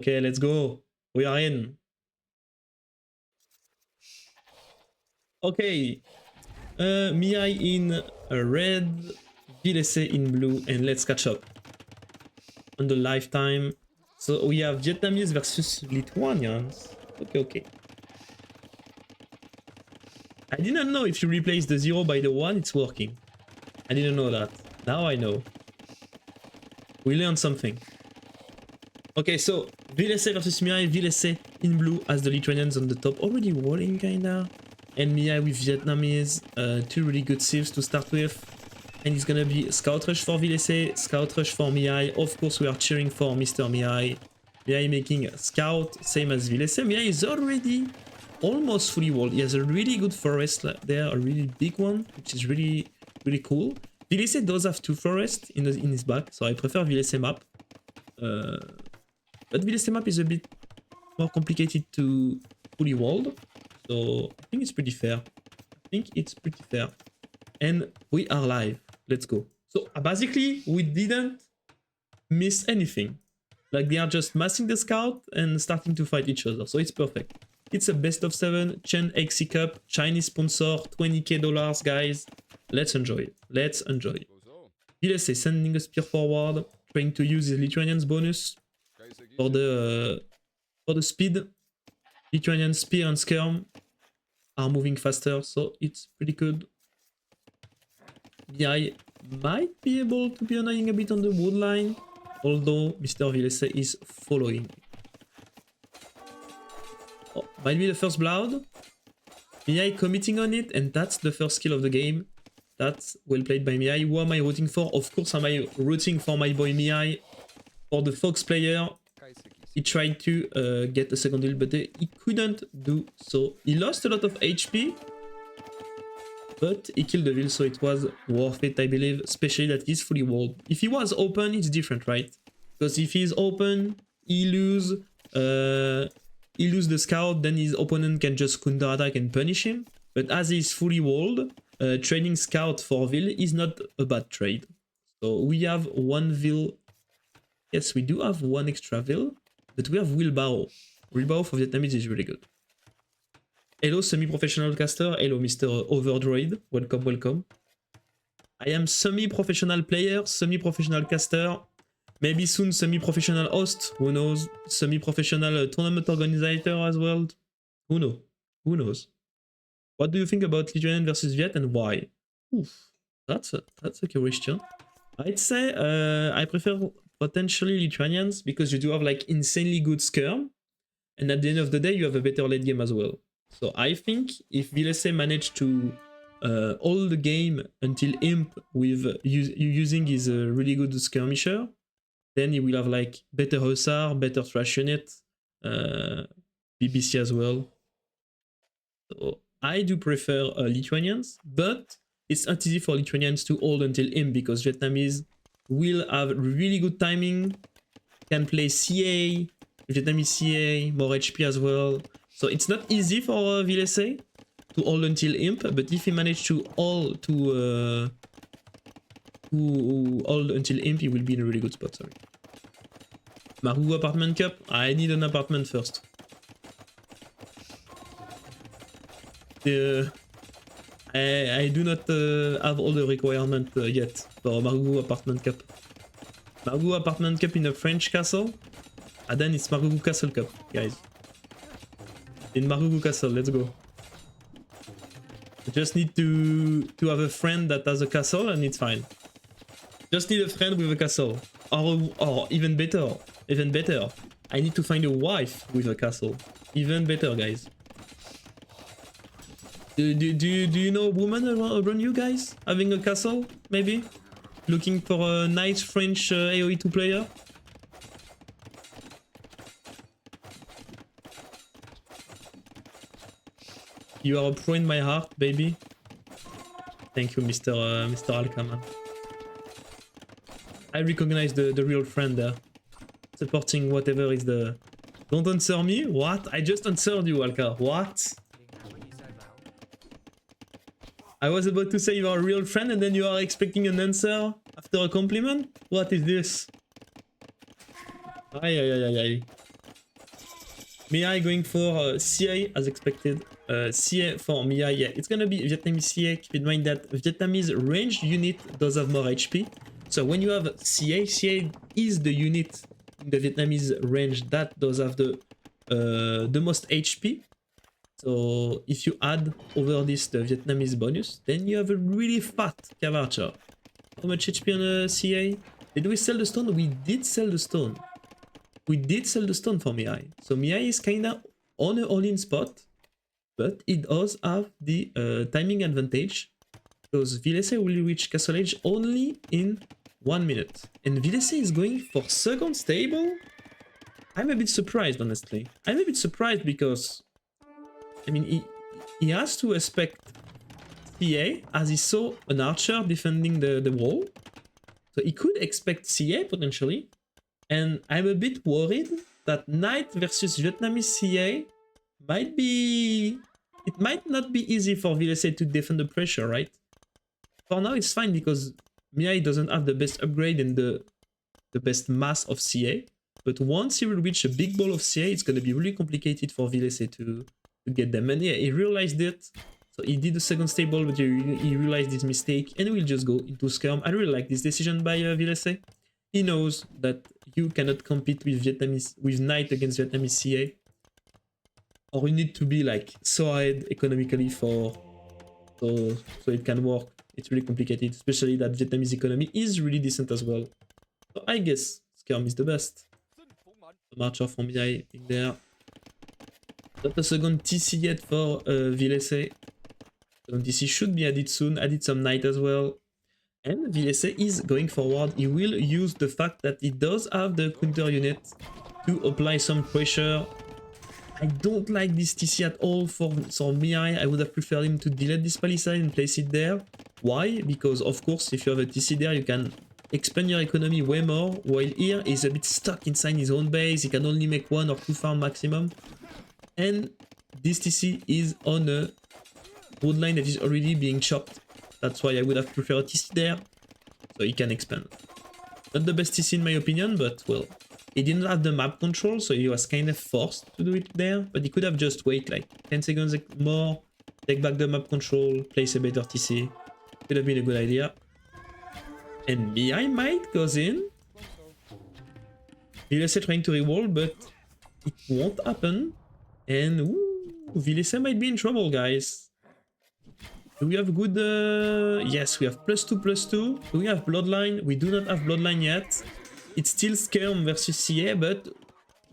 Okay, let's go. We are in. Okay. Mihai in red, Villese in blue, and let's catch up on the lifetime. So we have Vietnamese versus Lithuanians. Okay. I didn't know if you replace the 0 by the 1, it's working. I didn't know that. Now I know. We learned something. Okay, so Villese versus Mihai. Villese in blue as the Lithuanians on the top. Already walling kinda. And Mihai with Vietnamese. Two really good civs to start with. And it's gonna be Scout Rush for Villese, Scout Rush for Mihai. Of course we are cheering for Mr. Mihai. Mihai making a Scout, same as Villese. Mihai is already almost fully walled. He has a really good forest there, a really big one, which is really cool. Villese does have 2 forests in his back, so I prefer Villese map. But Villese map is a bit more complicated to fully walled, so I think it's pretty fair. And we are live. Let's go. So basically, we didn't miss anything. Like they are just massing the scout and starting to fight each other. So it's perfect. It's a best of 7 Chen SaxCup, Chinese sponsor, $20k, guys. Let's enjoy it. Let's enjoy it. Villese sending a spear forward, trying to use his Lithuanian's bonus for the speed. Lithuanian spear and skirm are moving faster, so it's pretty good. Mihai might be able to be annoying a bit on the wood line, although Mr. Villese is following. Oh, might be the first blood. Mihai committing on it, and that's the first kill of the game. That's well played by Mihai. Who am I rooting for? Of course, am I rooting for my boy Mihai, for the Fox player. He tried to get a second kill, but he couldn't do so. He lost a lot of HP, but he killed the Ville, so it was worth it, I believe, especially that he's fully walled. If he was open, it's different, right? Because if he's open, he lose the scout, then his opponent can just counter attack and punish him. But as he's fully walled, trading scout for Ville is not a bad trade. So we have 1 Ville. Yes, we do have 1 extra Ville, but we have Wheelbarrow. Wheelbarrow for Vietnamese is really good. Hello, semi-professional caster. Hello, Mr. Overdroid. Welcome, welcome. I am semi-professional player, semi-professional caster. Maybe soon semi-professional host. Who knows? Semi-professional tournament organizer as well. Who knows? Who knows? What do you think about Lithuanian versus Viet and why? Oof, that's a question. I'd say I prefer potentially Lithuanians because you do have like insanely good skirm, and at the end of the day you have a better late game as well. So I think if Villese managed to hold the game until Imp with using his really good skirmisher, then he will have like better Hussar, better Thrash unit, BBC as well. So I do prefer Lithuanians, but it's not easy for Lithuanians to hold until Imp because Vietnamese will have really good timing, can play CA, Vietnamese CA, more HP as well. So it's not easy for Villese to hold until Imp, but if he managed to hold until Imp, he will be in a really good spot. Sorry. Margougou apartment cup. I need an apartment first. I do not have all the requirements yet for Margougou apartment cup. Margougou apartment cup in a French castle. And then it's Margougou castle cup, guys. In Margougou castle, let's go. I just need to have a friend that has a castle and it's fine. Just need a friend with a castle. Or even better, I need to find a wife with a castle. Even better, guys. Do you know a woman around you guys having a castle, maybe? Looking for a nice French AoE 2 player? You are a pro in my heart, baby. Thank you, Mr. Alkaman. I recognize the real friend there. Supporting whatever is the... Don't answer me? What? I just answered you, Alka. What? I was about to say you are a real friend and then you are expecting an answer after a compliment? What is this? Aye. Mihai going for CA as expected. CA for Mihai, yeah, it's gonna be Vietnamese CA. Keep in mind that Vietnamese ranged unit does have more HP. So when you have CA, CA is the unit in the Vietnamese range that does have the most HP. So if you add over this the Vietnamese bonus, then you have a really fat Cav Archer. How much HP on a CA? Did we sell the stone? We did sell the stone. We did sell the stone for Mihai. So Mihai is kinda on a all-in spot, but it does have the timing advantage because Villese will reach Castle Age only in 1 minute. And Villese is going for second stable? I'm a bit surprised, honestly. I'm a bit surprised because, I mean, he has to expect CA as he saw an archer defending the wall. So he could expect CA potentially. And I'm a bit worried that Knight versus Vietnamese CA might be... It might not be easy for Villese to defend the pressure, right? For now it's fine because Mihai doesn't have the best upgrade and the best mass of CA. But once he will reach a big ball of CA, it's gonna be really complicated for Villese to get them. And yeah, he realized it. So he did the second stable, but he realized his mistake and will just go into Skirm. I really like this decision by Villese. He knows that you cannot compete with Knight against Vietnamese CA. Or you need to be like so ahead economically so it can work. It's really complicated, especially that Vietnamese economy is really decent as well. So I guess Skirm is the best. The Marcher from Mihai in there. Not a second TC yet for Villese. Second TC should be added soon. Added some Knight as well. And Villese is going forward. He will use the fact that he does have the counter unit to apply some pressure. I don't like this TC at all for Mihai. I would have preferred him to delete this palisade and place it there. Why? Because of course if you have a TC there you can expand your economy way more, while here he's a bit stuck inside his own base. He can only make 1 or 2 farm maximum. And this TC is on a wood line that is already being chopped. That's why I would have preferred TC there, so he can expand. Not the best TC in my opinion, but well, he didn't have the map control, so he was kind of forced to do it there. But he could have just wait like 10 seconds more, take back the map control, place a better TC. Could have been a good idea. And Mihai might goes in. Villese trying to reroll, but it won't happen. And ooh, Villese might be in trouble, guys. Do we have good... yes, we have +2/+2. Do we have Bloodline? We do not have Bloodline yet. It's still Skirm versus CA, but...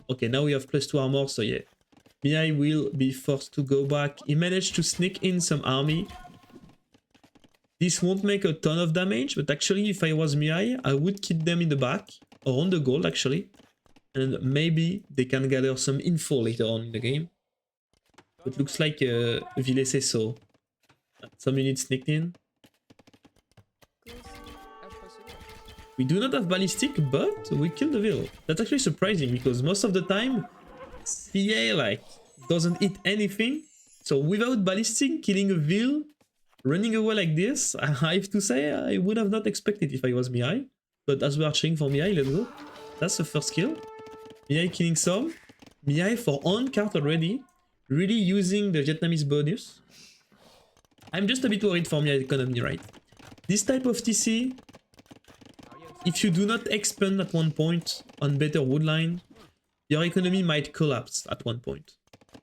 Okay, now we have +2 armor, so yeah. Mihai will be forced to go back. He managed to sneak in some army. This won't make a ton of damage, but actually if I was Mihai, I would keep them in the back. Or on the gold, actually. And maybe they can gather some info later on in the game. But looks like Villese saw some units sneaked in. We do not have ballistic, but we killed the Ville. That's actually surprising because most of the time CA like doesn't hit anything. So without ballistic, killing a Ville, running away like this, I have to say I would have not expected if I was Mihai. But as we are cheering for Mihai, let's go. That's the first kill. Mihai killing some. Mihai for on card already. Really using the Vietnamese bonus. I'm just a bit worried for Mihai economy, right? This type of TC, if you do not expand at one point on better woodline, your economy might collapse at one point.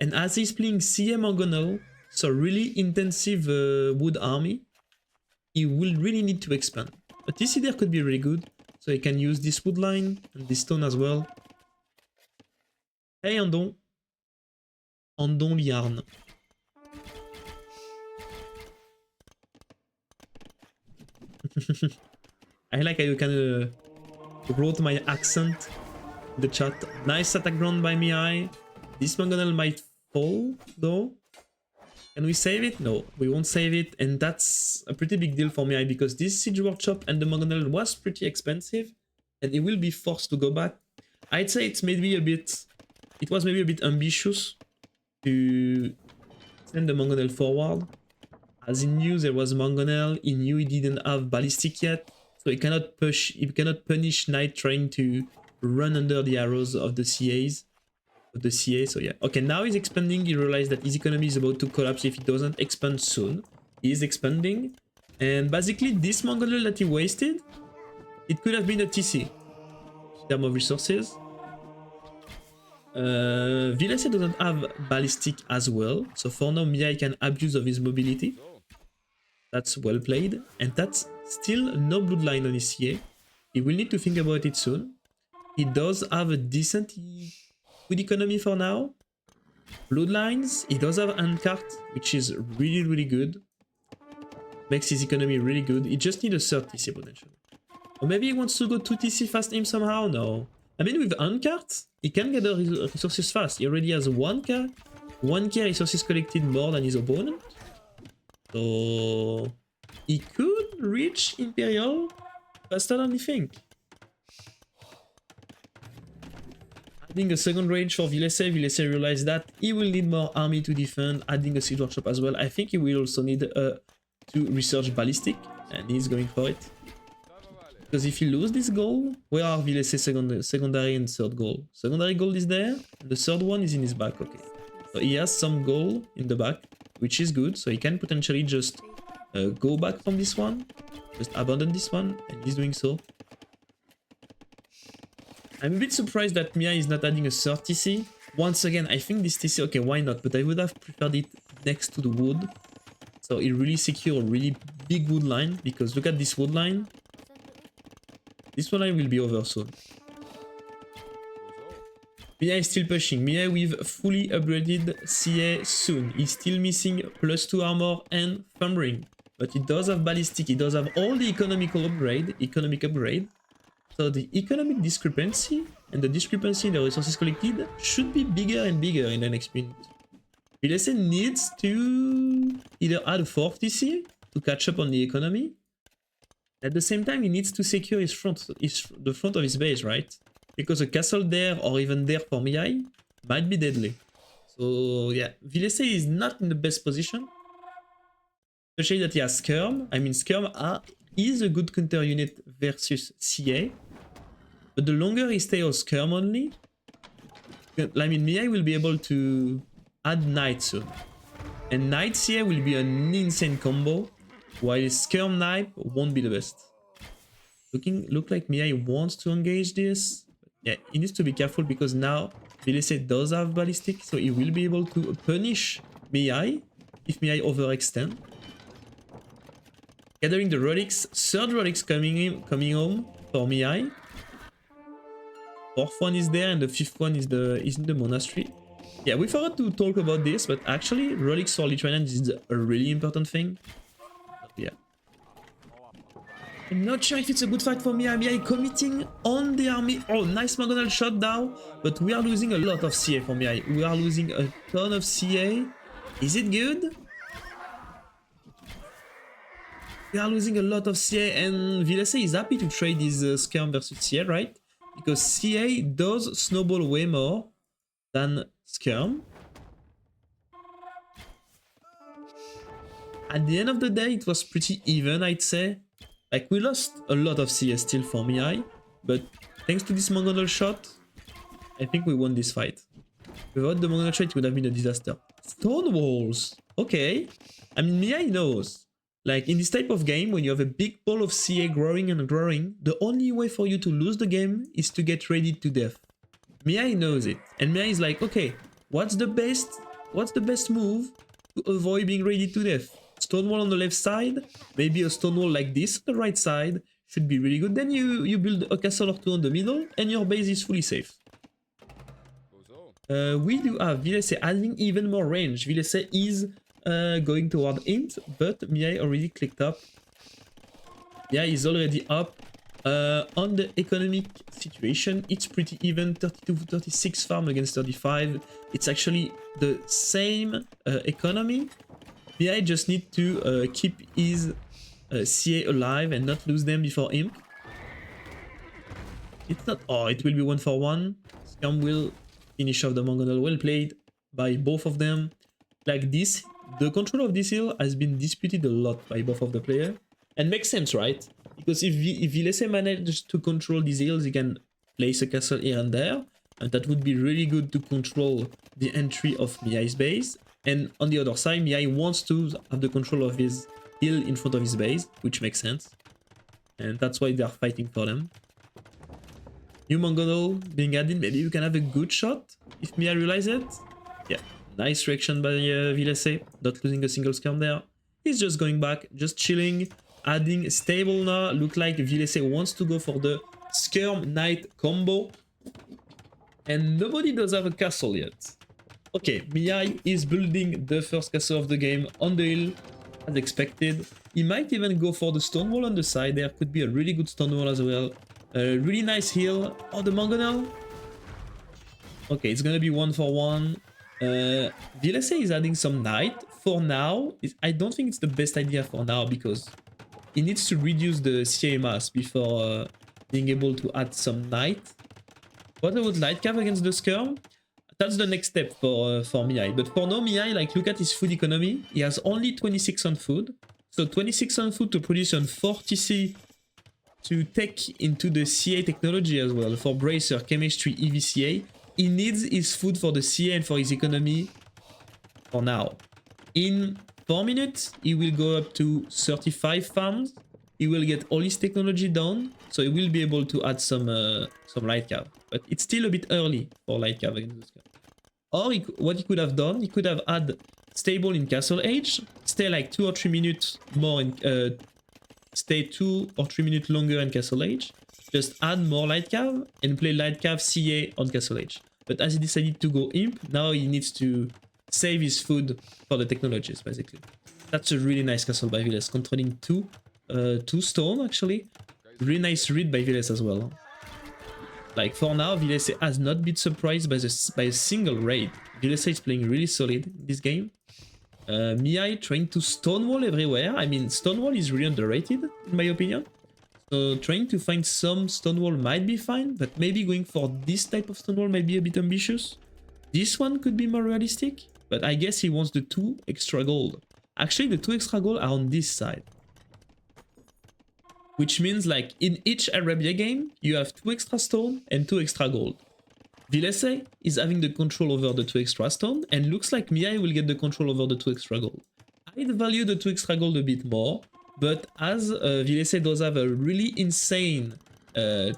And as he's playing CM Orgonal, so really intensive wood army, he will really need to expand. A TC there could be really good, so he can use this woodline and this stone as well. Hey Andon. Andon Liarn. I like how you can wrote my accent in the chat. Nice attack ground by Mihai. This Mangonel might fall though. Can we save it? No, we won't save it. And that's a pretty big deal for Mihai because this Siege Workshop and the Mangonel was pretty expensive. And he will be forced to go back. I'd say it's maybe a bit... It was maybe a bit ambitious to send the Mangonel forward. As he knew there was Mangonel, he knew he didn't have ballistic yet, so he cannot punish Knight trying to run under the arrows of the CAs. the CA, so yeah. Okay, now he's expanding. He realized that his economy is about to collapse if he doesn't expand soon. He is expanding. And basically, this Mongolian that he wasted, it could have been a TC in terms of resources. Villese doesn't have ballistic as well. So for now, Mihai can abuse of his mobility. That's well played. And that's still no bloodline on his CA. He will need to think about it soon. He does have a decent good economy for now. Bloodlines, he does have Handcart, which is really good. Makes his economy really good. He just needs a third TC potentially. Or maybe he wants to go 2 TC fast him somehow? No. I mean, with Handcart, he can gather resources fast. He already has 1k resources collected more than his opponent. So he could reach Imperial faster than we think. Adding a second range for Villese. Villese realized that he will need more army to defend, adding a siege workshop as well. I think he will also need to research ballistic, and he's going for it. Because if he loses this goal, where are Villese secondary and third goal? Secondary goal is there, the third one is in his back, okay. So he has some goal in the back, which is good, so he can potentially just go back from this one, just abandon this one, and he's doing so. I'm a bit surprised that Mihai is not adding a third TC. Once again, I think this TC, okay, why not? But I would have preferred it next to the wood. So it really secure a really big wood line, because look at this wood line. This wood line will be over soon. Mihai is still pushing. Mihai with fully upgraded CA soon. He's still missing +2 armor and thumb ring. But he does have ballistic, he does have all the economic upgrade. So the economic discrepancy and the discrepancy in the resources collected should be bigger and bigger in the next minute. Villese needs to either add a 4th TC to catch up on the economy. At the same time, he needs to secure the front of his base, right? Because a castle there or even there for Mihai might be deadly. So yeah, Villese is not in the best position. Especially that he has Skirm. I mean, Skirm is a good counter unit versus CA. But the longer he stays on Skirm only, I mean, Mihai will be able to add Knight soon. And Knight CA will be an insane combo, while Skirm Knight won't be the best. Look like Mihai wants to engage this. Yeah, he needs to be careful because now Villese does have ballistic, so he will be able to punish Mihai if Mihai overextend. Gathering the relics, 3rd relics coming home for Mihai. 4th one is there and the 5th one is in the monastery. Yeah, we forgot to talk about this, but actually relics for Lithuanians is a really important thing. Yeah. I'm not sure if it's a good fight for Mihai. Mihai committing on the army. Oh, nice Margougou shot down, but we are losing a lot of CA for Mihai. We are losing a ton of CA. Is it good? We are losing a lot of CA, and Villese is happy to trade his Skirm versus CA, right? Because CA does snowball way more than Skirm. At the end of the day, it was pretty even, I'd say. Like, we lost a lot of CA still for Mihai, but thanks to this Margougou shot, I think we won this fight. Without the Margougou shot, it would have been a disaster. Stone walls! Okay. I mean, Mihai knows. Like, in this type of game, when you have a big ball of CA growing and growing, the only way for you to lose the game is to get readied to death. Mihai knows it. And Mihai is like, okay, what's the best move to avoid being readied to death? Stone wall on the left side, maybe a stone wall like this on the right side, should be really good. Then you build a castle or two on the middle, and your base is fully safe. We do have Villese adding even more range. Villese is going toward int, but Mihai already clicked up. Yeah, he's already up. On the economic situation, it's pretty even. 32-36 farm against 35. It's actually the same economy. Mihai just need to keep his CA alive and not lose them before him. It's not... Oh, it will be 1 for 1. Skirm will finish off the Margougou. Well played by both of them. Like this, the control of this hill has been disputed a lot by both of the players. And makes sense, right? Because if Villese manages to control these hills, he can place a castle here and there. and that would be really good to control the entry of Mihai's base. And on the other side, Mihai wants to have the control of his hill in front of his base, which makes sense. And that's why they are fighting for them. New Margougou being added, maybe you can have a good shot if Mihai realizes it. Yeah, nice reaction by Villese, not losing a single skirm there. He's just going back, just chilling, adding stable now. Look like Villese wants to go for the skirm knight combo. And nobody does have a castle yet. Okay, Mihai is building the first castle of the game on the hill, as expected. He might even go for the stone wall on the side. There could be a really good stone wall as well. A really nice hill. Oh, the Margougou. Okay, it's gonna be 1-for-1. Villese is adding some knight. For now, I don't think it's the best idea for now because he needs to reduce the CA mass before being able to add some knight. What about light cav against the skirm? That's the next step for Mihai. But for now, Mihai, like, look at his food economy. He has only 26 on food. So 26 on food to produce on 40C to take into the CA technology as well. For Bracer, Chemistry, EVCA. He needs his food for the CA and for his economy for now. In 4 minutes, he will go up to 35 farms. He will get all his technology down, so he will be able to add some light cav. But it's still a bit early for light cav against the skirm. Or what he could have done, he could have had stable in Castle Age, stay like 2 or 3 minutes more in, stay 2 or 3 minutes longer in Castle Age, just add more light cav and play light cav CA on Castle Age. But as he decided to go imp, now he needs to save his food for the technologies, basically. That's a really nice castle by Villese, controlling two stone, actually. Really nice read by Villese as well. Like, for now, Villese has not been surprised by a single raid. Villese is playing really solid in this game. Mihai trying to stonewall everywhere. I mean, stonewall is really underrated, in my opinion. So trying to find some stonewall might be fine, but maybe going for this type of stonewall might be a bit ambitious. This one could be more realistic, but I guess he wants the 2 extra gold. Actually, the 2 extra gold are on this side. Which means, like, in each Arabia game, you have 2 extra stone and 2 extra gold. Villese is having the control over the 2 extra stone, and looks like Mihai will get the control over the 2 extra gold. I'd value the 2 extra gold a bit more, but as Villese does have a really insane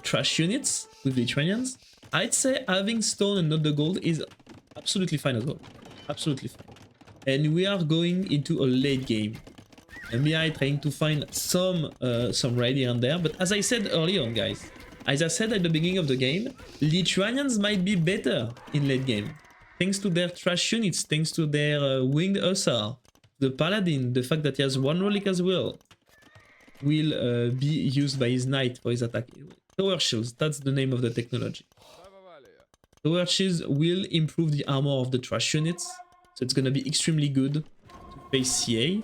trash units with the Lithuanians, I'd say having stone and not the gold is absolutely fine as well. Absolutely fine. And we are going into a late game. Mihai trying to find some raid here and there, but as I said early on, guys, as I said at the beginning of the game, Lithuanians might be better in late game. Thanks to their trash units, thanks to their winged hussar, the paladin, the fact that he has 1 relic as well, will be used by his knight for his attack. Tower shields, that's the name of the technology. Tower shields will improve the armor of the trash units, so it's gonna be extremely good to face CA.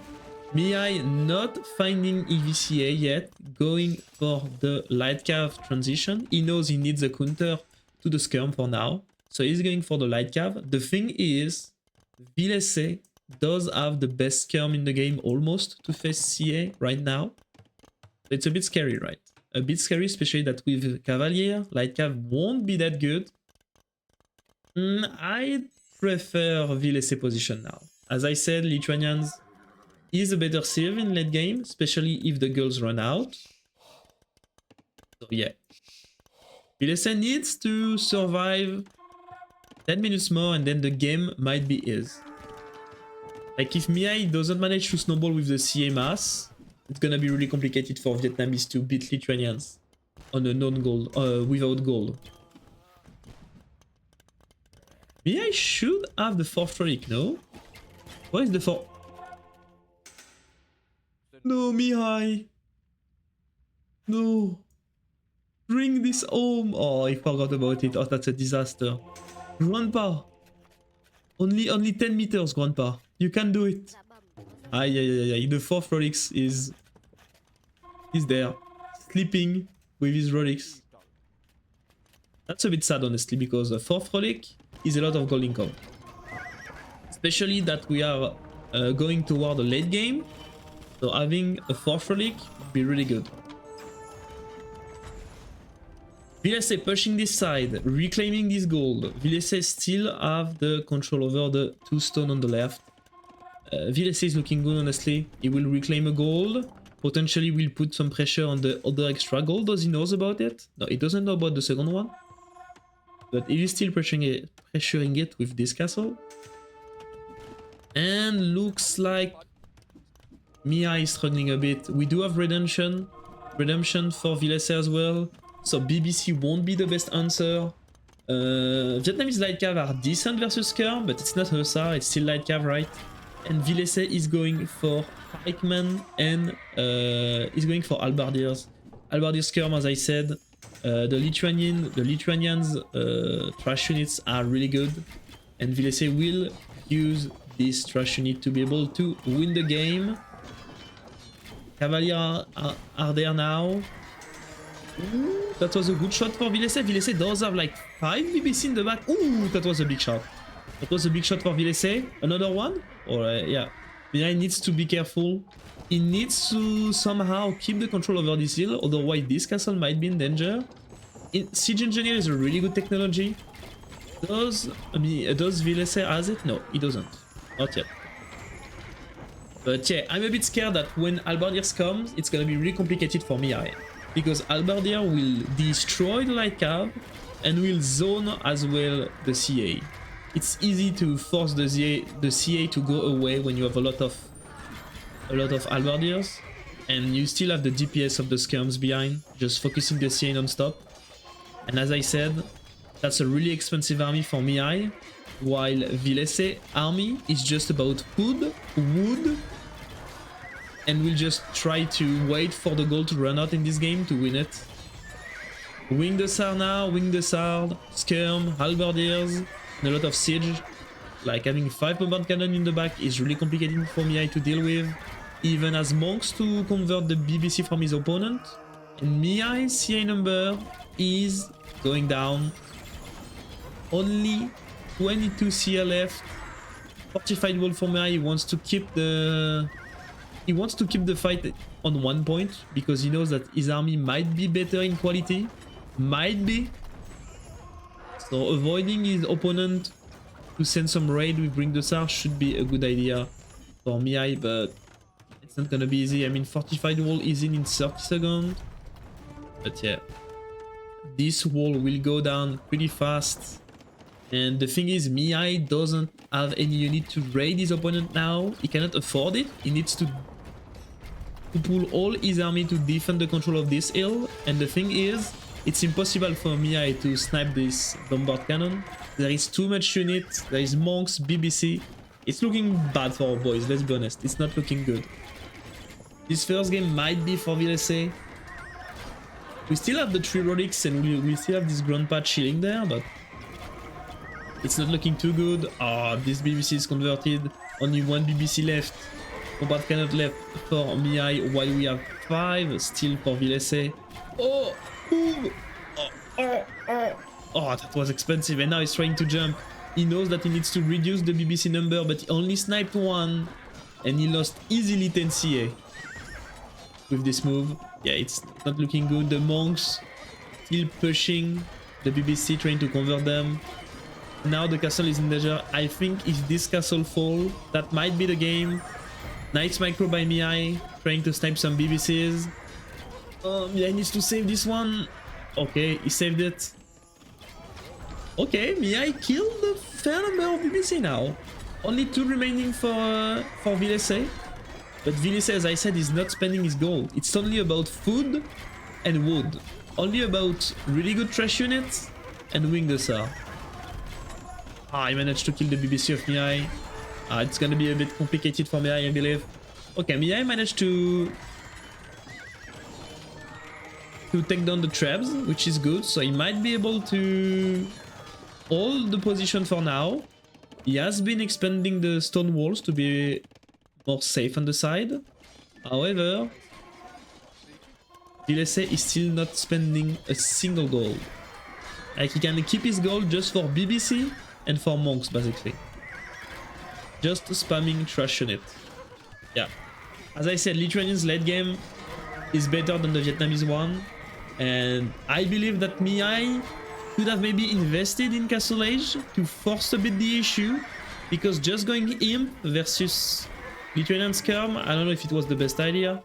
Mihai not finding EVCA yet, going for the light cav transition. He knows he needs a counter to the skirm for now, so he's going for the light cav. The thing is, Villese does have the best skirm in the game almost to face CA right now. It's a bit scary, right? A bit scary, especially that with Cavalier, light cav won't be that good. I prefer Villese position now. As I said, Lithuanians is a better save in late game, especially if the girls run out. So yeah. Villese needs to survive 10 minutes more and then the game might be his. Like, if Mihai doesn't manage to snowball with the CA mass, it's gonna be really complicated for Vietnamese to beat Lithuanians on a non-gold, without gold. Mihai should have the 4th relic, no? Where is the 4th? No, Mihai. No. Bring this home. Oh, I forgot about it. Oh, that's a disaster. Grandpa. Only 10 meters, Grandpa. You can do it. Aye. The 4th relics is there. Sleeping with his relics. That's a bit sad, honestly, because the 4th relic is a lot of gold income. Especially that we are going toward the late game. So having a 4th relic would be really good. Villese pushing this side, reclaiming this gold. Villese still have the control over the 2 stone on the left. Villese is looking good, honestly. He will reclaim a gold. Potentially will put some pressure on the other extra gold. Does he knows about it? No, he doesn't know about the second one. But he is still pressuring it with this castle. And looks like Mihai is struggling a bit. We do have redemption for Villese as well. So BBC won't be the best answer. Vietnamese light cav are decent versus Skirm, but it's not Hussar, it's still light cav, right? And Villese is going for pikemen and is going for halberdiers. Halberdier Skirm, as I said. The Lithuanians trash units are really good, and Villese will use this trash unit to be able to win the game. Cavalier are there now. Ooh, that was a good shot for Villese. Villese does have like 5 BBC in the back. Ooh, that was a big shot. That was a big shot for Villese. Another one? Or yeah. Mihai needs to be careful. He needs to somehow keep the control over this hill, otherwise this castle might be in danger. Siege Engineer is a really good technology. Does Villese has it? No, he doesn't. Not yet. But yeah, I'm a bit scared that when Halberdiers comes, it's gonna be really complicated for Mihai. Because Halberdier will destroy the light cav and will zone as well the CA. It's easy to force the CA to go away when you have a lot of Halberdiers, and you still have the DPS of the skirms behind, just focusing the CA non-stop. And as I said, that's a really expensive army for Mihai, while Villese army is just about food, wood, and we'll just try to wait for the gold to run out in this game to win it. Wing the Sar now, Wing the Sar, Skirm, Halberdiers, and a lot of siege. Like having 5 bombard cannon in the back is really complicated for Mihai to deal with. Even as monks to convert the BBC from his opponent. And Mihai's CA number is going down. Only 22 CA left. Fortified wall for Mihai. He wants to keep the fight on 1 point because he knows that his army might be better in quality. Might be. So avoiding his opponent to send some raid with Bring the Sar should be a good idea for Mihai, but it's not gonna be easy. I mean, fortified wall is in 30 seconds. But yeah, this wall will go down pretty fast. And the thing is, Mihai doesn't have any unit to raid his opponent now. He cannot afford it. He needs to pull all his army to defend the control of this hill. And the thing is, it's impossible for Mihai to snipe this bombard cannon. There is too much unit. There is monks, BBC. It's looking bad for our boys, let's be honest. It's not looking good. This first game might be for Villese. We still have the 3 relics and we still have this grandpa chilling there, but it's not looking too good. Ah, this BBC is converted. Only 1 BBC left. Bombard cannon left for Mihai, while we have 5 still for Villese. Oh! Ooh. Oh, that was expensive, and now he's trying to jump. He knows that he needs to reduce the BBC number, but he only sniped 1, and he lost easily 10 CA with this move. Yeah, it's not looking good. The monks still pushing the BBC, trying to convert them. Now the castle is in danger. I think if this castle falls, that might be the game. Nice micro by Mihai, trying to snipe some BBCs. Mihai needs to save this one. Okay, he saved it. Okay, Mihai killed the fair number of BBC now. Only 2 remaining for Villese. But Villese, as I said, is not spending his gold. It's only about food and wood. Only about really good trash units and Wing the Sar. Ah, I managed to kill the BBC of Mihai. It's gonna be a bit complicated for Mihai, I believe. Okay, Mihai managed to take down the traps, which is good. So he might be able to hold the position for now. He has been expanding the stone walls to be more safe on the side. However, Villese is still not spending a single gold. Like, he can keep his gold just for BBC and for monks, basically. Just spamming trash unit. Yeah. As I said, Lithuanian's late game is better than the Vietnamese one. And I believe that Mihai could have maybe invested in Castle Age to force a bit the issue, because just going Imp versus Lithuanian Skirm, I don't know if it was the best idea.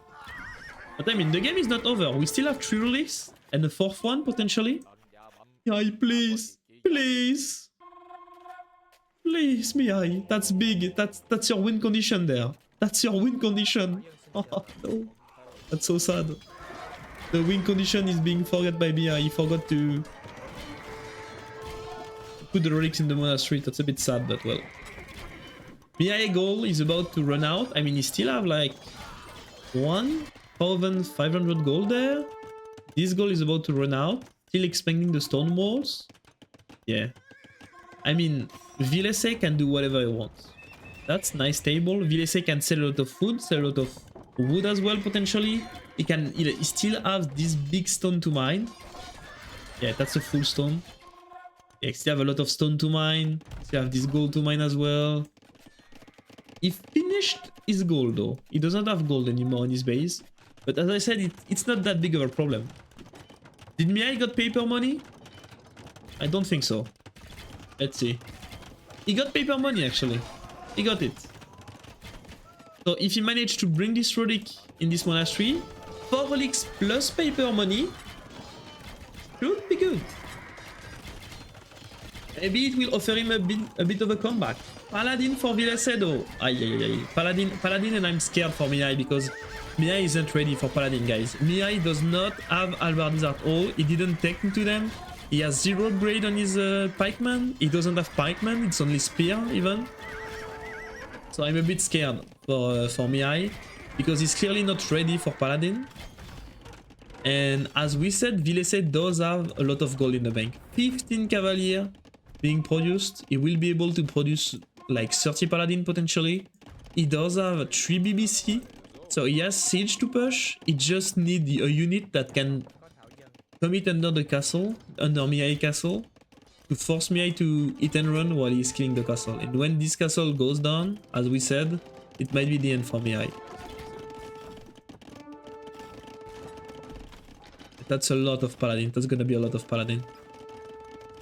But I mean, the game is not over. We still have 3 relics and a 4th one potentially. Mihai, please, please, please, Mihai. That's big. That's your win condition there. That's your win condition. Oh no, that's so sad. The win condition is being forgot by Mihai. He forgot to put the relics in the monastery. That's a bit sad, but well. Mihai goal is about to run out. I mean, he still have like 1,500 gold there. This goal is about to run out. Still expanding the stone walls. Yeah. I mean, Villese can do whatever he wants. That's nice table. Villese can sell a lot of food, sell a lot of wood as well, potentially. He still have this big stone to mine. Yeah, that's a full stone. Yeah, he still have a lot of stone to mine. Still have this gold to mine as well. He finished his gold though. He doesn't have gold anymore in his base. But as I said, it's not that big of a problem. Did Mihai got paper money? I don't think so. Let's see. He got paper money actually. He got it. So if he managed to bring this relic in this monastery, 4 relics plus paper money should be good. Maybe it will offer him a bit of a comeback. Paladin for Villese though. Paladin, and I'm scared for Mihai because Mihai isn't ready for Paladin, guys. Mihai does not have halberdiers at all. He didn't take into them. He has 0 upgrade on his pikeman. He doesn't have pikeman. It's only spear even. So I'm a bit scared for Mihai because he's clearly not ready for Paladin. And as we said, Villese does have a lot of gold in the bank. 15 Cavalier being produced. He will be able to produce like 30 Paladin potentially. He does have 3 BBC. So he has siege to push. He just needs a unit that can commit under the castle, under Mihai castle, to force Mihai to hit and run while he's killing the castle. And when this castle goes down, as we said, it might be the end for Mihai. That's a lot of Paladin. That's gonna be a lot of Paladin.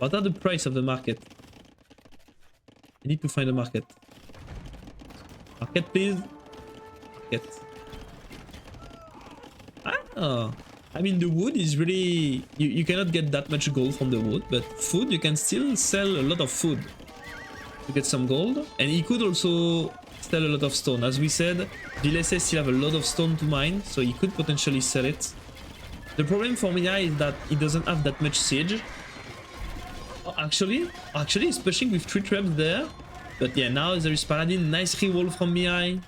What are the price of the market? I need to find a market. Market, please. Market. Ah, I mean, the wood is really... You cannot get that much gold from the wood, but food, you can still sell a lot of food to get some gold. And he could also sell a lot of stone. As we said, Villese still have a lot of stone to mine, so he could potentially sell it. The problem for Mihai is that he doesn't have that much siege. Oh, actually, he's pushing with 3 traps there. But yeah, now there is Paladin. Nice reroll from Mihai.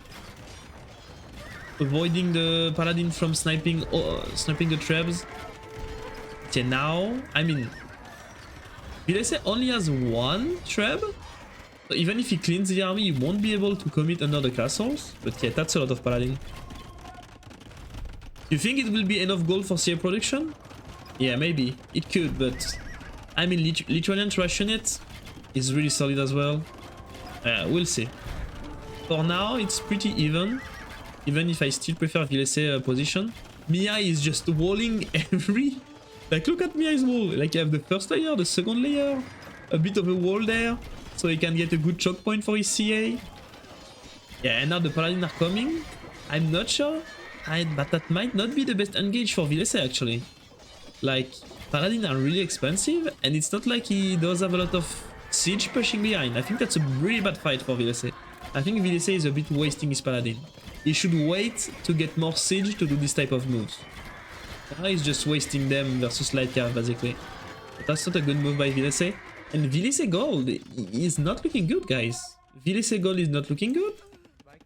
Avoiding the Paladin from sniping the traps. Yeah, now, I mean, Villese only has 1 trap. So even if he cleans the army, he won't be able to commit under the castles. But yeah, that's a lot of Paladin. You think it will be enough gold for CA production? Yeah, maybe. It could, but... I mean, Lithuanian Rationate is really solid as well. We'll see. For now, it's pretty even. Even if I still prefer Villese position. Mihai is just walling every... Like, look at Mihai's wall. Like, you have the first layer, the second layer. A bit of a wall there. So he can get a good choke point for his CA. Yeah, and now the Paladin are coming. I'm not sure. But that might not be the best engage for Villese, actually. Like, Paladin are really expensive, and it's not like he does have a lot of siege pushing behind. I think that's a really bad fight for Villese. I think Villese is a bit wasting his Paladin. He should wait to get more siege to do this type of moves. Now he's just wasting them versus light card, basically. But that's not a good move by Villese. And Villese gold is not looking good, guys. Villese gold is not looking good.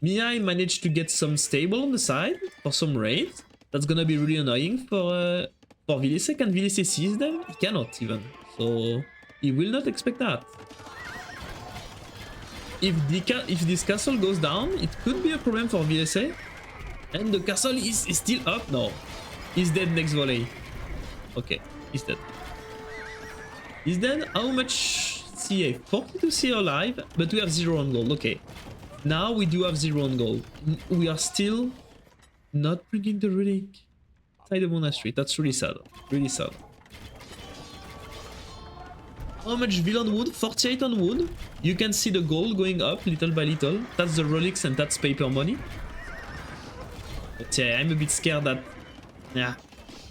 Mihai managed to get some stable on the side for some raid. That's gonna be really annoying for Villese. Can Villese seize them? He cannot even. So he will not expect that. If this castle goes down, it could be a problem for Villese. And the castle is still up. No. He's dead next volley. Okay, he's dead. He's dead. How much CA? 42 CA alive, but we have 0 on gold. Okay. Now we do have 0 on gold. We are still not bringing the relic. outside the monastery. That's really sad. Really sad. How much villain wood? 48 on wood. You can see the gold going up little by little. That's the relics and that's paper money. But yeah, I'm a bit scared that... Yeah.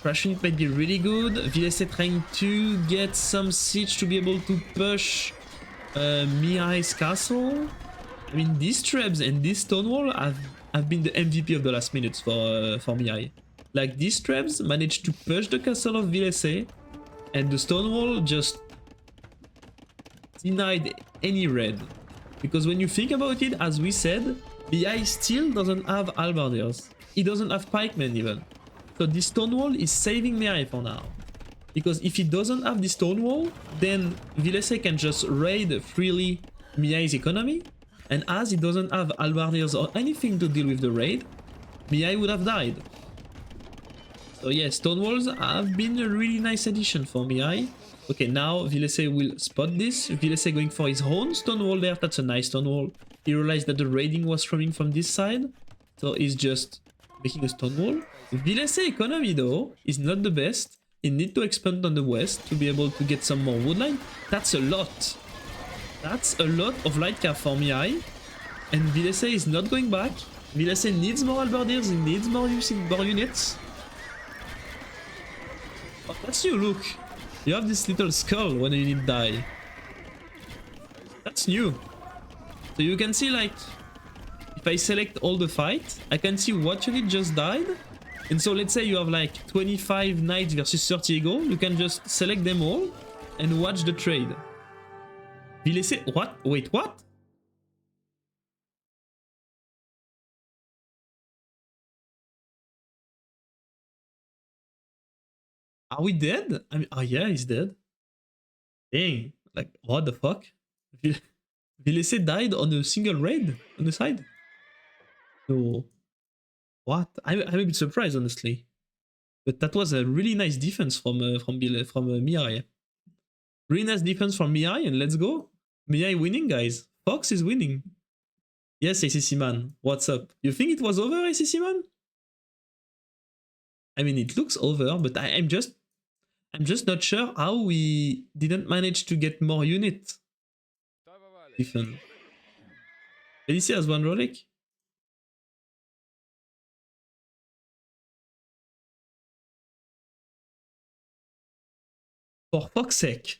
Crashing it might be really good. Villese trying to get some siege to be able to push Mihai's castle. I mean, these trebs and this stone wall have been the MVP of the last minutes for Mihai. Like, these trebs managed to push the castle of Villese, and the stone wall just denied any raid. Because when you think about it, as we said, Mihai still doesn't have halberdiers. He doesn't have pikemen even. So this stone wall is saving Mihai for now. Because if he doesn't have the stone wall, then Villese can just raid freely Mihai's economy. And as he doesn't have halberdiers or anything to deal with the raid, Mihai would have died. So yeah, stone walls have been a really nice addition for Mihai. Okay, now Villese will spot this. Villese going for his own stone wall there. That's a nice stone wall. He realized that the raiding was coming from this side. So he's just making a stone wall. Villese economy though is not the best. He needs to expand on the west to be able to get some more woodline. That's a lot. That's a lot of light cap for Mihai. And Villese is not going back. Villese needs more halberdiers, he needs more units. Oh, that's new, look. You have this little skull when you need die. That's new. So you can see, like, if I select all the fight, I can see what unit just died. And so let's say you have like 25 knights versus 30 eagle. You can just select them all and watch the trade. Villese, what? Wait, what? Are we dead? I mean, oh yeah, he's dead. Dang, like, what the fuck? Villese died on a single raid on the side? No. What? I'm a bit surprised, honestly. But that was a really nice defense from Mihai. Really nice defense from Mihai, and let's go. Mihai winning, guys. Fox is winning. Yes, ACC man. What's up? You think it was over, ACC man? I mean, it looks over, but I'm just not sure how we didn't manage to get more units. Defense. Villese has one relic. For fuck's sake.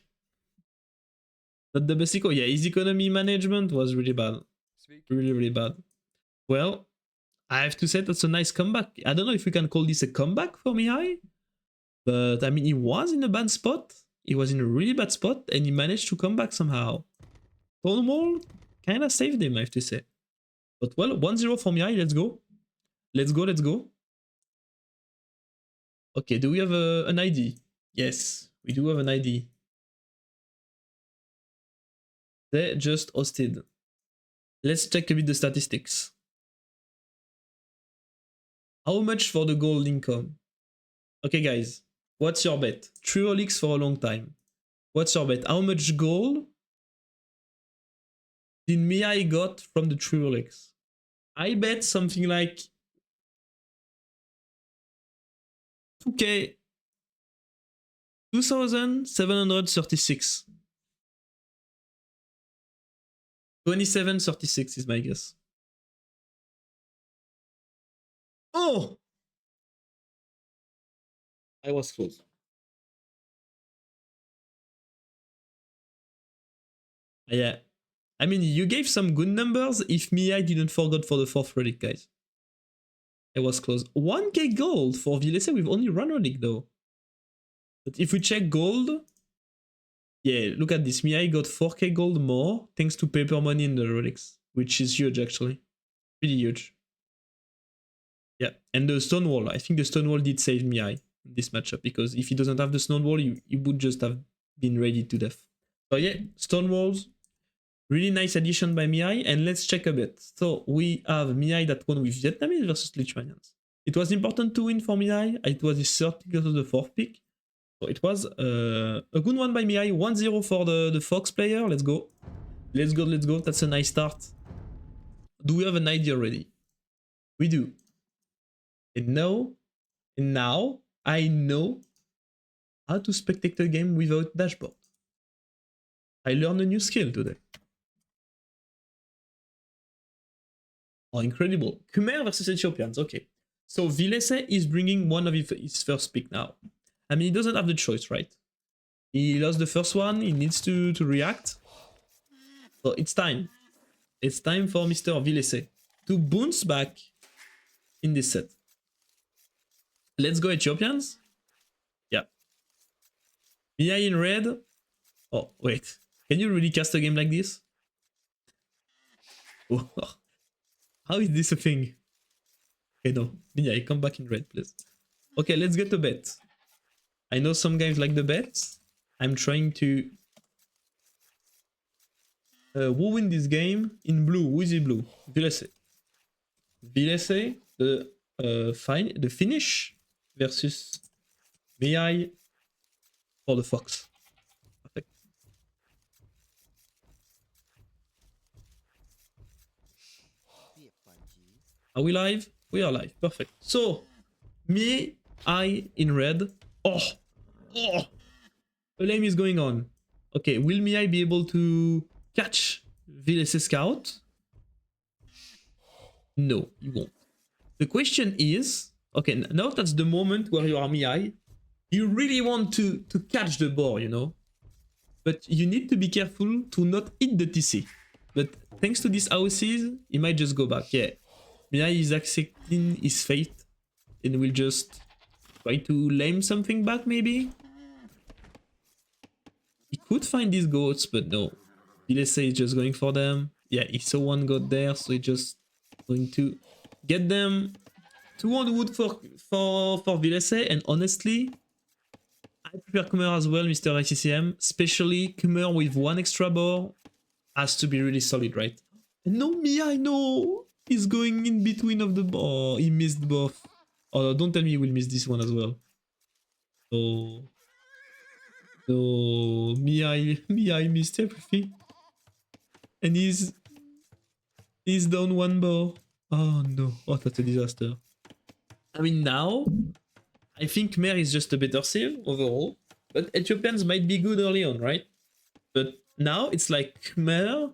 Not the best eco. Yeah, his economy management was really bad. Really, really bad. Well, I have to say that's a nice comeback. I don't know if we can call this a comeback for Mihai. But I mean, he was in a bad spot. He was in a really bad spot and he managed to come back somehow. Stonewall kind of saved him, I have to say. But well, 1-0 for Mihai. Let's go. Let's go, let's go. Okay, do we have an ID? Yes, we do have an ID. They just hosted. Let's check a bit the statistics. How much for the gold income? Okay, guys, what's your bet? True relics for a long time. What's your bet? How much gold did Mihai got from the true relics? I bet something like 2k, 2,736. 2736 is my guess. Oh! I was close. Yeah. I mean, you gave some good numbers if Mihai didn't forget for the 4th relic, guys. I was close. 1k gold for Villese with only 1 relic, though. But if we check gold... Yeah, look at this. Mihai got 4k gold more thanks to paper money in the relics, which is huge, actually. Really huge. Yeah, and the stone wall. I think the stone wall did save Mihai in this matchup, because if he doesn't have the stone wall, he would just have been ready to death. So yeah, stone walls. Really nice addition by Mihai, and let's check a bit. So we have Mihai that won with Vietnamese versus Lithuanians. It was important to win for Mihai. It was his 3rd pick versus the 4th pick. So it was a good one by Mihai. 1-0 for the Fox player. Let's go. Let's go, let's go. That's a nice start. Do we have an idea already? We do. And now I know how to spectate a game without dashboard. I learned a new skill today. Oh, incredible. Khmer versus Ethiopians, okay. So Villese is bringing one of his first pick now. I mean, he doesn't have the choice, right? He lost the first one, he needs to react. So it's time. It's time for Mr. Villese to bounce back in this set. Let's go Ethiopians. Yeah. Mihai in red. Oh, wait. Can you really cast a game like this? Oh, how is this a thing? Okay, no. Mihai, come back in red, please. Okay, let's get a bet. I know some guys like the bets. I'm trying to... who win this game? In blue. Who is in blue? Villese. Villese, the finish versus Mihai for the Fox. Perfect. Are we live? We are live. Perfect. So, Mihai in red. Oh! Oh! A lane is going on. Okay, will Mihai be able to catch Villese Scout? No, he won't. The question is, okay, now that's the moment where you are Mihai. You really want to catch the boar, you know? But you need to be careful to not hit the TC. But thanks to these houses, he might just go back. Yeah, Mihai is accepting his fate and will just try to lame something back, maybe? He could find these goats, but no. Villese is just going for them. Yeah, he saw one goat there, so he's just going to get them. 200 wood for Villese, and honestly, I prefer Khmer as well, Mr. ICCM. Especially Khmer with one extra boar has to be really solid, right? And no, Mihai, no! He's going in between of the boar. He missed both. Oh, don't tell me he will miss this one as well. So... No, Mihai missed everything. And he's down one boar. Oh no, oh that's a disaster. I mean now, I think Khmer is just a better save overall. But Ethiopians might be good early on, right? But now it's like Khmer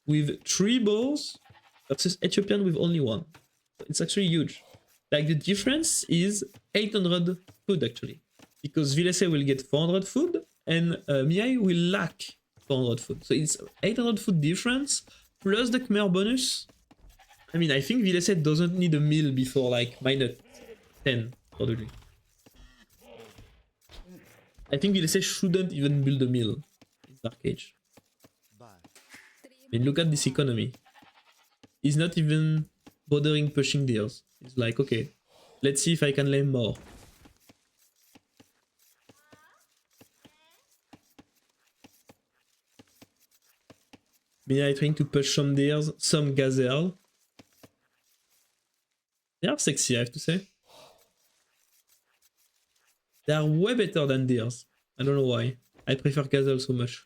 with 3 boars versus Ethiopian with only 1. It's actually huge. Like the difference is 800 food actually. Because Villese will get 400 food and Mihai will lack 400 food. So it's 800 food difference plus the Khmer bonus. I mean, I think Villese doesn't need a meal before like minus 10 probably. I think Villese shouldn't even build a mill in Dark Age. I mean, look at this economy. He's not even bothering pushing deals. He's like, okay, let's see if I can lame more. Mihai trying to push some deers, some gazelle. They are sexy, I have to say. They are way better than deers. I don't know why. I prefer gazelle so much.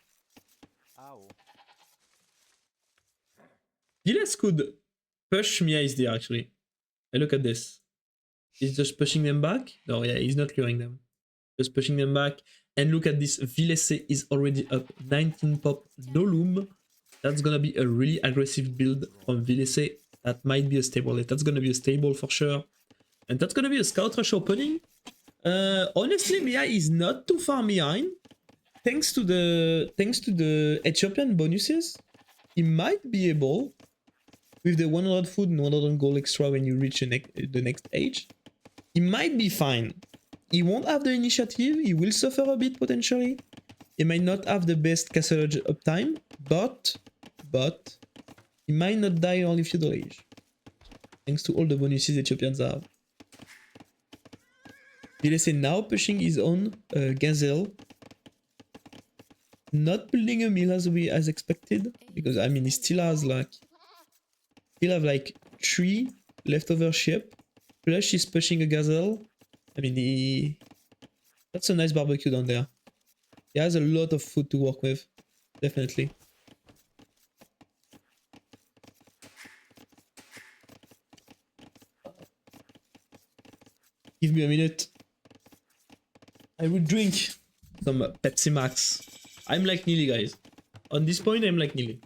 Villese could push Mihai's deer actually. And look at this. He's just pushing them back. No, yeah, he's not clearing them. Just pushing them back. And look at this. Villese is already up 19 pop, no loom. That's gonna be a really aggressive build from Villese. That might be a stable. That's gonna be a stable for sure. And that's gonna be a scout rush opening. Honestly, Mihai is not too far behind. Thanks to the Ethiopian bonuses, he might be able, with the 100 food and 100 gold extra when you reach the next age, he might be fine. He won't have the initiative, he will suffer a bit potentially. He might not have the best castle uptime, but he might not die early feudal age. Thanks to all the bonuses Ethiopians have. Villese now pushing his own gazelle. Not building a mill as expected, because I mean he still has like 3 leftover sheep. Plus he's pushing a gazelle. I mean that's a nice barbecue down there. He has a lot of food to work with, definitely. Give me a minute. I will drink some Pepsi Max. I'm like Neely, guys. On this point, I'm like Neely.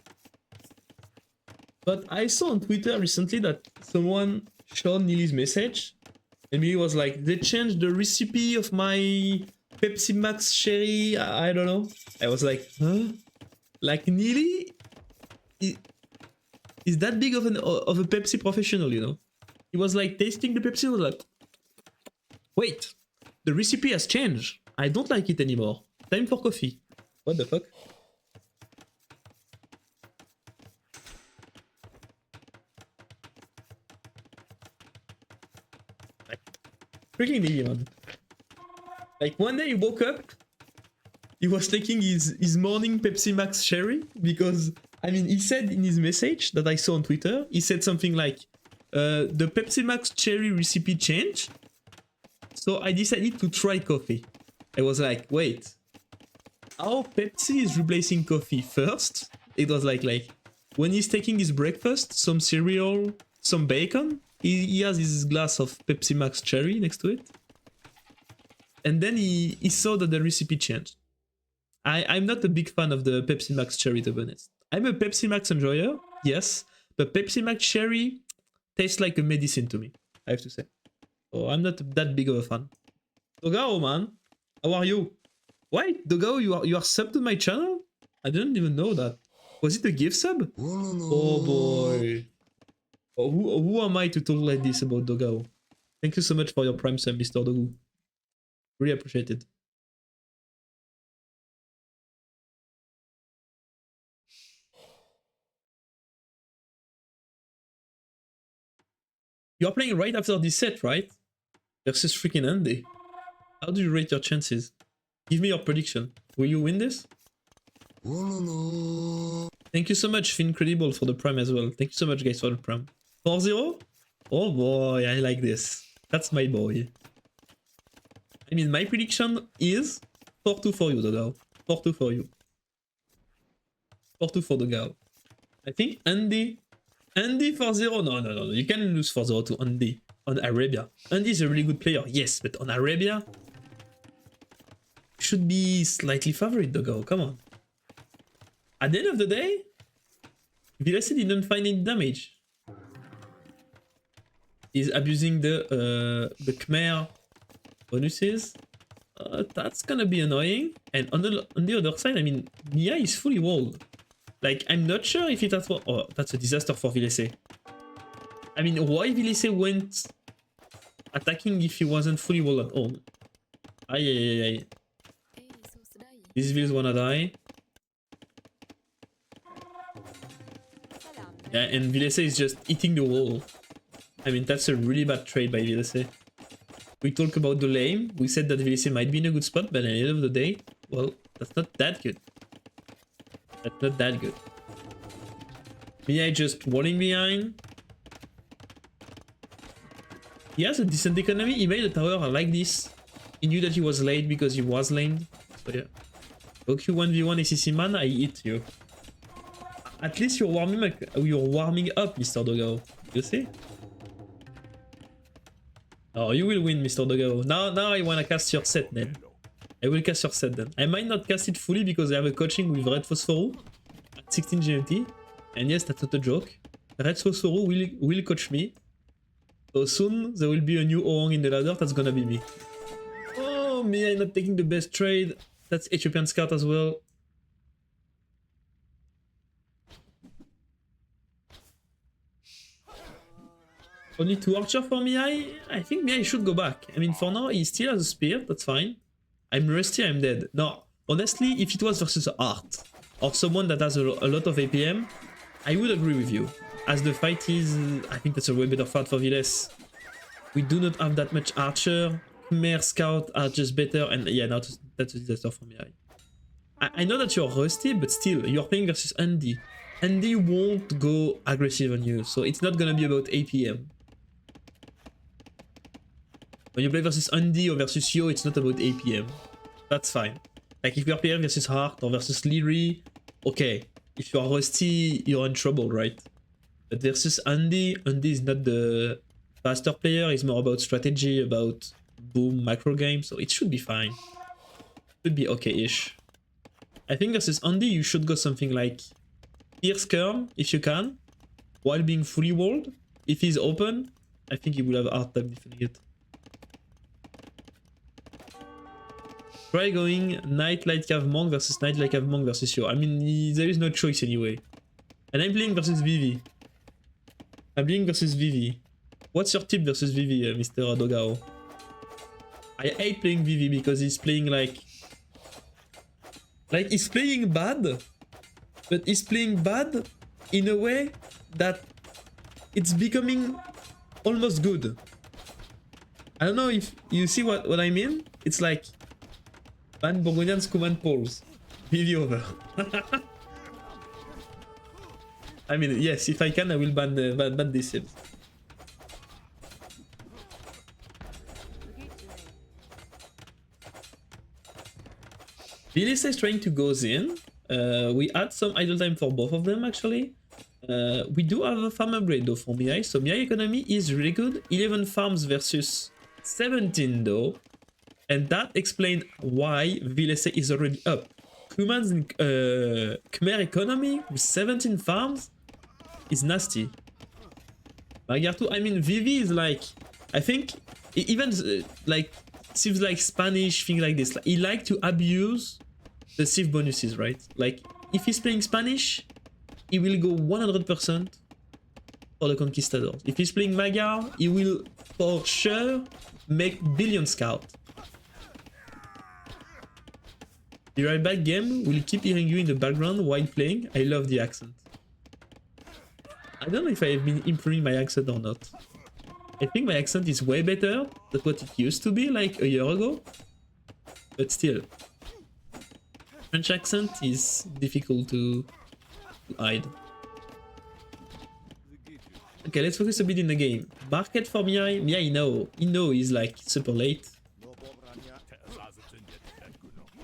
But I saw on Twitter recently that someone showed Neely's message. And he was like, they changed the recipe of my Pepsi Max Cherry. I don't know. I was like, huh? Like Neely is that big of a Pepsi professional, you know? He was like tasting the Pepsi and was like, wait, the recipe has changed. I don't like it anymore. Time for coffee. What the fuck? Like, freaking Neely, man. Like one day he woke up, he was taking his morning Pepsi Max Cherry because, I mean, he said in his message that I saw on Twitter, he said something like, the Pepsi Max Cherry recipe changed, so I decided to try coffee. I was like, wait, how Pepsi is replacing coffee? First, it was like when he's taking his breakfast, some cereal, some bacon, he has his glass of Pepsi Max Cherry next to it. And then he saw that the recipe changed. I'm not a big fan of the Pepsi Max Cherry, to be honest. I'm a Pepsi Max enjoyer, yes, but Pepsi Max Cherry tastes like a medicine to me, I have to say. So I'm not that big of a fan. Dogao, man, how are you? Why, Dogao, you are sub to my channel? I didn't even know that. Was it a gift sub? Oh boy. Oh, who am I to talk like this about Dogao? Thank you so much for your prime sub, Mr. Dogu. Really appreciate it. You're playing right after this set, right? Versus freaking Andy. How do you rate your chances? Give me your prediction. Will you win this? Thank you so much, Fincredible, for the prime as well. Thank you so much, guys, for the prime. 4-0? Oh boy, I like this. That's my boy. I mean, my prediction is 4-2 for you, Dogao. 4-2 for you. 4-2 for Dogao. I think Andy 4-0. No. You can lose 4-0 to Andy on Arabia. Andy is a really good player, yes, but on Arabia, should be slightly favorite, Dogao. Come on. At the end of the day, Villese didn't find any damage. He's abusing the Khmer bonuses. That's gonna be annoying. And on the other side, I mean, Mihai is fully walled. Like, I'm not sure if it has... Oh, that's a disaster for Villese. I mean, why Villese went attacking if he wasn't fully walled at all? Aye. These Villes wanna die. Yeah, and Villese is just eating the wall. I mean, that's a really bad trade by Villese. We talk about the lane. We said that Villese might be in a good spot, but at the end of the day, well, that's not that good. That's not that good. Mihai just walling behind. He has a decent economy. He made a tower like this. He knew that he was late because he was lamed. So yeah. Goku 1v1 ACC man, I eat you. At least you're warming up, Mr. Dogao. You see? Oh, you will win, Mr. Dogao. Now I wanna cast your set, then. I will cast your set then. I might not cast it fully because I have a coaching with Red Phosphoru at 16 GMT. And yes, that's not a joke. Red Phosphoru will coach me. So soon there will be a new Orang in the ladder, that's gonna be me. Oh, me, I'm not taking the best trade. That's Ethiopian Scout as well. Only 2 archer for Mihai? I think Mihai should go back. I mean, for now, he still has a spear, that's fine. I'm rusty, I'm dead. No, honestly, if it was versus Art, or someone that has a lot of APM, I would agree with you. As the fight is, I think that's a way better fight for Villese. We do not have that much archer. Khmer Scout are just better, and yeah, now that's a disaster for Mihai. I know that you're rusty, but still, you're playing versus Andy. Andy won't go aggressive on you, so it's not gonna be about APM. When you play versus Andy or versus Yo, it's not about APM. That's fine. Like if you're playing versus Hart or versus Leary, okay. If you're rusty, you're in trouble, right? But versus Andy is not the faster player, he's more about strategy, about boom, macro game, so it should be fine. Could be okay-ish. I think versus Andy, you should go something like Pierce Kerm, if you can, while being fully walled. If he's open, I think he will have a hard time defending it. Try going Knight Light Cav Monk versus Knight Light Cav Monk versus Yo. I mean, there is no choice anyway. And I'm playing versus Vivi. I'm playing versus Vivi. What's your tip versus Vivi, Mr. Dogao? I hate playing Vivi because he's playing like he's playing bad, but he's playing bad in a way that it's becoming almost good. I don't know if you see what I mean. It's like ban Burgundian's command poles. Vivi over. I mean, yes, if I can, I will ban this. Villese is trying to go in. We add some idle time for both of them, actually. We do have a farm upgrade though for Mihai, so Mihai economy is really good. 11 farms versus 17 though. And that explains why Villese is already up. Kuman's Khmer economy with 17 farms is nasty. Margougou, I mean, Vivi is like, I think, even like, seems like Spanish, thing like this. Like, he like to abuse the Civ bonuses, right? Like, if he's playing Spanish, he will go 100% for the Conquistadors. If he's playing Magyar, he will for sure make Billion Scout. Be right back, game. We'll keep hearing you in the background while playing. I love the accent. I don't know if I have been improving my accent or not. I think my accent is way better than what it used to be like a year ago. But still, French accent is difficult to hide. Okay, let's focus a bit in the game. Market for Mihai. Mihai, he know he's like super late.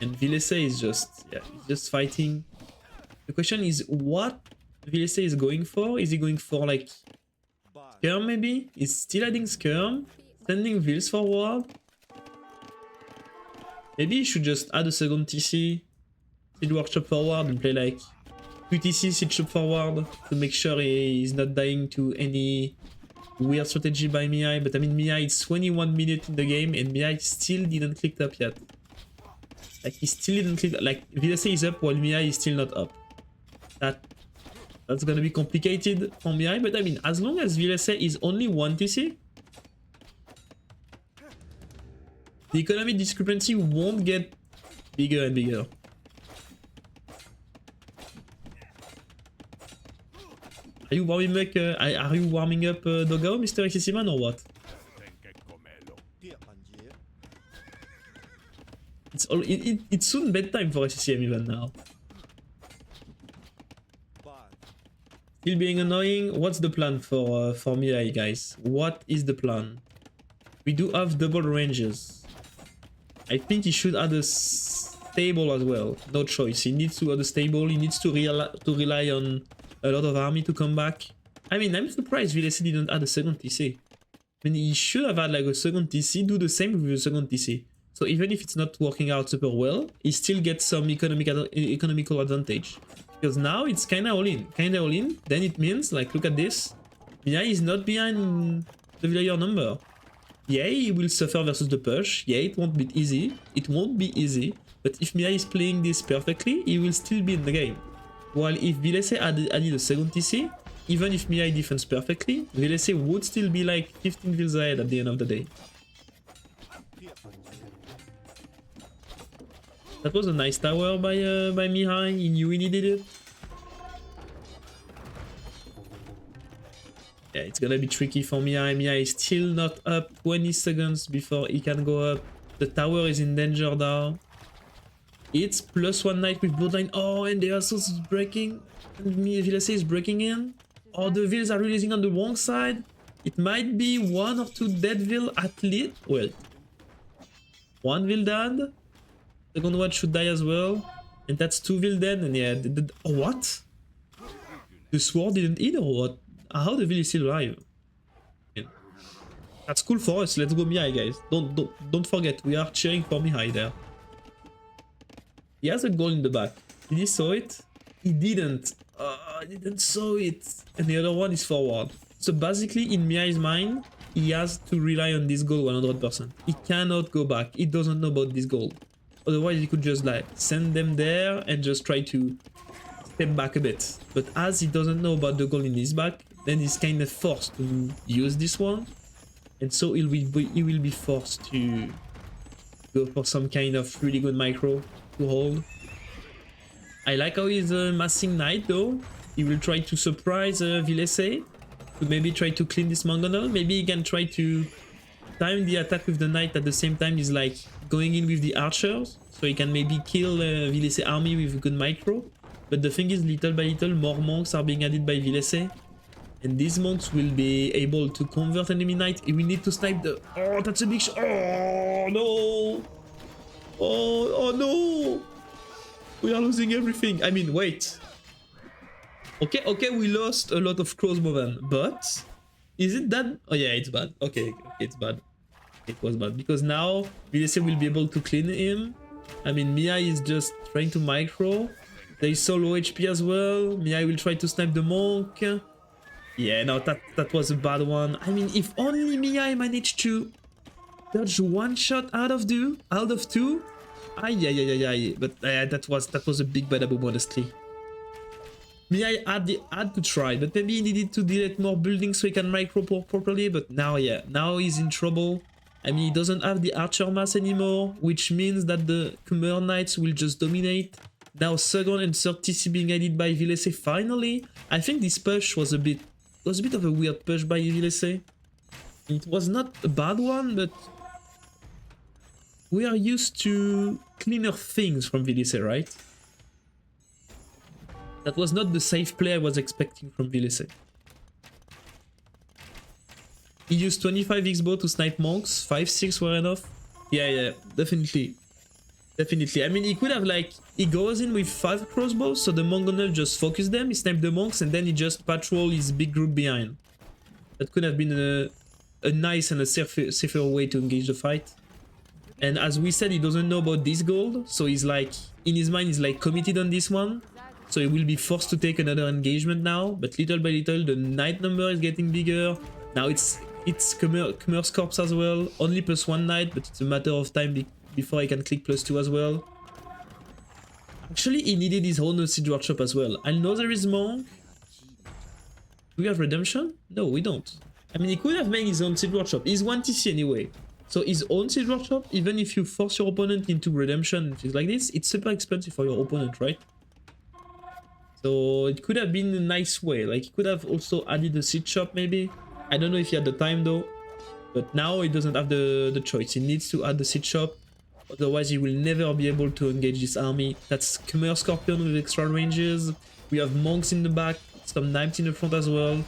And Villese is just, yeah, he's just fighting. The question is what Villese is going for. Is he going for like Skirm maybe? He's still adding Skirm, sending Vils forward. Maybe he should just add a second TC, Seed Workshop forward and play like 2 TC, Seed Shop forward to make sure he's not dying to any weird strategy by Mihai. But I mean, Mihai is 21 minutes in the game and Mihai still didn't click up yet. Like, he still didn't click, like, Villese is up while Mihai is still not up. That's gonna be complicated for Mihai, but I mean, as long as Villese is only 1 TC, the economic discrepancy won't get bigger and bigger. Are you warming up Dogao, Mr. Excessiman, or what? It's soon bedtime for SCM even now. Still being annoying. What's the plan for Mihai, guys? What is the plan? We do have double ranges. I think he should add a stable as well. No choice. He needs to add a stable. He needs to rely on a lot of army to come back. I mean, I'm surprised Villese didn't add a second TC. I mean, he should have had like a second TC. Do the same with a second TC. So even if it's not working out super well, he still gets some economical advantage. Because now it's kinda all in. Then it means, like, look at this. Mihai is not behind the villager number. Yeah, he will suffer versus the push. Yeah, it won't be easy. But if Mihai is playing this perfectly, he will still be in the game. While if Villese added a second TC, even if Mihai defends perfectly, Villese would still be like 15 kills ahead at the end of the day. That was a nice tower by Mihai. He knew he needed it. Yeah, it's gonna be tricky for Mihai. Mihai is still not up. 20 seconds before he can go up. The tower is in danger now. It's +1 knight with bloodline. Oh, and they also is breaking. And Villese is breaking in. Oh, the Vils are releasing on the wrong side. It might be 1 or 2 dead Vil at least. Well, 1 Vil dead. Second one should die as well. And that's 2 Vil dead. And yeah, oh, what? The sword didn't hit or what? How the Vil is still alive? Yeah. That's cool for us. Let's go Mihai, guys. Don't forget, we are cheering for Mihai there. He has a goal in the back. Did he saw it? He didn't. He didn't saw it. And the other one is forward. So basically, in Mihai's mind, he has to rely on this goal 100%. He cannot go back. He doesn't know about this goal. Otherwise, he could just like send them there and just try to step back a bit. But as he doesn't know about the goal in his back, then he's kind of forced to use this one. And so he will be forced to go for some kind of really good micro to hold. I like how he's massing Knight though. He will try to surprise Villese to maybe try to clean this Mangonel. Maybe he can try to time the attack with the Knight at the same time he's like going in with the archers. So he can maybe kill Villese army with a good micro. But the thing is, little by little, more monks are being added by Villese. And these monks will be able to convert enemy Knight. We need to snipe the... Oh, that's a big shot. Oh, no. Oh no. We are losing everything. I mean, wait. Okay, we lost a lot of crossbow then. But is it that? Oh yeah, it's bad. Okay, it's bad. It was bad because now Villese will be able to clean him. I mean, Mihai is just trying to micro. They so low HP as well. Mihai will try to snipe the monk. Yeah, no, that was a bad one. I mean, if only Mihai managed to dodge one shot out of two. Ay. But that was a big badaboom, honestly. Mihai had to try, but maybe he needed to delete more buildings so he can micro properly. But now, yeah, now he's in trouble. I mean, he doesn't have the archer mass anymore, which means that the Khmer Knights will just dominate. Now, second and third TC being added by Villese finally. I think this push was a bit of a weird push by Villese. It was not a bad one, but we are used to cleaner things from Villese, right? That was not the safe play I was expecting from Villese. He used 25 X-bow to snipe monks, 5-6 were enough. Yeah, definitely. I mean, he could have like, he goes in with 5 crossbows, so the Mangonel just focus them, he sniped the monks, and then he just patrol his big group behind. That could have been a nice and a safer way to engage the fight. And as we said, he doesn't know about this gold, so he's like, in his mind, he's like committed on this one. So he will be forced to take another engagement now, but little by little, the knight number is getting bigger. Now it's Khmer's corpse as well, only +1 knight, but it's a matter of time before I can click +2 as well. Actually, he needed his own siege workshop as well. I know there is monk. Do we have redemption? No, we don't. I mean, he could have made his own siege workshop. He's 1 TC anyway. So his own siege workshop, even if you force your opponent into redemption and things like this, it's super expensive for your opponent, right? So it could have been a nice way. Like, he could have also added a siege shop maybe. I don't know if he had the time though. But now he doesn't have the choice. He needs to add the siege shop. Otherwise, he will never be able to engage this army. That's Khmer Scorpion with extra ranges. We have monks in the back, some knights in the front as well.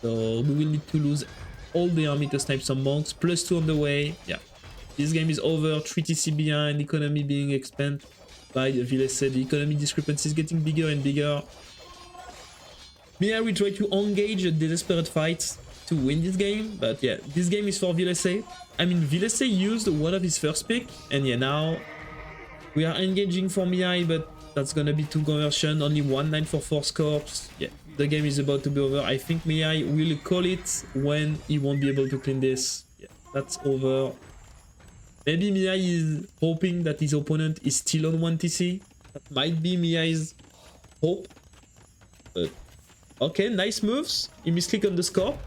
So we will need to lose all the army to snipe some monks. +2 on the way. Yeah. This game is over. 3 TC behind. Economy being expanded by Villese. The economy discrepancy is getting bigger and bigger. Mihai will try to engage a desperate fight to win this game, but yeah, this game is for Villese. I mean, Villese used one of his first pick, and yeah, now we are engaging for Mihai, but that's gonna be 2 conversion, only 1 knight for 4 corps. Yeah, the game is about to be over. I think Mihai will call it when he won't be able to clean this. Yeah, that's over. Maybe Mihai is hoping that his opponent is still on 1 TC. That might be Mihai's hope. But okay, nice moves. He misclicked on the scorp.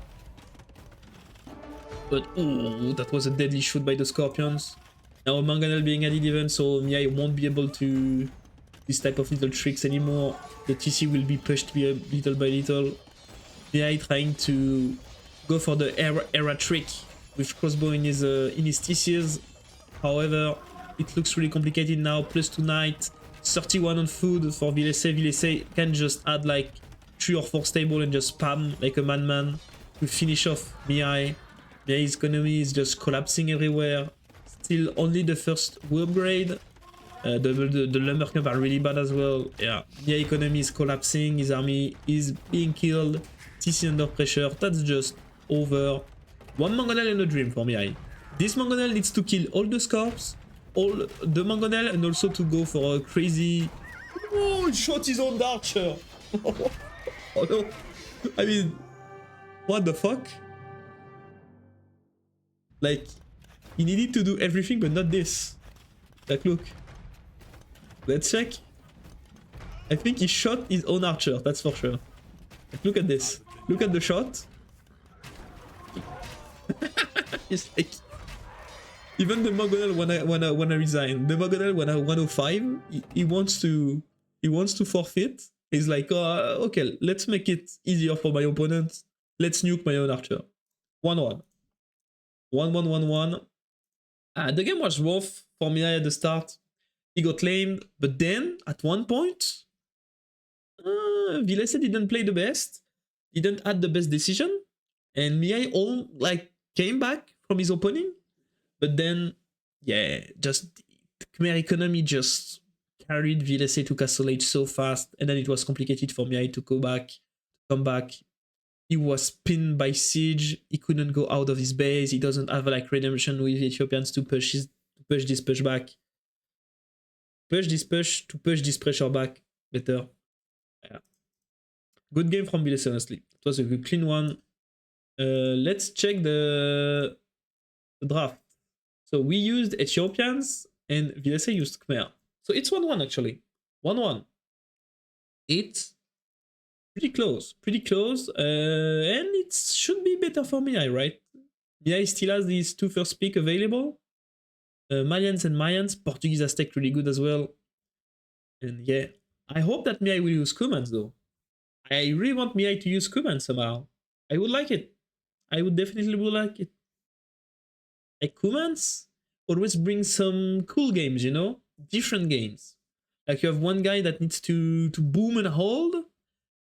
But oh, that was a deadly shoot by the Scorpions. Now a Mangonel being added even, so Mihai won't be able to this type of little tricks anymore. The TC will be pushed little by little. Mihai trying to go for the era trick with crossbow in his TCs. However, it looks really complicated now. +2 knight, 31 on food for Villese. Villese can just add like 3 or 4 stable and just spam like a madman to finish off Mihai. Mihai's economy is just collapsing everywhere. Still only the first upgrade. The lumber camp are really bad as well. Yeah, Mihai economy is collapsing. His army is being killed. TC under pressure. That's just over. 1 Mangonel and a dream for Mihai. This Mangonel needs to kill all the Scorps all the mangonel and also to go for a crazy... Oh, he shot his own archer! Oh no! I mean, what the fuck? Like, he needed to do everything but not this. Like, look. Let's check. I think he shot his own archer, that's for sure. Like, look at this. Look at the shot. It's like... Even the Margougou when I resign, the Margougou when I 105, he wants to forfeit. He's like, oh, okay, let's make it easier for my opponent. Let's nuke my own archer. 1-1. 1-1-1-1. The game was rough for Mihai at the start. He got lamed, but then at one point, Villese didn't play the best. Didn't add the best decision, and Mihai all like came back from his opening. But then, yeah, just Khmer economy just carried Villese to Castle Age so fast, and then it was complicated for Mihai to come back. He was pinned by siege. He couldn't go out of his base. He doesn't have like redemption with Ethiopians to push this push back. Push this pressure back better. Yeah. Good game from Villese, honestly. It was a good clean one. Let's check the draft. So we used Ethiopians and Villese used Khmer. So it's 1-1 actually. 1-1. It's pretty close. And it should be better for Mihai, right? Mihai still has these 2 first pick available. Mayans and Mayans. Portuguese Aztec really good as well. And yeah, I hope that Mihai will use Kumans though. I really want Mihai to use Kumans somehow. I would like it. I would definitely like it. Like Kumans always bring some cool games, you know? Different games. Like you have one guy that needs to boom and hold,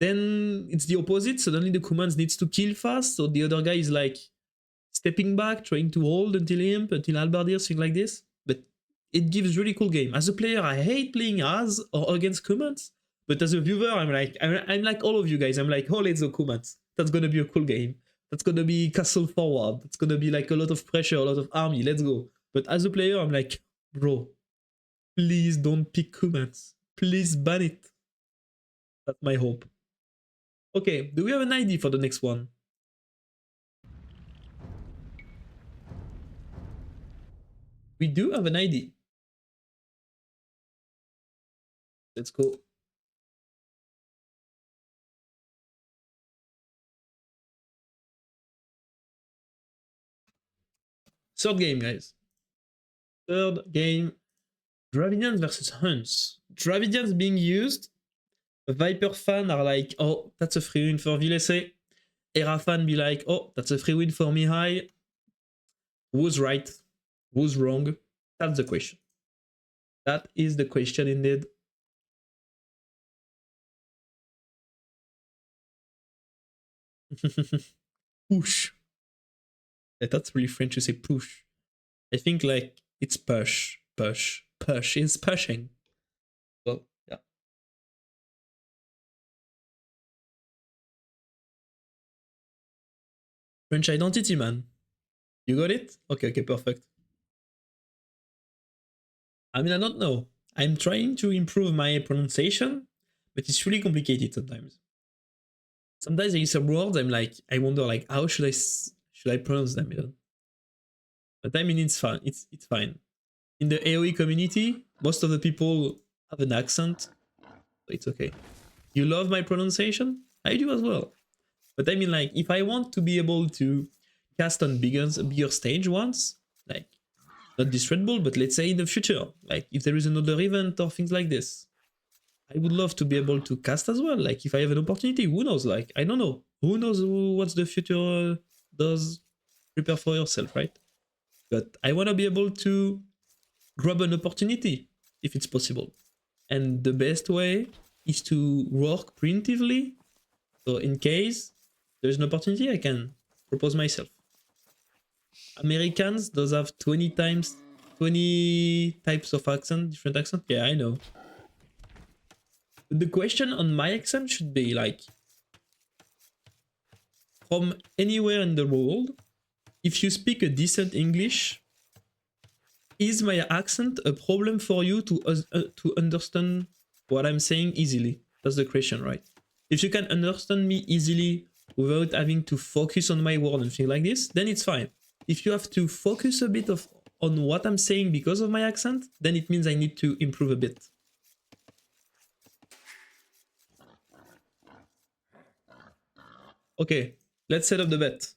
then it's the opposite, suddenly the Kumans needs to kill fast, so the other guy is like stepping back, trying to hold until imp, until halberdier, things like this. But it gives really cool game. As a player, I hate playing as or against Kumans, but as a viewer, I'm like all of you guys, I'm like, oh, let's go Kumans. That's gonna be a cool game. That's gonna be castle forward. That's gonna be like a lot of pressure, a lot of army. Let's go. But as a player, I'm like, bro, please don't pick Kumans. Please ban it. That's my hope. Okay, do we have an ID for the next one? We do have an ID. Let's go. Third game, guys. Third game. Dravidians versus Huns. Dravidians being used. Viper fan are like, oh, that's a free win for Villese. Era fan be like, oh, that's a free win for Mihai. Who's right? Who's wrong? That's the question. That is the question indeed. Push. Yeah, that's really French to say push. I think like it's push. Push is pushing. Well, yeah. French identity, man. You got it? Okay, perfect. I mean, I don't know. I'm trying to improve my pronunciation, but it's really complicated sometimes. Sometimes there is some words I'm like, I wonder like, how should I pronounce them? You know? But I mean, it's fine. It's fine. In the AoE community, most of the people have an accent, so it's okay. You love my pronunciation? I do as well. But I mean, like, if I want to be able to cast on bigger stage ones, like, not this Red Bull, but let's say in the future, like, if there is another event or things like this, I would love to be able to cast as well. Like, if I have an opportunity, who knows? Like, I don't know. Who knows what the future does? Prepare for yourself, right? But I want to be able to grab an opportunity if it's possible. And the best way is to work preemptively. So in case there's an opportunity, I can propose myself. Americans does have 20 types of accent, different accent. Yeah, I know. But the question on my accent should be like, from anywhere in the world, if you speak a decent English, Is my accent a problem for you to understand what I'm saying easily? That's the question, right? If you can understand me easily without having to focus on my word and things like this, then it's fine. If you have to focus a bit on what I'm saying because of my accent, then it means I need to improve a bit. Okay, let's set up the bet.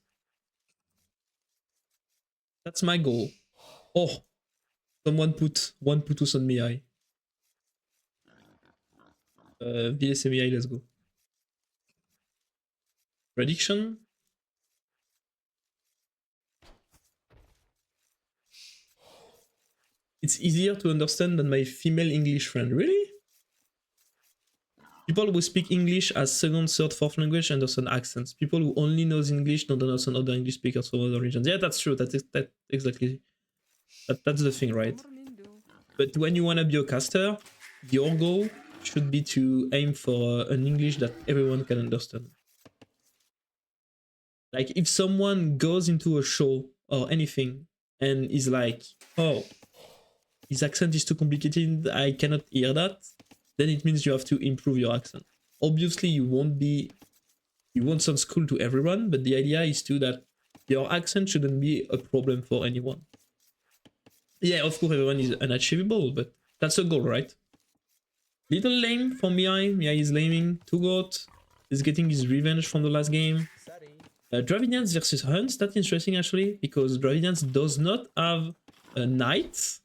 That's my goal. Oh, someone put one putus on Mihai. Villese Mihai, let's go. Prediction. It's easier to understand than my female English friend. Really? People who speak English as second, third, fourth language understand accents. People who only knows English don't understand other English speakers from other regions. Yeah, that's true. That's exactly. That's the thing, right? But when you want to be a caster, your goal should be to aim for an English that everyone can understand. Like if someone goes into a show or anything and is like, oh, his accent is too complicated, I cannot hear that, then it means you have to improve your accent. Obviously, you won't sound cool to everyone, but the idea is to that your accent shouldn't be a problem for anyone. Yeah, of course, everyone is unachievable, but that's a goal, right? Little lame for Mihai. Mihai is laming. Two goat is getting his revenge from the last game. Dravidians versus Hunts, that's interesting actually, because Dravidians does not have a knight.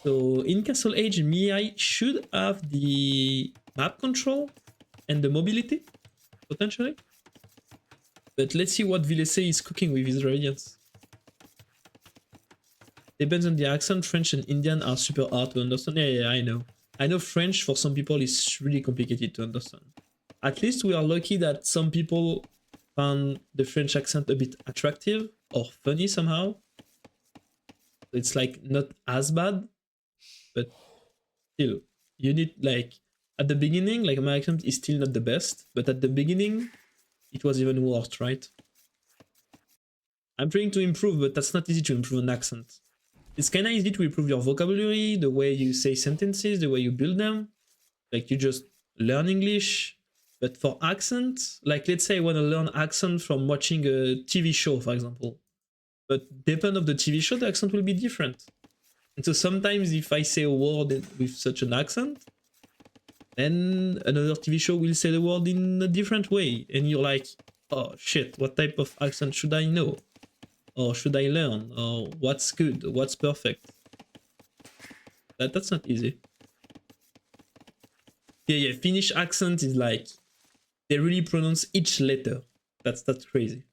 So in Castle Age, Mihai should have the map control and the mobility, potentially. But let's see what Villese is cooking with his Dravidians. Depends on the accent. French and Indian are super hard to understand. Yeah, I know. I know French for some people is really complicated to understand. At least we are lucky that some people found the French accent a bit attractive or funny somehow. It's like not as bad, but still, you need like at the beginning, like my accent is still not the best, but at the beginning, it was even worse, right? I'm trying to improve, but that's not easy to improve an accent. It's kind of easy to improve your vocabulary, the way you say sentences, the way you build them. Like you just learn English. But for accent, like let's say I want to learn accent from watching a TV show, for example. But depending on the TV show, the accent will be different. And so sometimes if I say a word with such an accent, then another TV show will say the word in a different way. And you're like, oh shit, what type of accent should I know? Or should I learn? Or what's good? What's perfect? That's not easy. Yeah, Finnish accent is like, they really pronounce each letter. That's crazy.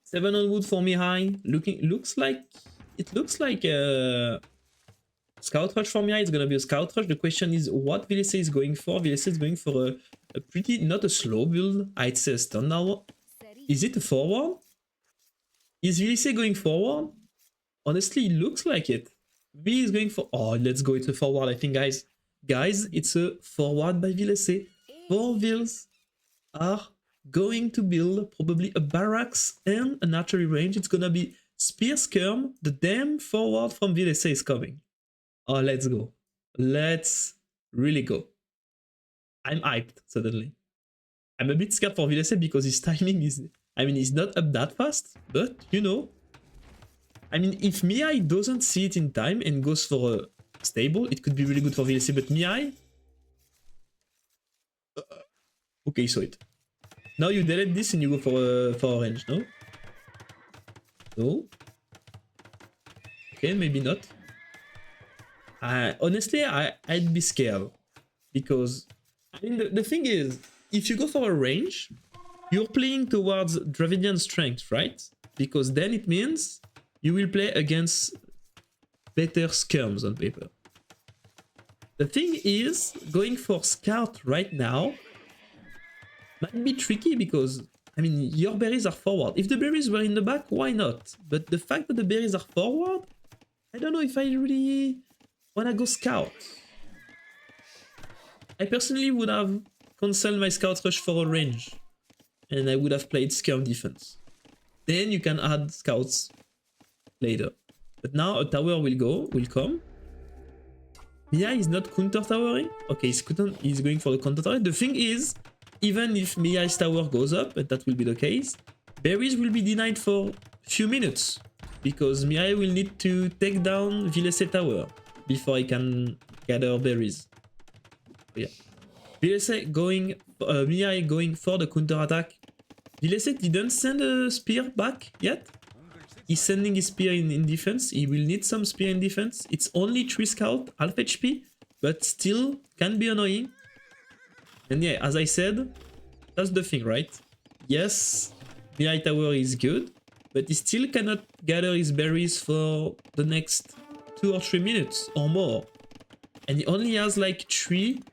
Seven on wood for Mihai. Looks like a scout rush for Mihai. It's gonna be a scout rush. The question is what Villese is going for. Villese is going for a pretty, not a slow build. I'd say a standard. Is it a forward? Is Villese going forward? Honestly, it looks like it. V is going for... Oh, let's go. It's a forward, I think, guys. Guys, it's a forward by Villese. 4 Villes are going to build probably a barracks and an archery range. It's gonna be Spear Skirm. The damn forward from Villese is coming. Oh, let's go. Let's really go. I'm hyped, suddenly. I'm a bit scared for Villese because his timing is... I mean, he's not up that fast, but, you know... I mean, if Mihai doesn't see it in time and goes for a stable, it could be really good for Villese, but Mihai... Okay, so it. Now you delete this and you go for a range, no? No? Okay, maybe not. Honestly, I'd be scared. Because, I mean, the thing is, if you go for a range, you're playing towards Dravidian strength, right? Because then it means... you will play against better skirms on paper. The thing is, going for scout right now might be tricky because, I mean, your berries are forward. If the berries were in the back, why not? But the fact that the berries are forward, I don't know if I really want to go scout. I personally would have canceled my scout rush for a range. And I would have played skirm defense. then you can add scouts later. But now a tower will come. Mihai is not counter towering. Okay, he's going for the counter tower. The thing is, even if Mihai's tower goes up, and that will be the case, berries will be denied for few minutes because Mihai will need to take down Villese tower before he can gather berries. Yeah, Villese going, Mihai going for the counter attack. Villese didn't send a spear back yet. He's sending his spear in defense. He will need some spear in defense. It's only 3 scout, half HP, but still can be annoying. And yeah, as I said, that's the thing, right? Yes, Mihai tower is good, but he still cannot gather his berries for the next 2 or 3 minutes or more. And he only has like 3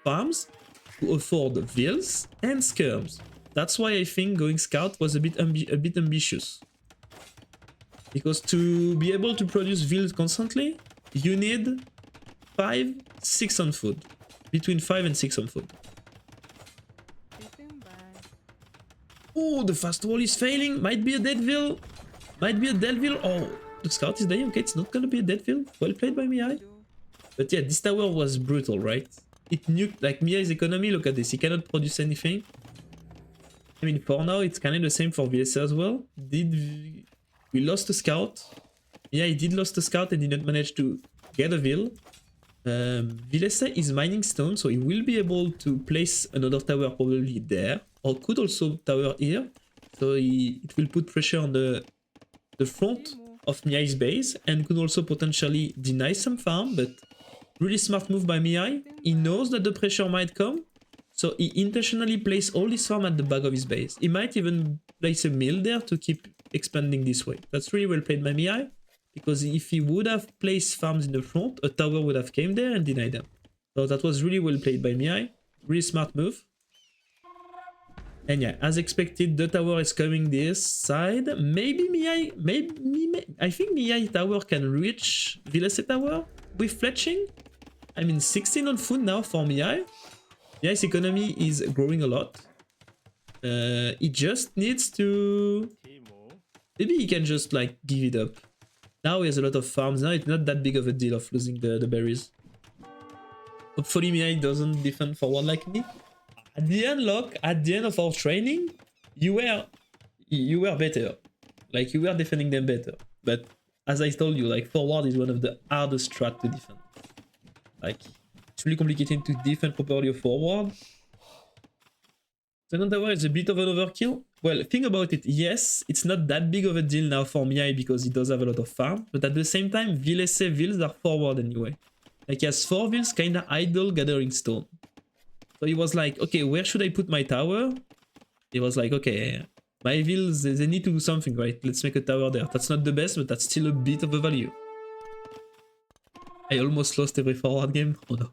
farms to afford vills and skirms. That's why I think going scout was a bit ambitious. Because to be able to produce vills constantly, you need 5-6 on food. Between 5 and 6 on food. Oh, the fast wall is failing. Might be a dead vill. Might be a dead vill. Oh, the scout is dying. Okay, it's not gonna be a dead vill. Well played by Mihai. But yeah, this tower was brutal, right? It nuked like Mihai's economy. Look at this. He cannot produce anything. I mean, for now, it's kind of the same for Villese as well. We lost a scout. Yeah, he did lost a scout and did not manage to get a vill. Villese is mining stone, so he will be able to place another tower probably there. Or could also tower here. So it will put pressure on the front of Mihai's base and could also potentially deny some farm. But really smart move by Mihai. He knows that the pressure might come. So he intentionally placed all this farm at the back of his base. He might even place a mill there to keep expanding this way. That's really well played by Mihai, because if he would have placed farms in the front, a tower would have came there and denied them. So that was really well played by Mihai. Really smart move. And yeah, as expected, the tower is coming this side. Maybe Mihai, I think Mihai tower can reach Villese tower with fletching. I mean, 16 on food now for Mihai. Mihai's economy is growing a lot. He just needs to... Maybe he can just like give it up. Now he has a lot of farms. Now it's not that big of a deal of losing the berries. Hopefully Mihai doesn't defend forward like me. At the unlock, at the end of our training, you were better. Like you were defending them better. But as I told you, like forward is one of the hardest strat to defend. Like it's really complicated to defend properly forward. Second tower is a bit of an overkill. Well, think about it. Yes, it's not that big of a deal now for Mihai because he does have a lot of farm. But at the same time, Villese vills are forward anyway. Like he has 4 vills kinda idle gathering stone. So he was like, okay, where should I put my tower? He was like, okay, my vills, they need to do something, right? Let's make a tower there. That's not the best, but that's still a bit of a value. I almost lost every forward game. Oh no.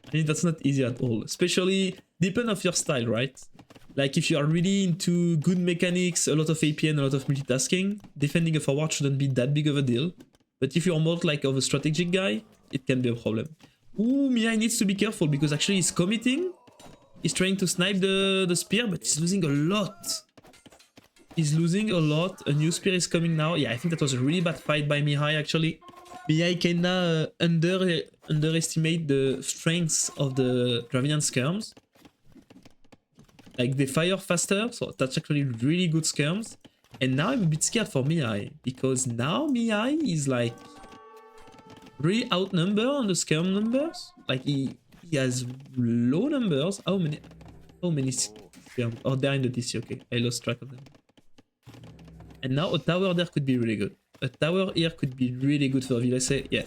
I mean, that's not easy at all. Especially, depend of your style, right? Like if you are really into good mechanics, a lot of APN, a lot of multitasking, defending a forward shouldn't be that big of a deal. But if you're more like of a strategic guy, it can be a problem. Ooh, Mihai needs to be careful because actually he's committing. He's trying to snipe the spear, but he's losing a lot. He's losing a lot. A new spear is coming now. Yeah, I think that was a really bad fight by Mihai actually. Mihai kinda underestimate the strengths of the Dravidian skirms. Like they fire faster, so that's actually really good skirms. And now I'm a bit scared for Mihai, because now Mihai is like really outnumbered on the skirm numbers. Like he has low numbers. How many skirms? Oh, they're in the DC, okay. I lost track of them. And now a tower there could be really good. A tower here could be really good for Villese. Yeah.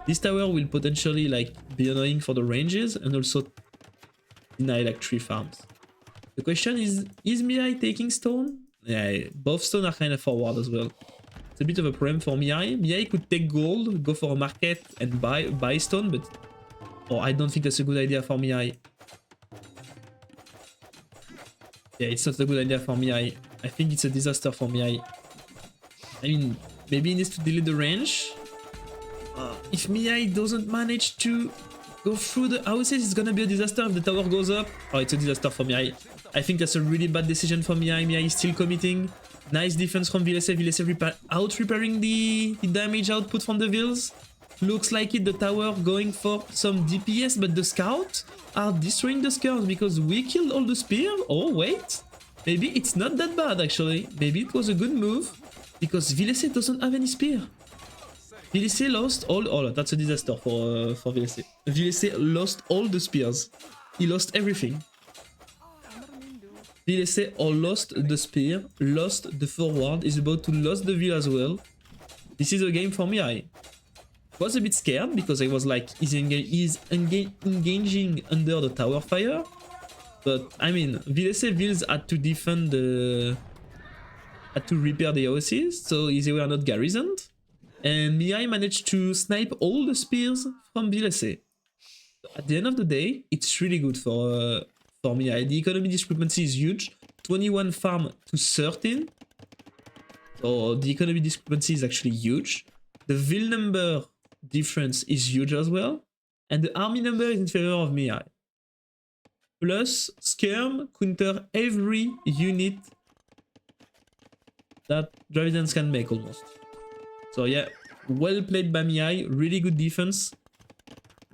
This tower will potentially like be annoying for the ranges and also deny like 3 farms. The question is Mihai taking stone? Yeah, both stone are kind of forward as well. It's a bit of a problem for Mihai. Mihai could take gold, go for a market and buy stone, but oh, I don't think that's a good idea for Mihai. Yeah, it's not a good idea for Mihai. I think it's a disaster for Mihai. I mean, maybe he needs to delete the range. If Mihai doesn't manage to go through the houses, it's gonna be a disaster if the tower goes up. Oh, it's a disaster for Mihai. I think that's a really bad decision for Mihai. Mihai is still committing. Nice defense from Villese. Villese out repairing the damage output from the Villes. Looks like it, the tower going for some DPS, but the scouts are destroying the skirms because we killed all the spears. Oh, wait. Maybe it's not that bad, actually. Maybe it was a good move because Villese doesn't have any spear. Villese lost all... Oh, that's a disaster for Villese. Villese lost all the spears. He lost everything. Villese all lost the spear, lost the forward, is about to lose the Ville as well. This is a game for me. I was a bit scared because I was like, he's engaging under the tower fire. But I mean, Villese Villes had to defend the... had to repair the houses, so they were not garrisoned. And Mihai managed to snipe all the spears from Villese. At the end of the day, it's really good for Mihai. The economy discrepancy is huge. 21 farm to 13. So the economy discrepancy is actually huge. The Ville number difference is huge as well. And the army number is in favor of Mihai. Plus, Skirm counter every unit that Dravidians can make almost. So yeah, well played by Mihai. Really good defense.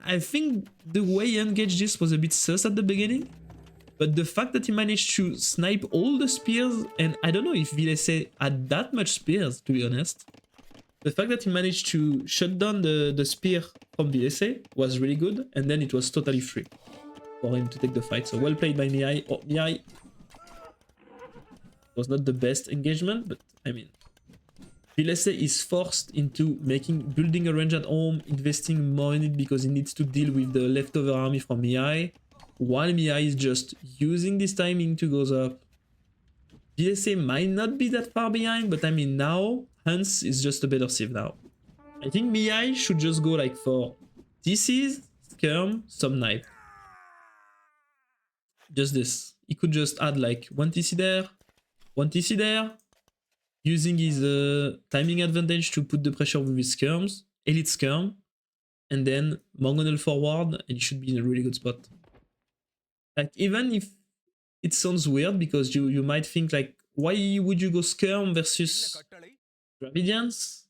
I think the way he engaged this was a bit sus at the beginning. But the fact that he managed to snipe all the spears, and I don't know if Villese had that much spears, to be honest. The fact that he managed to shut down the spear from Villese was really good, and then it was totally free for him to take the fight. So well played by Mihai. Oh, Mihai was not the best engagement, but I mean, Villese is forced into building a range at home, investing more in it because he needs to deal with the leftover army from Mihai. While Mihai is just using this timing to go up. Villese might not be that far behind, but I mean now, Hans is just a better save now. I think Mihai should just go like for TCs, Skirm, some knife. Just this. He could just add like one TC there, one TC there, using his timing advantage to put the pressure with his skirms, elite skirm, and then Margougou forward, and he should be in a really good spot. Like, even if it sounds weird, because you might think like, why would you go skirm versus Dravidians?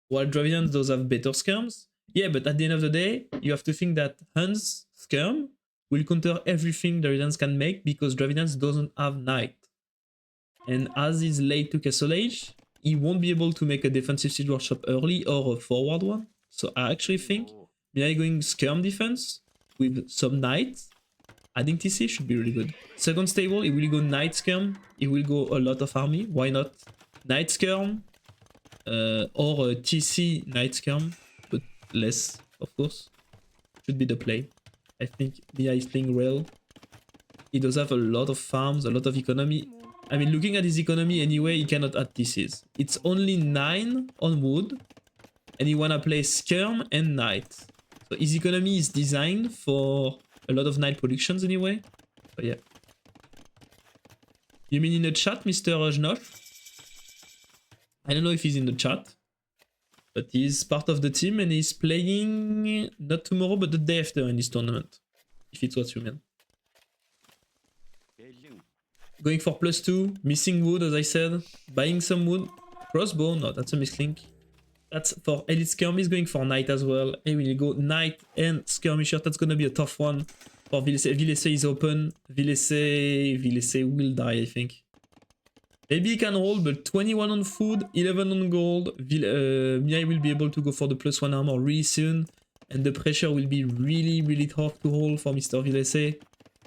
While Dravidians does have better skirms. Yeah, but at the end of the day, you have to think that Hans skirm will counter everything Dravidians can make because Dravidians doesn't have knight. And as he's late to Castle Age, he won't be able to make a defensive siege workshop early or a forward one. So I actually think Mihai going skirm defense with some knight, adding TC should be really good. Second stable, he will go knight skirm, he will go a lot of army, why not? Knight skirm, or a TC knight skirm, but less, of course. Should be the play. I think Mihai is playing well. He does have a lot of farms, a lot of economy. I mean, looking at his economy anyway, he cannot add TCs. It's only 9 on wood, and he wanna play skirm and knight. So his economy is designed for a lot of knight productions anyway. So yeah. You mean in the chat, Mr. Jnoff? I don't know if he's in the chat, but he's part of the team and he's playing not tomorrow, but the day after in this tournament. If it's what you mean. Going for +2, missing wood as I said, buying some wood. Crossbow, no, that's a mislink. That's for elite skirmish, going for knight as well. And we'll go knight and skirmisher. That's gonna be a tough one for Villese. Villese is open. Villese will die, I think. Maybe he can hold, but 21 on food, 11 on gold. Mihai will be able to go for the +1 armor really soon. And the pressure will be really, really tough to hold for Mr. Villese.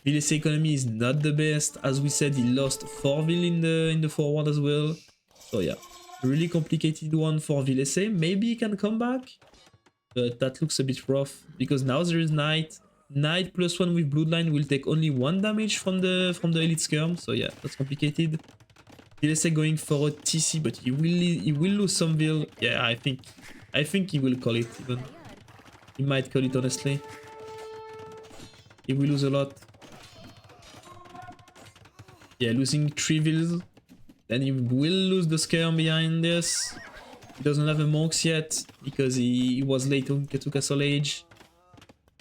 Villese economy is not the best. As we said, he lost 4 Ville in the forward as well. So yeah, really complicated one for Villese. Maybe he can come back, but that looks a bit rough because now there is knight. Knight +1 with bloodline will take only 1 damage from the elite skirm. So yeah, that's complicated. Villese going for a TC, but he will lose some Ville. Yeah, I think he will call it even. He might call it honestly. He will lose a lot. Yeah, losing 3 Villes. Then he will lose the skirm behind this. He doesn't have the monks yet because he was late to Castle Age.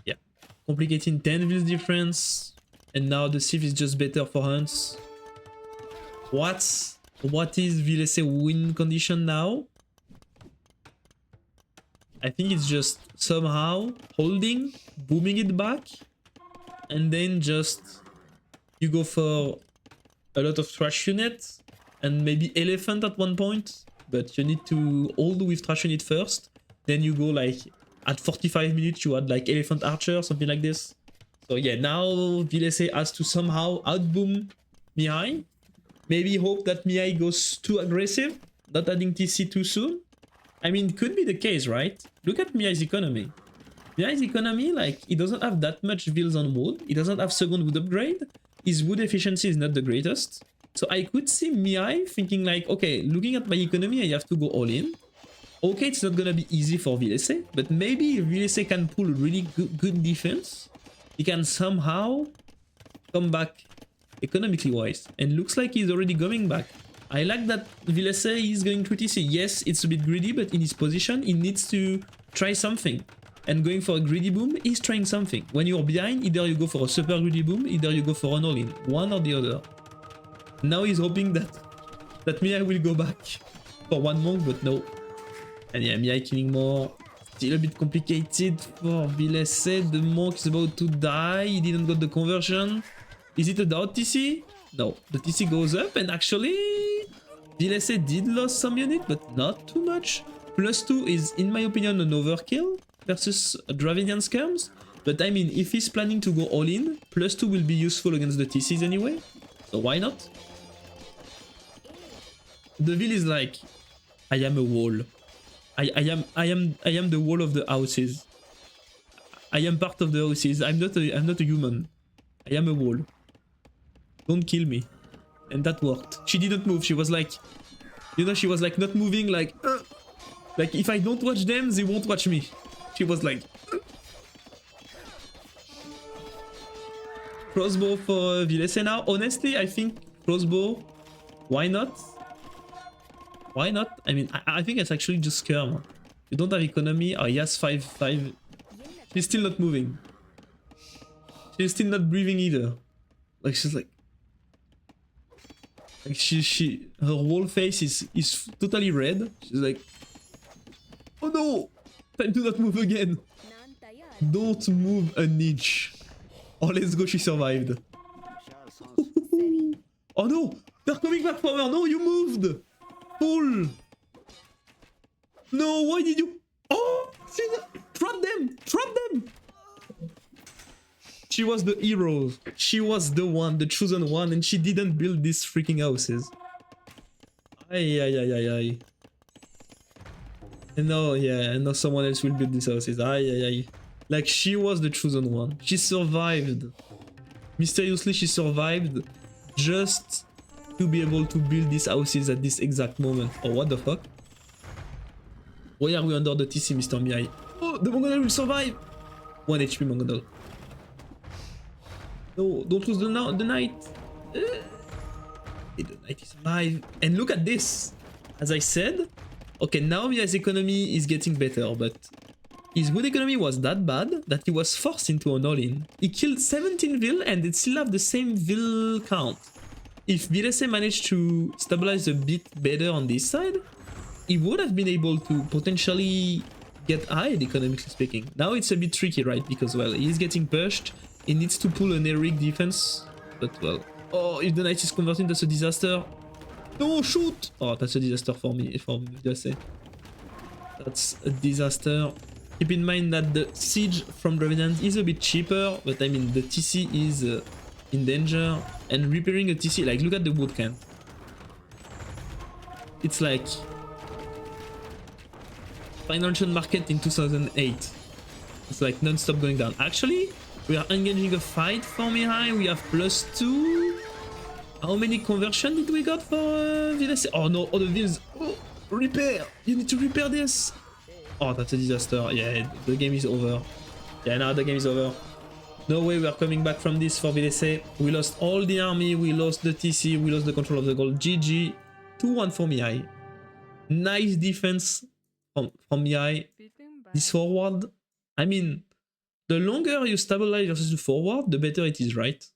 Yeah, complicating 10 Villes difference. And now the Civ is just better for Hunts. What? What is Villese win condition now? I think it's just somehow holding, booming it back, and then just you go for a lot of trash units and maybe elephant at one point, but you need to hold with trash unit first. Then you go like at 45 minutes you add like elephant archer, something like this. So yeah, now Villese has to somehow outboom Mihai. Maybe hope that Mihai goes too aggressive, not adding TC too soon. I mean, could be the case, right? Look at Mihai's economy. Mihai's economy, like, he doesn't have that much vills on wood. He doesn't have second wood upgrade. His wood efficiency is not the greatest. So I could see Mihai thinking like, okay, looking at my economy, I have to go all in. Okay, it's not gonna be easy for Villese, but maybe if Villese can pull really good defense, he can somehow come back economically wise. And looks like he's already coming back. I like that Villese is going to TC. Yes, it's a bit greedy, but in his position, he needs to try something. And going for a greedy boom is trying something. When you're behind, either you go for a super greedy boom, either you go for an all-in. One or the other. Now he's hoping that Mihai will go back for one monk, but no. And yeah, Mihai killing more. Still a bit complicated for Villese. The monk is about to die. He didn't get the conversion. Is it a doubt TC? No. The TC goes up, and actually Villese did lose some unit, but not too much. +2 is, in my opinion, an overkill versus Dravidian Skirms. But I mean, if he's planning to go all in, +2 will be useful against the TCs anyway. So why not? The Ville is like, I am a wall. I am the wall of the houses. I am part of the houses. I'm not a human. I am a wall. Don't kill me. And that worked. She didn't move. She was like, you know, she was like not moving, like if I don't watch them, they won't watch me. She was like, crossbow for Villese now. Honestly, I think crossbow, why not? Why not? I mean, I think it's actually just Skirm. You don't have economy. Oh, he has 5. She's still not moving. She's still not breathing either. Like, she's like her whole face is totally red. She's like, oh no! Time to not move again. Don't move an inch. Oh, let's go, she survived. Oh no! They're coming back from her! No, you moved! Pull! No, why did you... Oh! Trap them! Trap them! She was the hero. She was the one, the chosen one, and she didn't build these freaking houses. Ay, ay, ay, ay, ay. And now, yeah, and now someone else will build these houses. Ay, ay, ay. Like, she was the chosen one. She survived. Mysteriously, she survived just to be able to build these houses at this exact moment. Oh, what the fuck? Why are we under the TC, Mr. Mihai? Oh, the Mongol will survive! 1 HP Mongol. No, don't lose the knight. The knight is alive. And look at this. As I said, okay, now Mihai's economy is getting better, but his wood economy was that bad that he was forced into an all-in. He killed 17 Vil and it still have the same Vil count. If Villese managed to stabilize a bit better on this side, he would have been able to potentially get ahead, economically speaking. Now it's a bit tricky, right? Because, well, he's getting pushed. He needs to pull an heroic defense. But, well... Oh, if the knight is converting, that's a disaster. No, shoot! Oh, that's a disaster for me, for Villese. That's a disaster. Keep in mind that the siege from Dravidians is a bit cheaper, but I mean, the TC is in danger. And repairing a TC, like, look at the wood count. It's like financial market in 2008. It's like non-stop going down. Actually, we are engaging a fight for Mihai. We have +2. How many conversion did we got for Villese? Oh no, all the vills. Oh, repair! You need to repair this! Oh, that's a disaster. Yeah, the game is over. Yeah, now the game is over. No way we are coming back from this for Villese. We lost all the army, we lost the TC, we lost the control of the gold. GG. 2-1 for Mihai. Nice defense from Mihai. This forward, I mean, the longer you stabilize versus the forward, the better it is, right?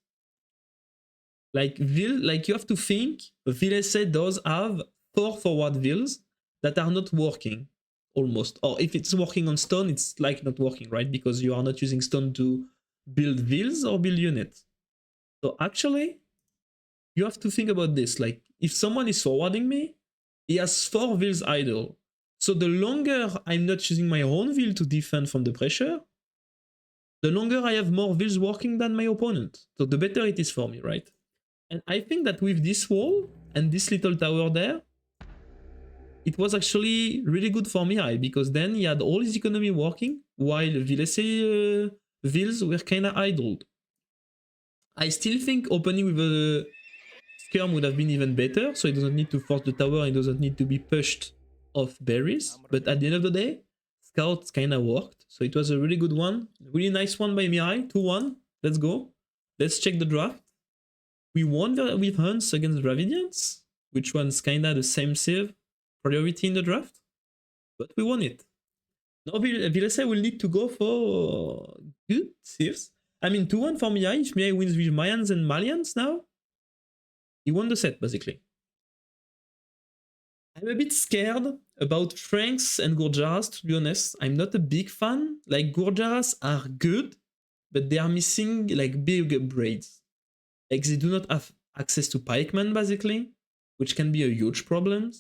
Like you have to think Villese does have 4 forward vills that are not working almost. Or if it's working on stone, it's like not working, right? Because you are not using stone to build vills or build units. So actually, you have to think about this. Like if someone is forwarding me, he has 4 vills idle. So the longer I'm not using my own vill to defend from the pressure, the longer I have more vills working than my opponent. So the better it is for me, right? And I think that with this wall and this little tower there, it was actually really good for Mihai, because then he had all his economy working while Villese vills were kinda idled. I still think opening with a skirm would have been even better, so he doesn't need to force the tower, he doesn't need to be pushed off berries. But at the end of the day, scouts kinda worked, so it was a really good one. Really nice one by Mihai, 2-1. Let's go. Let's check the draft. We won with hunts against Dravidians, which one's kinda the same save priority in the draft, but we won it. Now Villese will need to go for good saves. I mean, 2-1 for Mihai. If Mihai wins with Mayans and Malians now, he won the set, basically. I'm a bit scared about Franks and Gurjaras, to be honest. I'm not a big fan. Like, Gurjaras are good, but they are missing, like, big upgrades. Like, they do not have access to pikemen, basically, which can be a huge problem.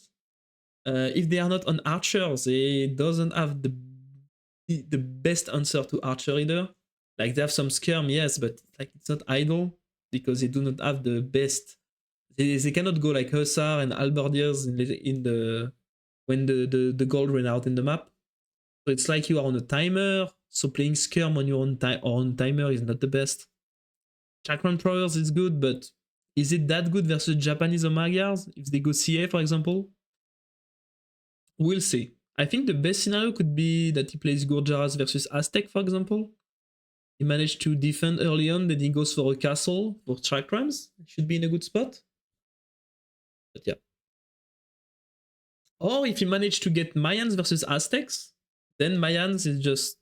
If they are not on archer, they doesn't have the best answer to archer either. Like, they have some skirm, yes, but like it's not idle, because they do not have the best. They cannot go like hussar and halberdiers in the when the gold ran out in the map. So it's like you are on a timer. So playing skirm on your own timer is not the best. Chakram throwers is good, but is it that good versus Japanese or Magyars if they go CA, for example? We'll see. I think the best scenario could be that he plays Gurjaras versus Aztec, for example. He managed to defend early on, then he goes for a castle for Chakrams. Should be in a good spot. But yeah. Or if he managed to get Mayans versus Aztecs, then Mayans is just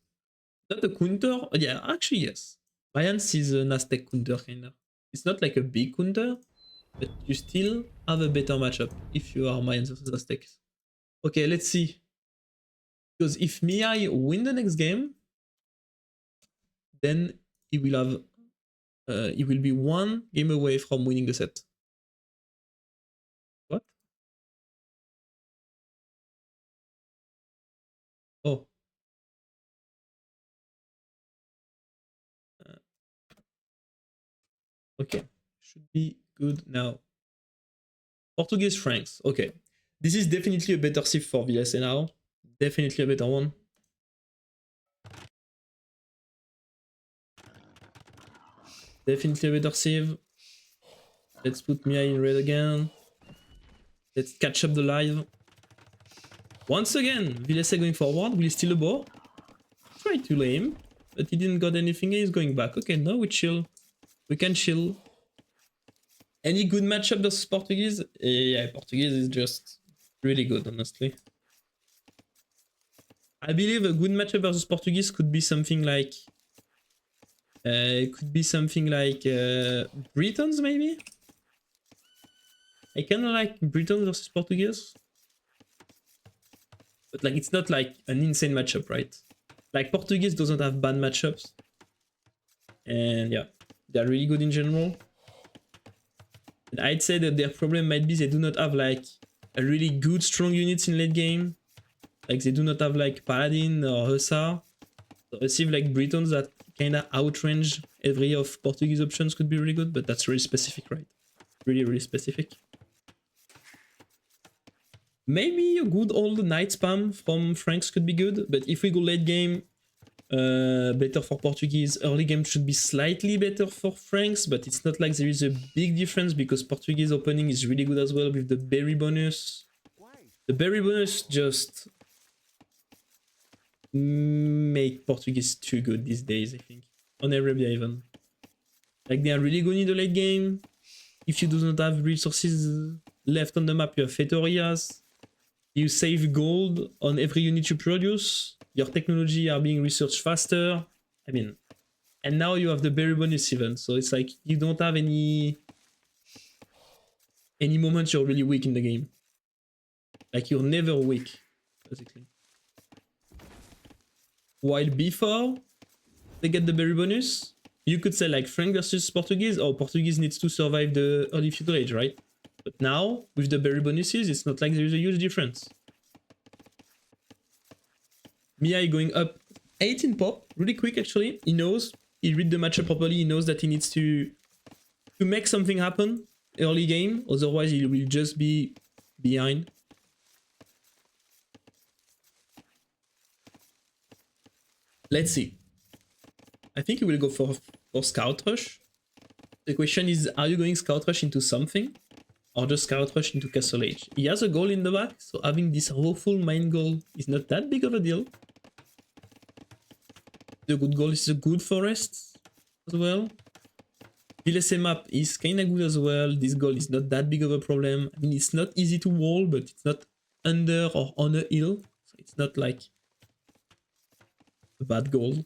not a counter. Yeah, actually, yes. Mayans is an Aztec counter, kind of. It's not like a big counter, but you still have a better matchup if you are Mayans versus Aztecs. Okay, let's see. Because if Mihai win the next game, then he will have he will be 1 game away from winning the set. What? Oh. Okay. Should be good now. Portuguese Franks. Okay. This is definitely a better sieve for Villese now. Definitely a better one. Definitely a better sieve. Let's put Mihai in red again. Let's catch up the live. Once again, Villese going forward. Will he steal a boar? Try to lame, but he didn't got anything. He's going back. Okay, now we chill. We can chill. Any good matchup versus Portuguese? Yeah, Portuguese is just really good, honestly. I believe a good matchup versus Portuguese could be something like... Britons, maybe? I kind of like Britons versus Portuguese. But like, it's not like an insane matchup, right? Like, Portuguese doesn't have bad matchups. And yeah, they're really good in general. And I'd say that their problem might be they do not have like a really good strong units in late game. Like, they do not have like Paladin or Hussar. So a sieve like Britons that kinda outrange every of Portuguese options could be really good, but that's really specific, right? Really, really specific. Maybe a good old night spam from Franks could be good, but if we go late game, better for Portuguese. Early game should be slightly better for Franks, but it's not like there is a big difference because Portuguese opening is really good as well with the berry bonus. The berry bonus just make Portuguese too good these days, I think. On Arabia even. Like, they are really good in the late game. If you do not have resources left on the map, you have Fetorias. You save gold on every unit you produce. Your technology are being researched faster. I mean, and now you have the berry bonus even. So it's like you don't have any any moment you're really weak in the game. Like you're never weak, basically. While before they get the berry bonus, you could say like Frank versus Portuguese, or Portuguese needs to survive the early feudal age, right? But now, with the berry bonuses, it's not like there's a huge difference. Mihai going up 18 pop, really quick actually. He knows, he read the matchup properly, he knows that he needs to make something happen early game, otherwise he will just be behind. Let's see. I think he will go for Scout Rush. The question is, are you going Scout Rush into something? Or just Scout Rush into Castle Age? He has a goal in the back, so having this awful main goal is not that big of a deal. The good goal is a good forest as well. Villese map is kinda good as well. This goal is not that big of a problem. I mean, it's not easy to wall, but it's not under or on a hill. So it's not like a bad goal.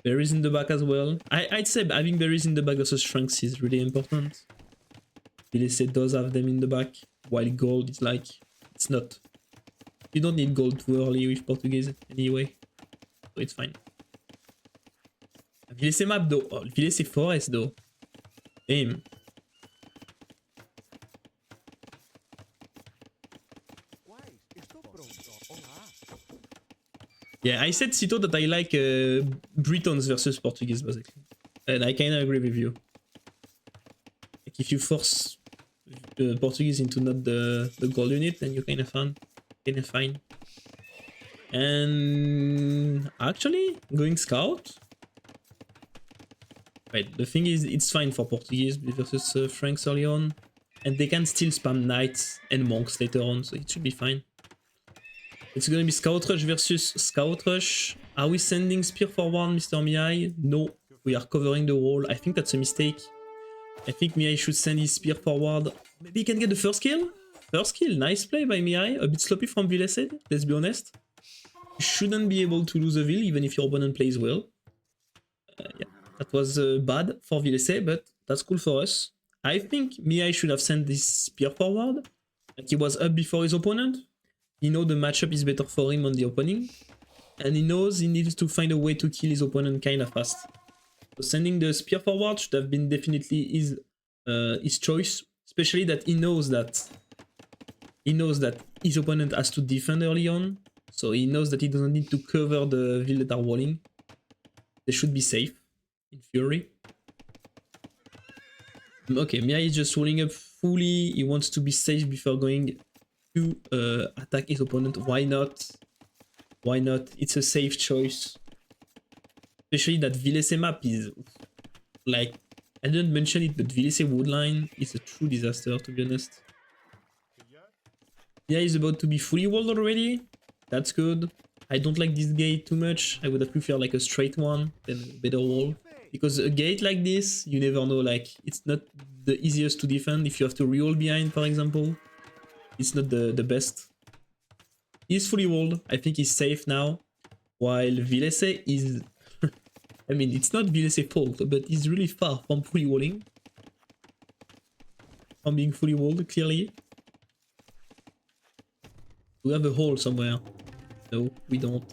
Berries in the back as well. I'd say having berries in the back versus Shrunks is really important. Villese does have them in the back, while gold is like, it's not. You don't need gold too early with Portuguese anyway, so it's fine. Villese map though, oh, Villese forest though. Damn. Yeah, I said Cito that I like Britons versus Portuguese basically, and I kinda agree with you. Like if you force Portuguese into not the gold unit, then you're kinda fine. And actually, going Scout. Right, the thing is, it's fine for Portuguese versus Franks early on, and they can still spam Knights and Monks later on, so it should be fine. It's gonna be Scout Rush versus Scout Rush. Are we sending Spear forward, Mr. Mihai? No, we are covering the wall. I think that's a mistake. I think Mihai should send his Spear forward. Maybe he can get the first kill? First kill, nice play by Mihai. A bit sloppy from Villese, let's be honest. You shouldn't be able to lose a Vill even if your opponent plays well. Yeah, that was bad for Villese, but that's cool for us. I think Mihai should have sent this Spear forward. Like he was up before his opponent. He knows the matchup is better for him on the opening, and he knows he needs to find a way to kill his opponent kinda fast. So sending the Spear forward should have been definitely his choice, especially that he knows that his opponent has to defend early on, so he knows that he doesn't need to cover the Vill that are walling. They should be safe, in theory. Okay, Mihai is just rolling up fully. He wants to be safe before going to attack his opponent. Why not? Why not? It's a safe choice. Especially that Villese map is like, I didn't mention it, but Villese woodline is a true disaster, to be honest. Yeah, he's about to be fully walled already. That's good. I don't like this gate too much. I would have preferred like a straight one than a better wall. Because a gate like this, you never know, like, it's not the easiest to defend. If you have to reroll behind, for example, it's not the best. He's fully walled. I think he's safe now. While Villese is... I mean, it's not Villese's fault, but he's really far from fully walling. From being fully walled, clearly. We have a hole somewhere. No, we don't.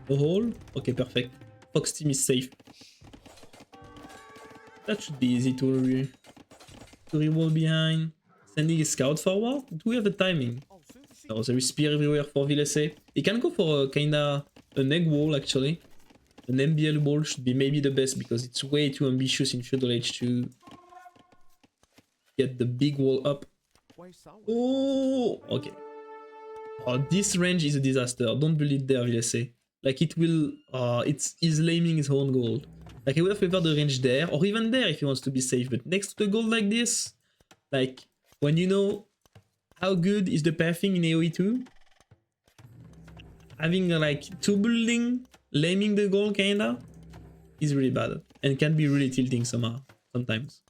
A hole? Okay, perfect. Fox team is safe. That should be easy to re-wall behind. Sending a scout forward? Do we have the timing? No, there is spear everywhere for Villese. He can go for a kinda an egg wall actually. An MBL wall should be maybe the best because it's way too ambitious in Feudal Age to get the big wall up. Oh, okay. Oh, this range is a disaster. Don't build it there, Villese. Like it will, he's laming his own gold. Like I would have preferred the range there, or even there if he wants to be safe. But next to the gold like this, like when you know how good is the pathing in AoE 2, having like two building, laming the gold kinda, is really bad. And can be really tilting somehow, sometimes.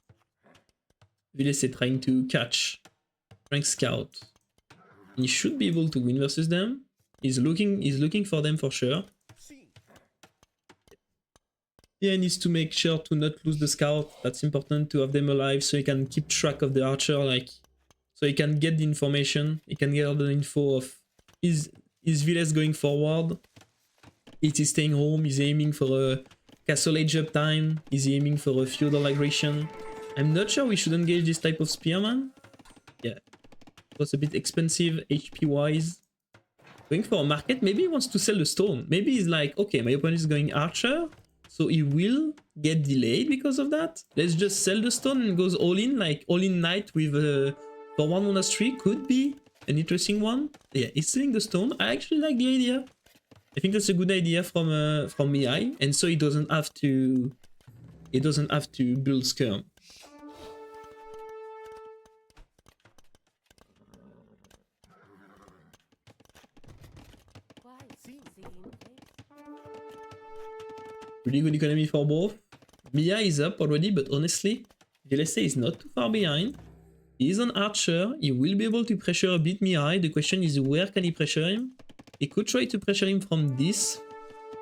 Villese trying to catch rank scout. He should be able to win versus them. He's looking for them for sure. Yeah, needs to make sure to not lose the scout. That's important to have them alive so he can keep track of the archer, like so he can get the information. He can get all the info of is Villese going forward? Is he staying home? Is he aiming for a castle age up time? Is he aiming for a feudal aggression? I'm not sure we should engage this type of spearman. Yeah. It was a bit expensive HP wise. Going for a market, maybe he wants to sell the stone. Maybe he's like, okay, my opponent is going archer, so he will get delayed because of that. Let's just sell the stone and goes all in, like all in knight with a for one monastery could be an interesting one. Yeah, he's selling the stone. I actually like the idea. I think that's a good idea from Mihai, and so he doesn't have to build skirm. Really good economy for both. Mihai is up already, but honestly, Villese is not too far behind. He is an archer. He will be able to pressure a bit Mihai. The question is, where can he pressure him? He could try to pressure him from this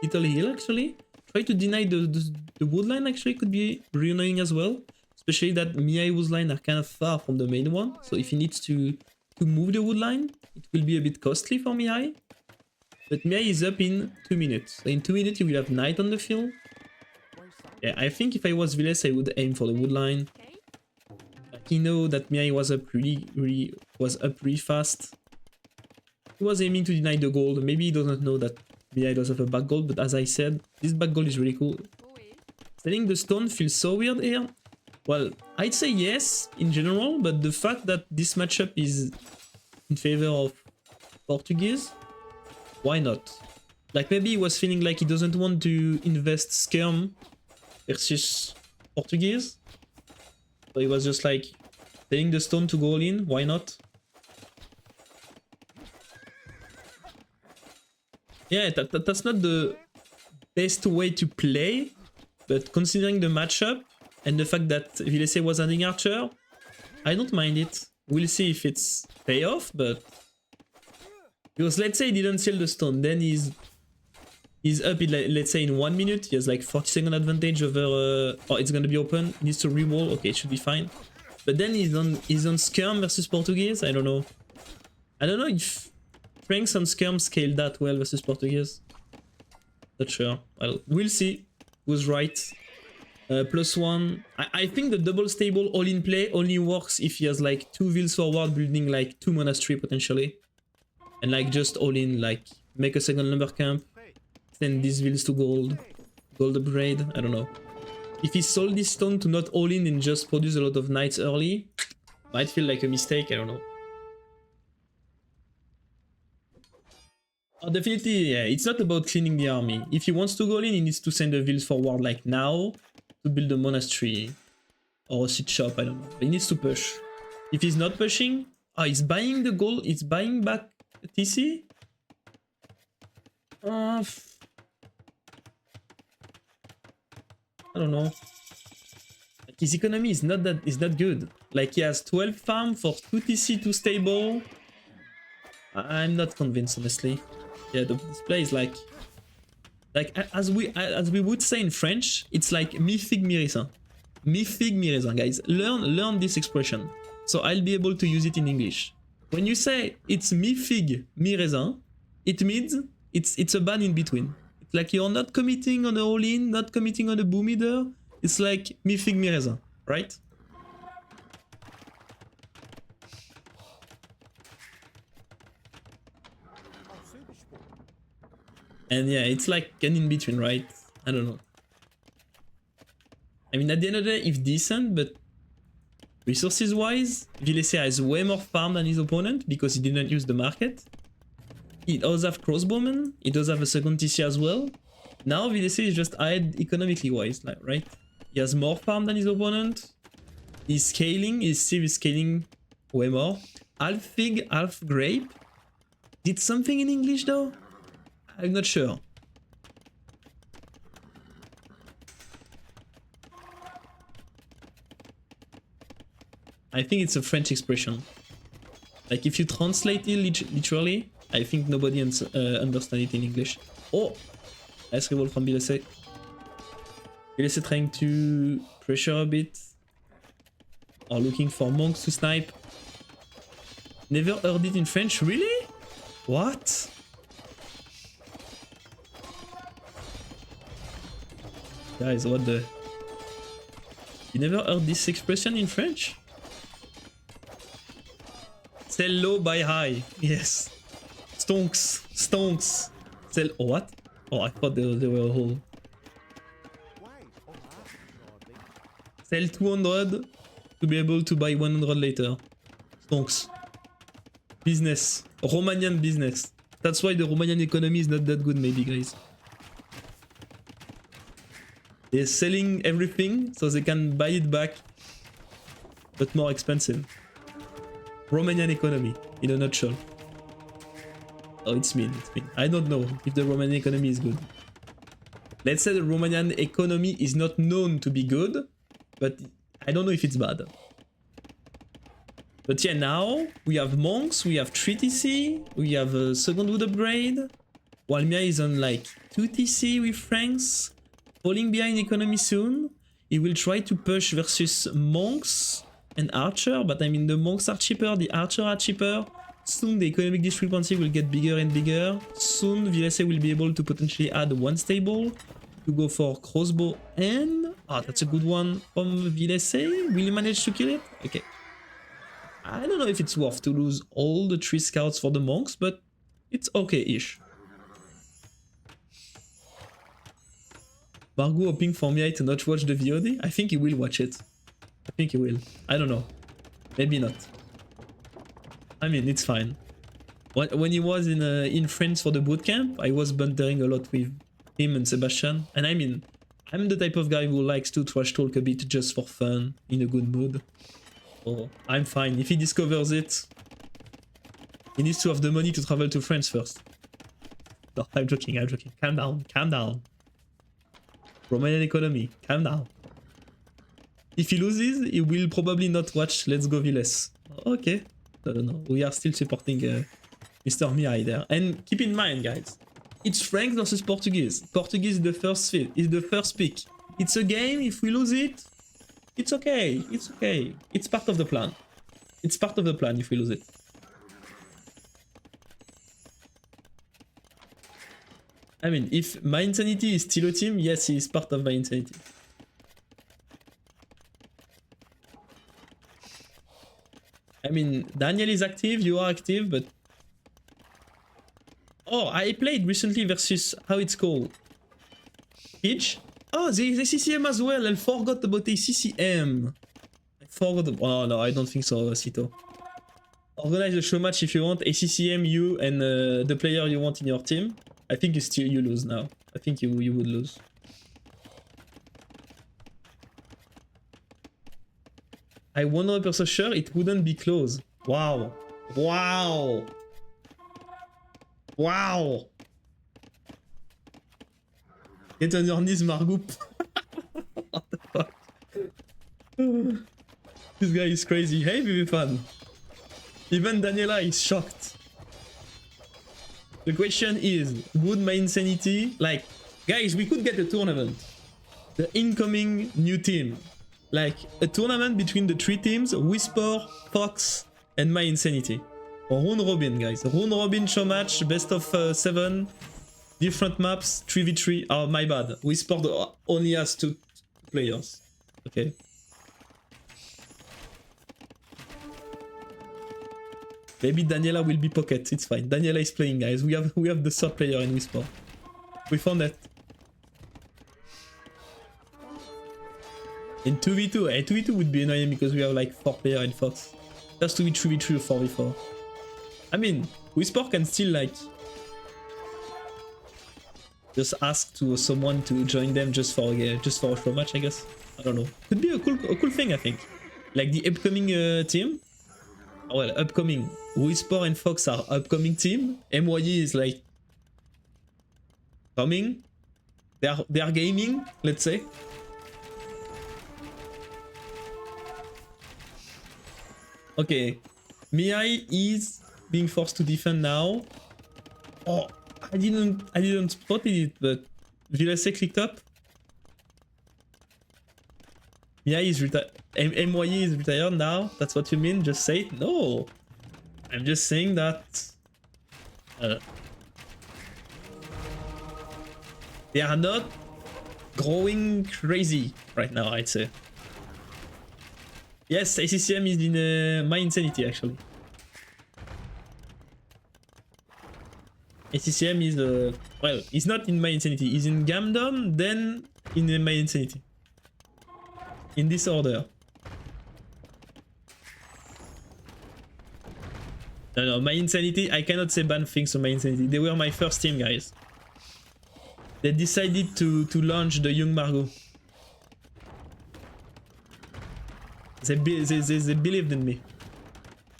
little hill, actually. Try to deny the wood line, actually, could be really annoying as well. Especially that Mihai wood line are kind of far from the main one. So if he needs to move the wood line, it will be a bit costly for Mihai. But Mihai is up in 2 minutes. So in 2 minutes, he will have knight on the field. Yeah, I think if I was Villese, I would aim for the wood line. He know that Mihai was up really fast. He was aiming to deny the gold. Maybe he doesn't know that Mihai does have a back gold, but as I said, this back gold is really cool. Selling the stone feels so weird here. Well, I'd say yes in general, but the fact that this matchup is in favor of Portuguese, why not? Like maybe he was feeling like he doesn't want to invest skirm versus Portuguese. So he was just like selling the stone to go all in, why not? Yeah, that's not the best way to play, but considering the matchup and the fact that Villese was adding archer, I don't mind it. We'll see if it's payoff, but because let's say he didn't sell the stone, then he's up in, let's say in 1 minute, he has like 40-second advantage over oh, it's gonna be open, he needs to reroll, okay, it should be fine. But then he's on skirm versus Portuguese. I don't know if Franks on skirm scale that well versus Portuguese. Not sure. Well, we'll see who's right. +1. I think the double stable all-in play only works if he has like 2 vills forward building like 2 monastery potentially. And like just all-in, like make a second lumber camp, send these vills to gold upgrade, I don't know. If he sold this stone to not all-in and just produce a lot of knights early, might feel like a mistake, I don't know. Oh, definitely, yeah, it's not about cleaning the army. If he wants to go in, he needs to send the vills forward like now to build a monastery or a seed shop, I don't know. But he needs to push. If he's not pushing, oh, he's buying the gold, he's buying back TC? I don't know. Like his economy is not good. Like he has 12 farm for 2 TC, 2 stable. I'm not convinced, honestly. Yeah, the display is like as we would say in French, it's like mi figue mi raisin. Mi figue mi raisin, guys. Learn this expression, so I'll be able to use it in English. When you say it's mi figue mi raisin, it means it's a ban in between. It's like you're not committing on the all-in, not committing on the boom either. It's like mi figue mi raisin, right? And yeah, it's like an in-between, right? I don't know. I mean, at the end of the day, it's decent, but resources-wise, Villese has way more farm than his opponent because he didn't use the market. He does have crossbowmen, he does have a second TC as well. Now Villese is just ahead economically-wise, like, right? He has more farm than his opponent. He's scaling, his sieve is scaling way more. Half fig, half grape. Did something in English though? I'm not sure. I think it's a French expression. Like if you translate it literally, I think nobody understands it in English. Oh! Nice revolt from Villese. Villese trying to pressure a bit. Or looking for monks to snipe. Never heard it in French, really? What? Guys, what the... You never heard this expression in French? Sell low, buy high. Yes. Stonks. Stonks. Sell... Oh, what? Oh, I thought they were a hole. Sell 200 to be able to buy 100 later. Stonks. Business. Romanian business. That's why the Romanian economy is not that good, maybe, guys. They're selling everything so they can buy it back, but more expensive. Romanian economy, in a nutshell. Oh, it's mean, it's mean. I don't know if the Romanian economy is good. Let's say the Romanian economy is not known to be good, but I don't know if it's bad. But yeah, now we have monks, we have 3 TC, we have a second wood upgrade. While Mihai is on like 2 TC with Franks, falling behind economy soon. He will try to push versus monks and archer, but I mean the monks are cheaper, the archer are cheaper. Soon the economic discrepancy will get bigger and bigger. Soon Villese will be able to potentially add 1 stable to go for crossbow and... Ah, that's a good one from Villese. Will he manage to kill it? Okay. I don't know if it's worth to lose all the 3 scouts for the monks, but it's okay-ish. Margougou hoping for Mihai to not watch the VOD? I think he will watch it. I think he will. I don't know. Maybe not. I mean, it's fine. When he was in France for the bootcamp, I was bantering a lot with him and Sebastian. And I mean, I'm the type of guy who likes to trash talk a bit just for fun, in a good mood. So I'm fine. If he discovers it, he needs to have the money to travel to France first. No, I'm joking, I'm joking. Calm down, calm down. Romanian economy, calm down. If he loses, he will probably not watch Let's Go Villese. Okay, I don't know. We are still supporting Mr. Mihai there. And keep in mind, guys, it's Frank versus Portuguese. Portuguese is the first pick. It's a game. If we lose it, it's okay. It's okay. It's part of the plan. It's part of the plan if we lose it. I mean, if my insanity is still a team, yes, he is part of my insanity. I mean, Daniel is active, you are active, but... Oh, I played recently versus... How it's called? Peach? Oh, the CCM as well, I forgot about the CCM. I forgot... Oh, no, I don't think so, Sito. Organize a show match if you want, ACCM, you, and the player you want in your team. I think you lose now. I think you would lose. I'm 100% sure it wouldn't be close. Wow. Wow. Wow. Get on your knees, Margougou. What the fuck? This guy is crazy. Hey, VV fan. Even Daniela is shocked. The question is, would my insanity... Like, guys, we could get a tournament. The incoming new team. Like, a tournament between the 3 teams, Whisper, Fox, and my insanity. Or Round Robin, guys. Round Robin show match, best of 7. Different maps, 3v3. Oh, my bad. Whisper only has 2 players. Okay. Maybe Daniela will be pocket, it's fine. Daniela is playing, guys. We have the 3rd player in Whisper. We found that. In 2v2, 2v2 would be annoying because we have like 4 players in Fox. Just 2v3, 3v3 or 4v4. I mean, Whisper can still like... just ask to someone to join them just for a show match, I guess. I don't know. Could be a cool thing, I think. Like the upcoming team. Well, upcoming. Whisper and Fox are upcoming team. MYE is like coming. They are gaming, let's say. Okay. Mihai is being forced to defend now. Oh, I didn't spot it, but Villese clicked up. Mihai is retired. MYE is retired now? That's what you mean? Just say it? No! I'm just saying that... they are not growing crazy right now, I'd say. Yes, ACCM is in My Insanity, actually. ACCM is, well, he's not in My Insanity. He's in Gamdom, then in My Insanity. In this order. No, My Insanity, I cannot say bad things on My Insanity. They were my first team, guys. They decided to launch the young Margougou. They believed in me.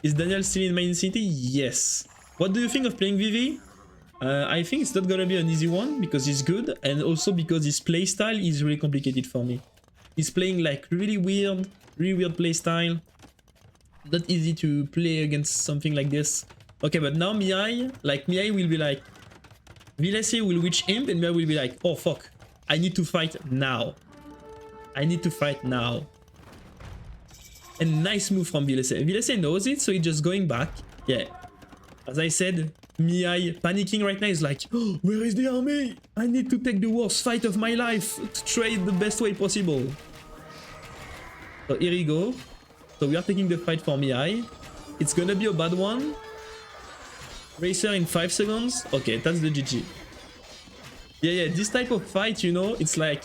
Is Daniel still in My Insanity? Yes. What do you think of playing Vivi? I think it's not gonna be an easy one because he's good, and also because his playstyle is really complicated for me. He's playing like really weird playstyle. Not easy to play against something like this. Okay, but now Mihai will be like, Villese will reach imp, and Mihai will be like, oh fuck, I need to fight now. I need to fight now. And nice move from Villese. Villese knows it, so he's just going back. Yeah. As I said, Mihai panicking right now is like, oh, where is the army? I need to take the worst fight of my life to trade the best way possible. So here we go. So we are taking the fight for Mihai. It's gonna be a bad one. Racer in 5 seconds. Okay, that's the GG. Yeah, this type of fight, you know, it's like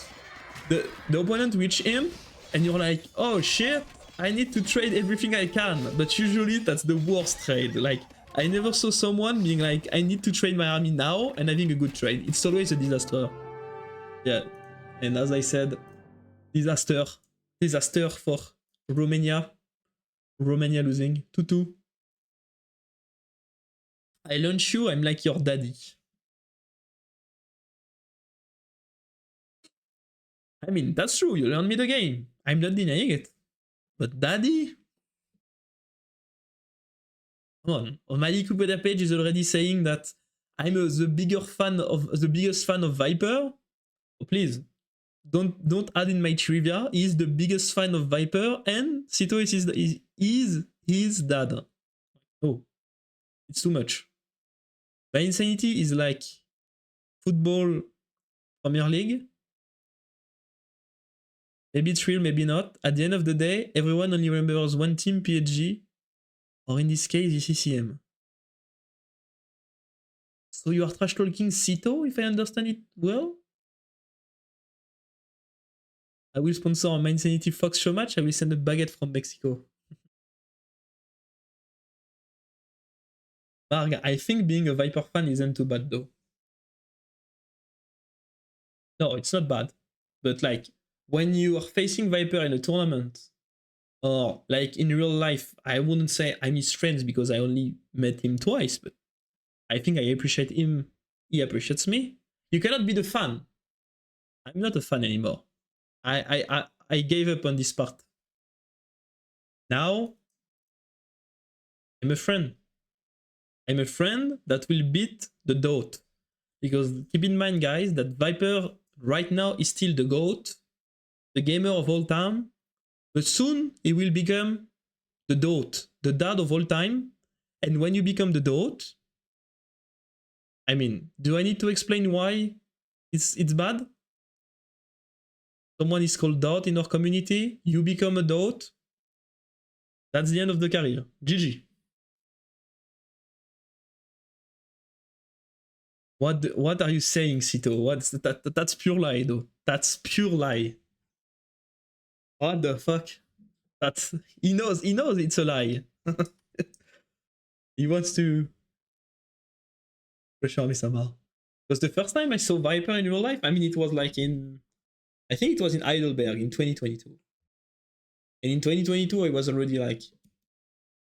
the opponent reach him and you're like, oh shit, I need to trade everything I can. But usually that's the worst trade. Like, I never saw someone being like, I need to trade my army now and having a good trade. It's always a disaster. Yeah. And as I said, disaster for Romania. Romania losing 2-2. I launch you, I'm like your daddy. I mean, that's true, you learned me the game. I'm not denying it. But daddy? Come on. Maliku page is already saying that I'm the biggest fan of Viper. Oh, please. Don't add in my trivia. He's the biggest fan of Viper, and Sito is his dad. Oh, it's too much. My Insanity is like football Premier League. Maybe it's real, maybe not. At the end of the day, everyone only remembers one team, PSG, or in this case, ECCM. So you are trash talking Sito, if I understand it well? I will sponsor a My Insanity Fox show match. I will send a baguette from Mexico. Marg, I think being a Viper fan isn't too bad though. No, it's not bad. But like, when you are facing Viper in a tournament, or like in real life, I wouldn't say I'm his friends because I only met him twice, but I think I appreciate him. He appreciates me. You cannot be the fan. I'm not a fan anymore. I gave up on this part. Now, I'm a friend. I'm a friend that will beat the GOAT. Because keep in mind, guys, that Viper right now is still the GOAT, the gamer of all time. But soon he will become the GOAT, the dad of all time. And when you become the GOAT, I mean, do I need to explain why it's bad? Someone is called Dot in our community. You become a Dot. That's the end of the career. GG. What are you saying, Sito? What's that's pure lie, though. That's pure lie. What the fuck? That's he knows it's a lie. He wants to pressure me somehow. Because the first time I saw Viper in real life, I mean, it was like I think it was in Heidelberg in 2022. And in 2022, I was already like,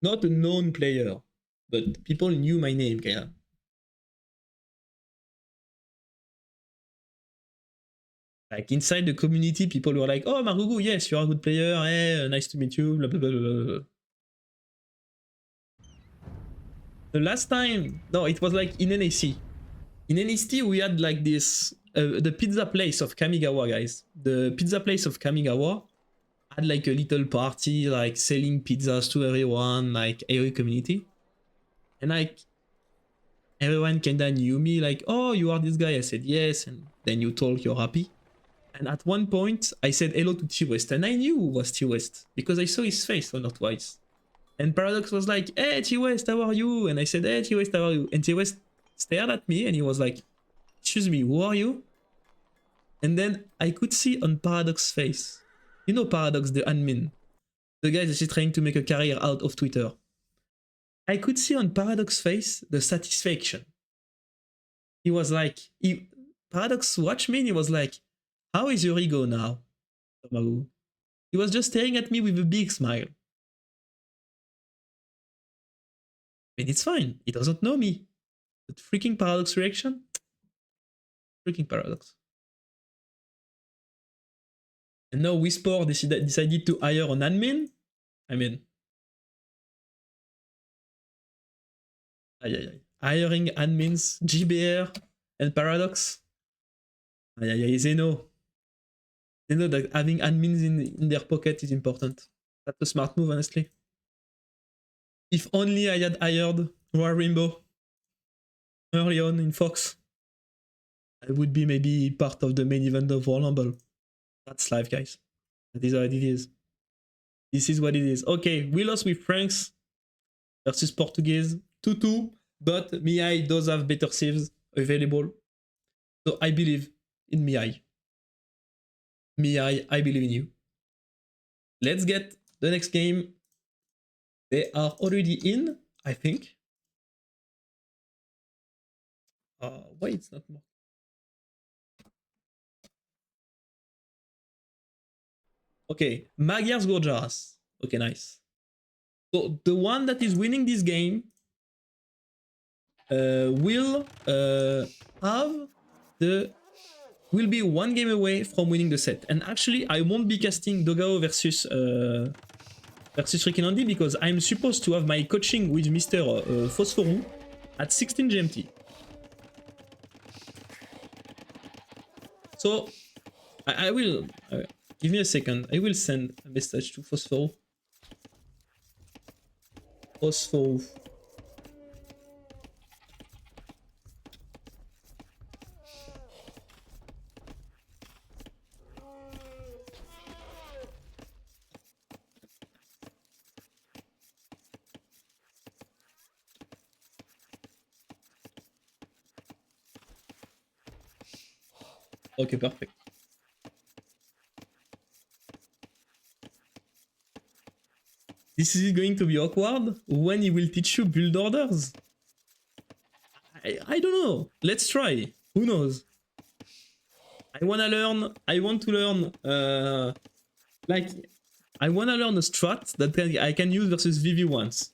not a known player, but people knew my name, kind of. Like inside the community, people were like, oh, Margougou, yes, you're a good player, hey, nice to meet you, blah, blah, blah, blah, blah. The last time, no, it was like in NAC. In NAC, we had like this, the pizza place of Kamigawa, guys. The pizza place of Kamigawa had like a little party, like selling pizzas to everyone, like AOE community. And like everyone kinda knew me, like, oh, you are this guy. I said yes, and then you talk, you're happy. And at one point, I said hello to T-West, and I knew who was T-West because I saw his face once or twice. And Paradox was like, hey, T-West, how are you? And I said, hey, T-West, how are you? And T-West stared at me and he was like, excuse me, who are you? And then I could see on Paradox's face, you know Paradox, the admin, the guy that is trying to make a career out of Twitter. I could see on Paradox's face the satisfaction. He was like, Paradox watched me and he was like, how is your ego now, Margougou? He was just staring at me with a big smile. And it's fine, he doesn't know me. But freaking Paradox reaction? Freaking Paradox. And now Whisper decided to hire an admin. I mean, hiring admins, GBR and Paradox. They know. They know that having admins in their pocket is important. That's a smart move, honestly. If only I had hired Royal Rainbow early on in Fox, I would be maybe part of the main event of Royal Rumble. That's life, guys. That is how it is. This is what it is. Okay, we lost with Franks versus Portuguese 2-2, but Mihai does have better saves available. So I believe in Mihai. Mihai, I believe in you. Let's get the next game. They are already in, I think. Why it's not more? Okay, Magyar's Gorgeous. Okay, nice. So the one that is winning this game will be one game away from winning the set. And actually, I won't be casting Dogao versus Ricky Andy because I'm supposed to have my coaching with Mr. Phosphorou at 16 GMT. So I will give me a second. I will send a message to Phosphorou. Phosphorou. Okay, perfect. This is going to be awkward when he will teach you build orders. I don't know. Let's try. Who knows? I want to learn I want to learn a strat that I can use versus VV once.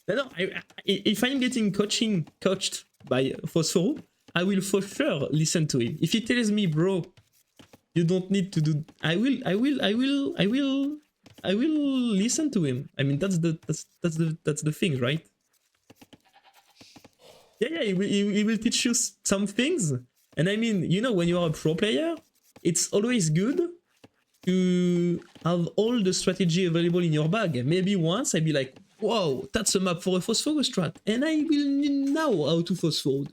No, if I'm getting coached by Phosphorou, I will for sure listen to him. If he tells me, bro, you don't need to do, I will listen to him. I mean, that's the thing, right? Yeah, he will teach you some things. And I mean, you know, when you are a pro player, it's always good to have all the strategy available in your bag. Maybe once I'd be like, whoa, that's a map for a Phosphorus strat. And I will know how to Phosphorus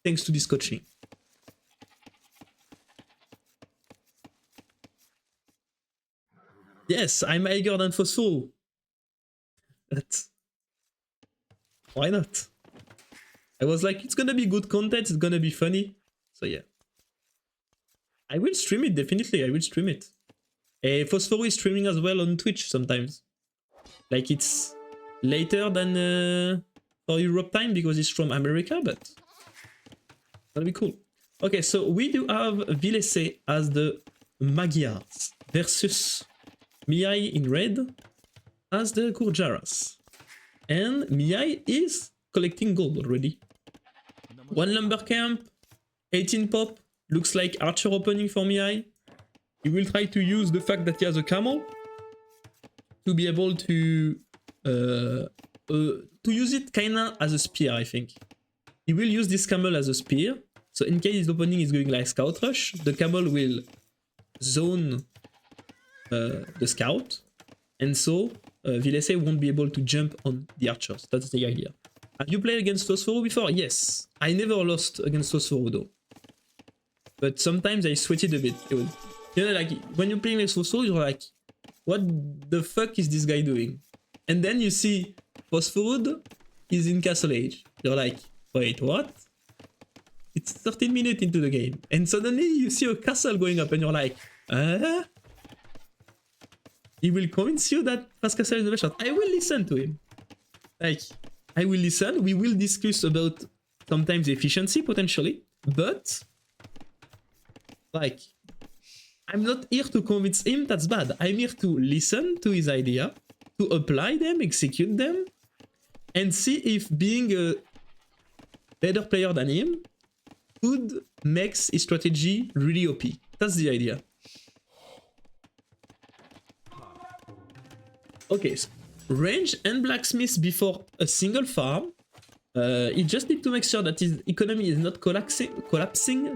thanks to this coaching. Yes, I'm eager than Phosphorus. But why not? I was like, it's gonna be good content, it's gonna be funny. So yeah. I will stream it, definitely, I will stream it. Phosphorus is streaming as well on Twitch sometimes. Like it's later than for Europe time because it's from America, but that'll be cool. Okay, so we do have Villese as the Magyars versus Mihai in red as the Kurjaras. And Mihai is collecting gold already. 1 lumber camp, 18 pop, looks like archer opening for Mihai. He will try to use the fact that he has a camel to be able to use it kinda as a spear, I think. He will use this camel as a spear, So in case his opening is going like scout rush, the camel will zone the scout, and so Villese won't be able to jump on the archers. That's the idea. Have you played against Phosphoro before? Yes. I never lost against Phosphoro though. But sometimes I sweated a bit. You know, like when you're playing against Phosphoro, you're like, what the fuck is this guy doing? And then you see Phosphorud is in Castle Age. You're like, wait, what? It's 13 minutes into the game. And suddenly you see a castle going up and you're like, he will convince you that Fast Castle is the best shot. I will listen to him. Like, I will listen. We will discuss about sometimes efficiency potentially. But, like, I'm not here to convince him that's bad. I'm here to listen to his idea, to apply them, execute them, and see if being a better player than him could make his strategy really OP. That's the idea. Okay, so range and blacksmith before a single farm. He just need to make sure that his economy is not collapsing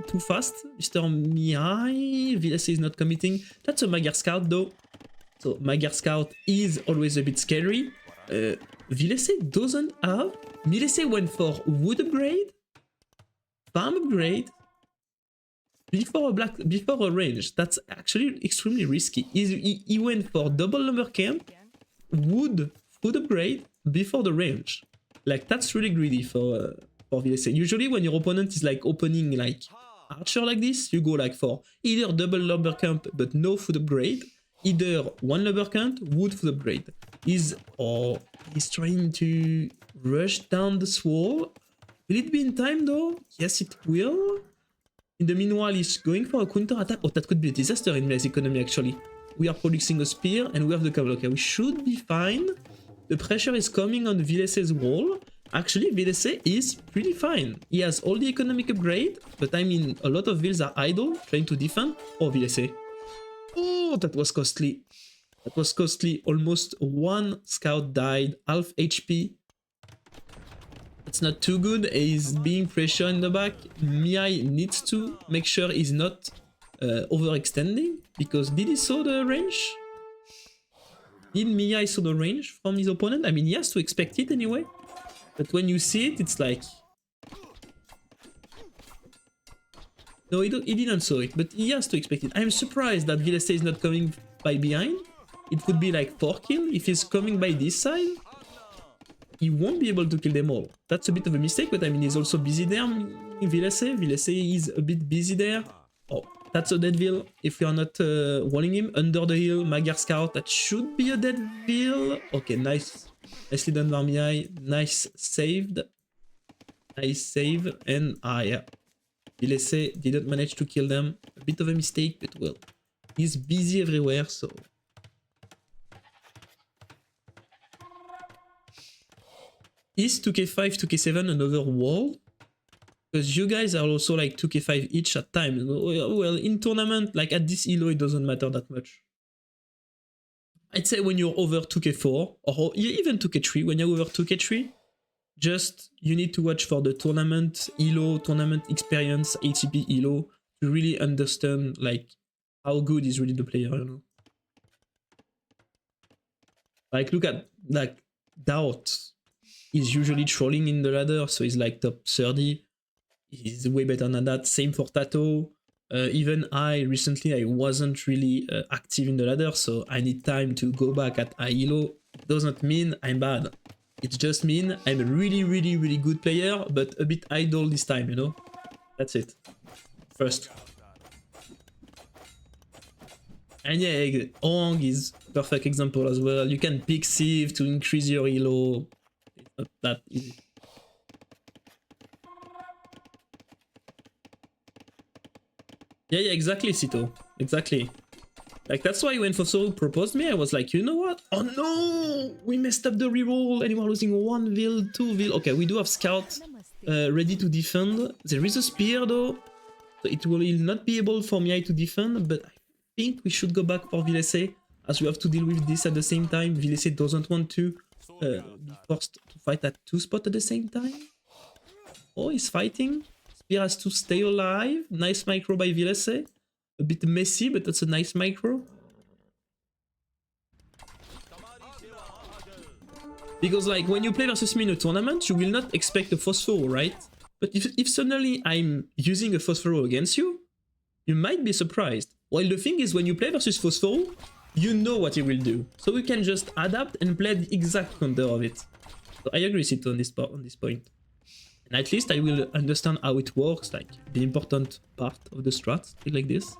too fast. Mr. Mihai, Villese is not committing. That's a Magyar Scout though. So Magyar Scout is always a bit scary. Villese doesn't have. Villese went for wood upgrade, farm upgrade, before a range. That's actually extremely risky. He went for double lumber camp, wood, food upgrade before the range. Like, that's really greedy for Villese. Usually when your opponent is like opening like archer like this, you go like for either double lumber camp but no food upgrade, either one lumber camp, wood food upgrade. He's trying to rush down this wall. Will it be in time though? Yes, it will. In the meanwhile, he's going for a counter attack. Oh, that could be a disaster in Villese economy actually. We are producing a spear and we have the cavalry. Okay, we should be fine. The pressure is coming on Villese's wall. Actually, Villese is pretty fine. He has all the economic upgrade, but I mean, a lot of villas are idle, trying to defend. Oh, Villese. Oh, that was costly. That was costly. Almost one scout died, half HP. It's not too good. He's being pressured in the back. Mihai needs to make sure he's not overextending, because did he saw the range? Did Mihai saw the range from his opponent? I mean, he has to expect it anyway. But when you see it, it's like... No, he didn't saw it, but he has to expect it. I'm surprised that Villese is not coming by behind. It could be like 4 kills. If he's coming by this side, he won't be able to kill them all. That's a bit of a mistake, but I mean, he's also busy there. Villese is a bit busy there. Oh, that's a dead Ville. If we are not walling him under the hill, Magyar Scout, that should be a dead Ville. Okay, nice. Nicely done by Mihai. Nice saved. Nice save. And yeah. Villese didn't manage to kill them. A bit of a mistake, but well. He's busy everywhere, so... Is 2k5, 2k7 another wall? Because you guys are also like 2k5 each at times. Well, in tournament, like at this elo, it doesn't matter that much. I'd say when you're over 2k4, or even 2k3, when you're over 2k3, just you need to watch for the tournament elo, tournament experience, ATP elo, to really understand like how good is really the player, you know. Like look at like Doubt. He's usually trolling in the ladder, so he's like top 30. He's way better than that. Same for Tato. Even recently I wasn't really active in the ladder, so I need time to go back at high elo. It doesn't mean I'm bad. It just means I'm a really, really, really good player, but a bit idle this time, you know? That's it. First. And yeah, Ong is perfect example as well. You can pick Sieve to increase your elo. It's not that easy. Yeah, exactly, Sito. Exactly. Like, that's why when Fosoro proposed me, I was like, you know what? Oh no! We messed up the reroll and we're losing 1 Vil, 2 Vil. Okay, we do have Scout ready to defend. There is a spear though, so it will not be able for Mihai to defend, but I think we should go back for Villese, as we have to deal with this at the same time. Villese doesn't want to be forced to fight at 2 spots at the same time. Oh, he's fighting. Spear has to stay alive. Nice micro by Villese. A bit messy, but that's a nice micro. Because like when you play versus me in a tournament, you will not expect a Phosphoro, right? But if suddenly I'm using a Phosphoro against you, you might be surprised. While the thing is, when you play versus Phosphoro, you know what he will do. So you can just adapt and play the exact counter of it. So I agree with it on this point. And at least I will understand how it works, like the important part of the strat, like this.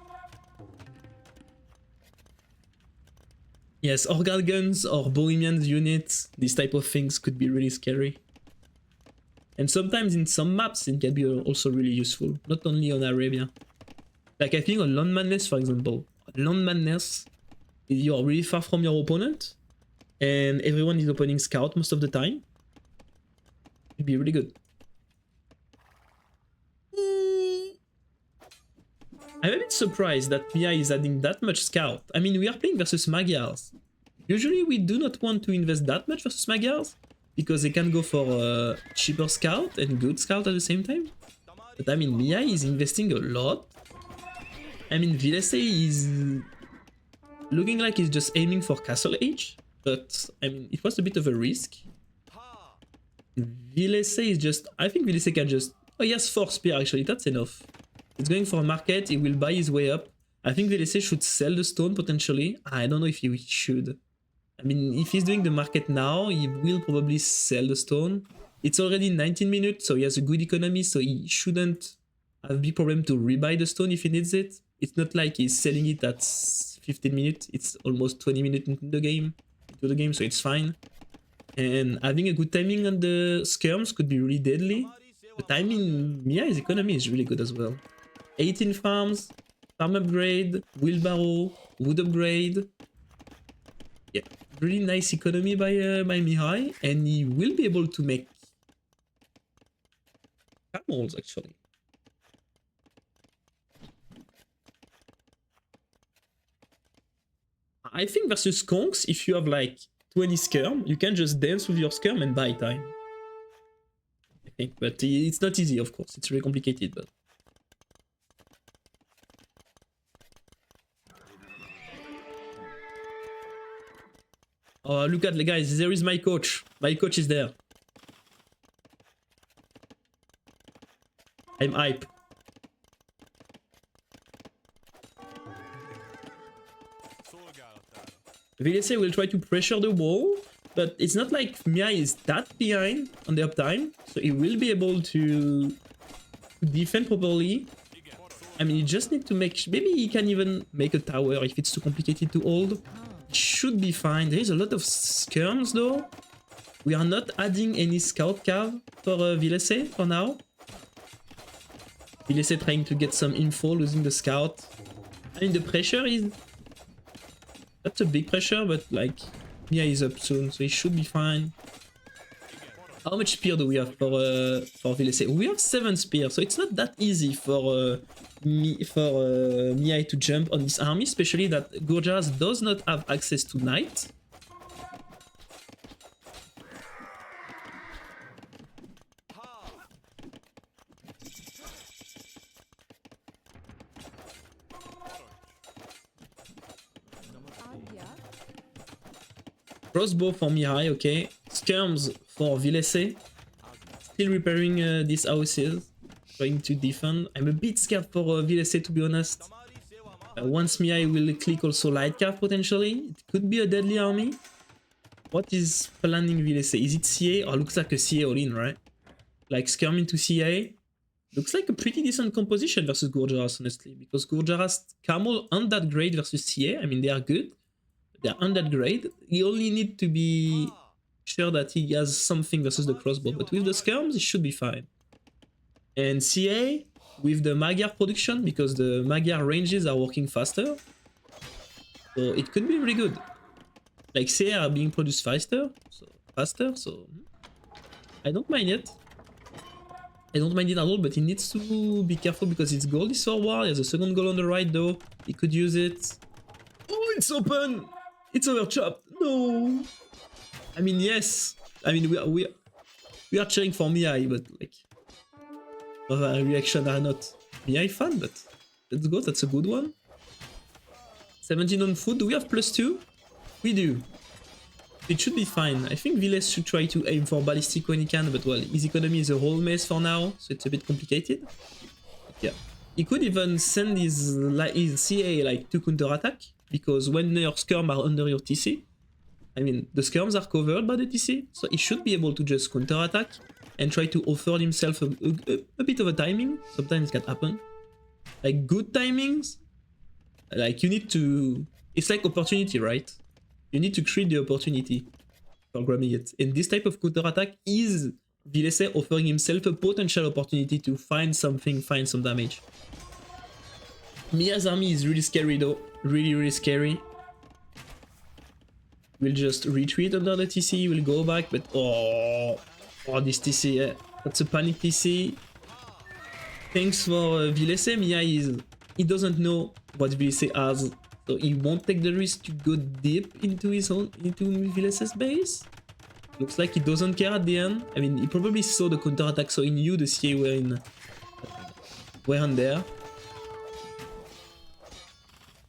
Yes, organ guns or Bohemian units, these type of things could be really scary. And sometimes in some maps it can be also really useful, not only on Arabia. Like I think on Land Madness, for example. On Land Madness, you're really far from your opponent, and everyone is opening Scout most of the time. It'd be really good. I'm a bit surprised that Mihai is adding that much Scout. I mean, we are playing versus Magyars. Usually we do not want to invest that much versus Magyars, because they can go for cheaper Scout and good Scout at the same time. But I mean, Mihai is investing a lot. I mean, Villese is looking like he's just aiming for Castle Age, but I mean, it was a bit of a risk. Villese is just... I think Villese can just... Oh, he has 4 spear actually, that's enough. He's going for a market, he will buy his way up. I think Villese should sell the stone potentially. I don't know if he should. I mean, if he's doing the market now, he will probably sell the stone. It's already 19 minutes, so he has a good economy, so he shouldn't have a big problem to rebuy the stone if he needs it. It's not like he's selling it at 15 minutes, it's almost 20 minutes into the game, so it's fine. And having a good timing on the skirms could be really deadly. But I mean, Mihai's economy is really good as well. 18 farms, farm upgrade, wheelbarrow, wood upgrade. Yeah, really nice economy by Mihai, and he will be able to make camels actually. I think versus Kongs, if you have like 20 skirm, you can just dance with your skirm and buy time. I think, but it's not easy, of course. It's really complicated, but... Oh, look at the guys, there is my coach. My coach is there. I'm hype. Villese will try to pressure the wall, but it's not like Mihai is that behind on the uptime, so he will be able to defend properly. I mean, you just need to make... Maybe he can even make a tower if it's too complicated to hold. It should be fine. There is a lot of skirms though. We are not adding any scout cav for Villese for now. Villese trying to get some info, losing the scout. I mean, the pressure is... That's a big pressure, but like, Mihai is up soon, so he should be fine. How much spear do we have for Villese? We have 7 spears, so it's not that easy for Mihai to jump on this army, especially that Gurjaras does not have access to knight. Crossbow for Mihai, okay. Skirms for Villese. Still repairing these houses. Trying to defend. I'm a bit scared for Villese, to be honest. Once Mihai will click also light calf potentially. It could be a deadly army. What is planning Villese? Is it CA? Or looks like a CA all-in, right? Like skirm into CA. Looks like a pretty decent composition versus Gurjaras, honestly. Because Gurjaras Camel aren't that great versus CA. I mean, they are good. They're on that grade. He only need to be sure that he has something versus the crossbow, but with the skirms, it should be fine. And CA, with the Magyar production, because the Magyar ranges are working faster, so it could be really good. Like CA are being produced faster, so I don't mind it. I don't mind it at all, but he needs to be careful because his gold is forward. He has a second goal on the right though. He could use it. Oh, it's open! It's overchopped. No. I mean, yes. I mean, we are cheering for Mihai, but like, reaction are not Mihai fan, but let's go, that's a good one. 17 on food, do we have +2? We do. It should be fine. I think Villese should try to aim for ballistic when he can, but well, his economy is a whole mess for now, so it's a bit complicated. But yeah. He could even send his CA like to counterattack, because when your skirms are under your TC, I mean, the skirms are covered by the TC, so he should be able to just counterattack and try to offer himself a bit of a timing. Sometimes it can happen. Like good timings, like you need to... It's like opportunity, right? You need to create the opportunity for grabbing it. And this type of counterattack is Villese offering himself a potential opportunity to find something, find some damage. Mia's army is really scary though. Really scary. We'll just retreat under the TC, we'll go back, but oh this TC, yeah. That's a panic TC. Thanks for Villese. Mihai he doesn't know what Villese has, so he won't take the risk to go deep into Villese's base. Looks like he doesn't care at the end. I mean, he probably saw the counterattack, so he knew the CA were in there.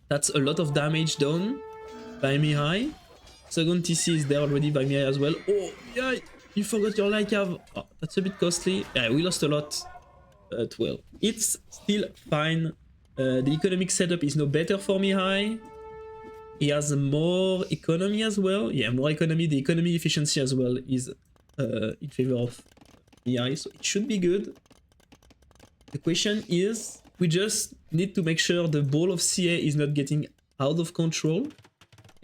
That's a lot of damage done by Mihai. Second TC is there already by Mihai as well. Oh, Mihai, you forgot your light cav. Oh, that's a bit costly. Yeah, we lost a lot. But well, it's still fine. The economic setup is no better for Mihai. He has more economy as well. Yeah, more economy. The economy efficiency as well is in favor of Mihai, so it should be good. The question is, we just need to make sure the ball of CA is not getting out of control.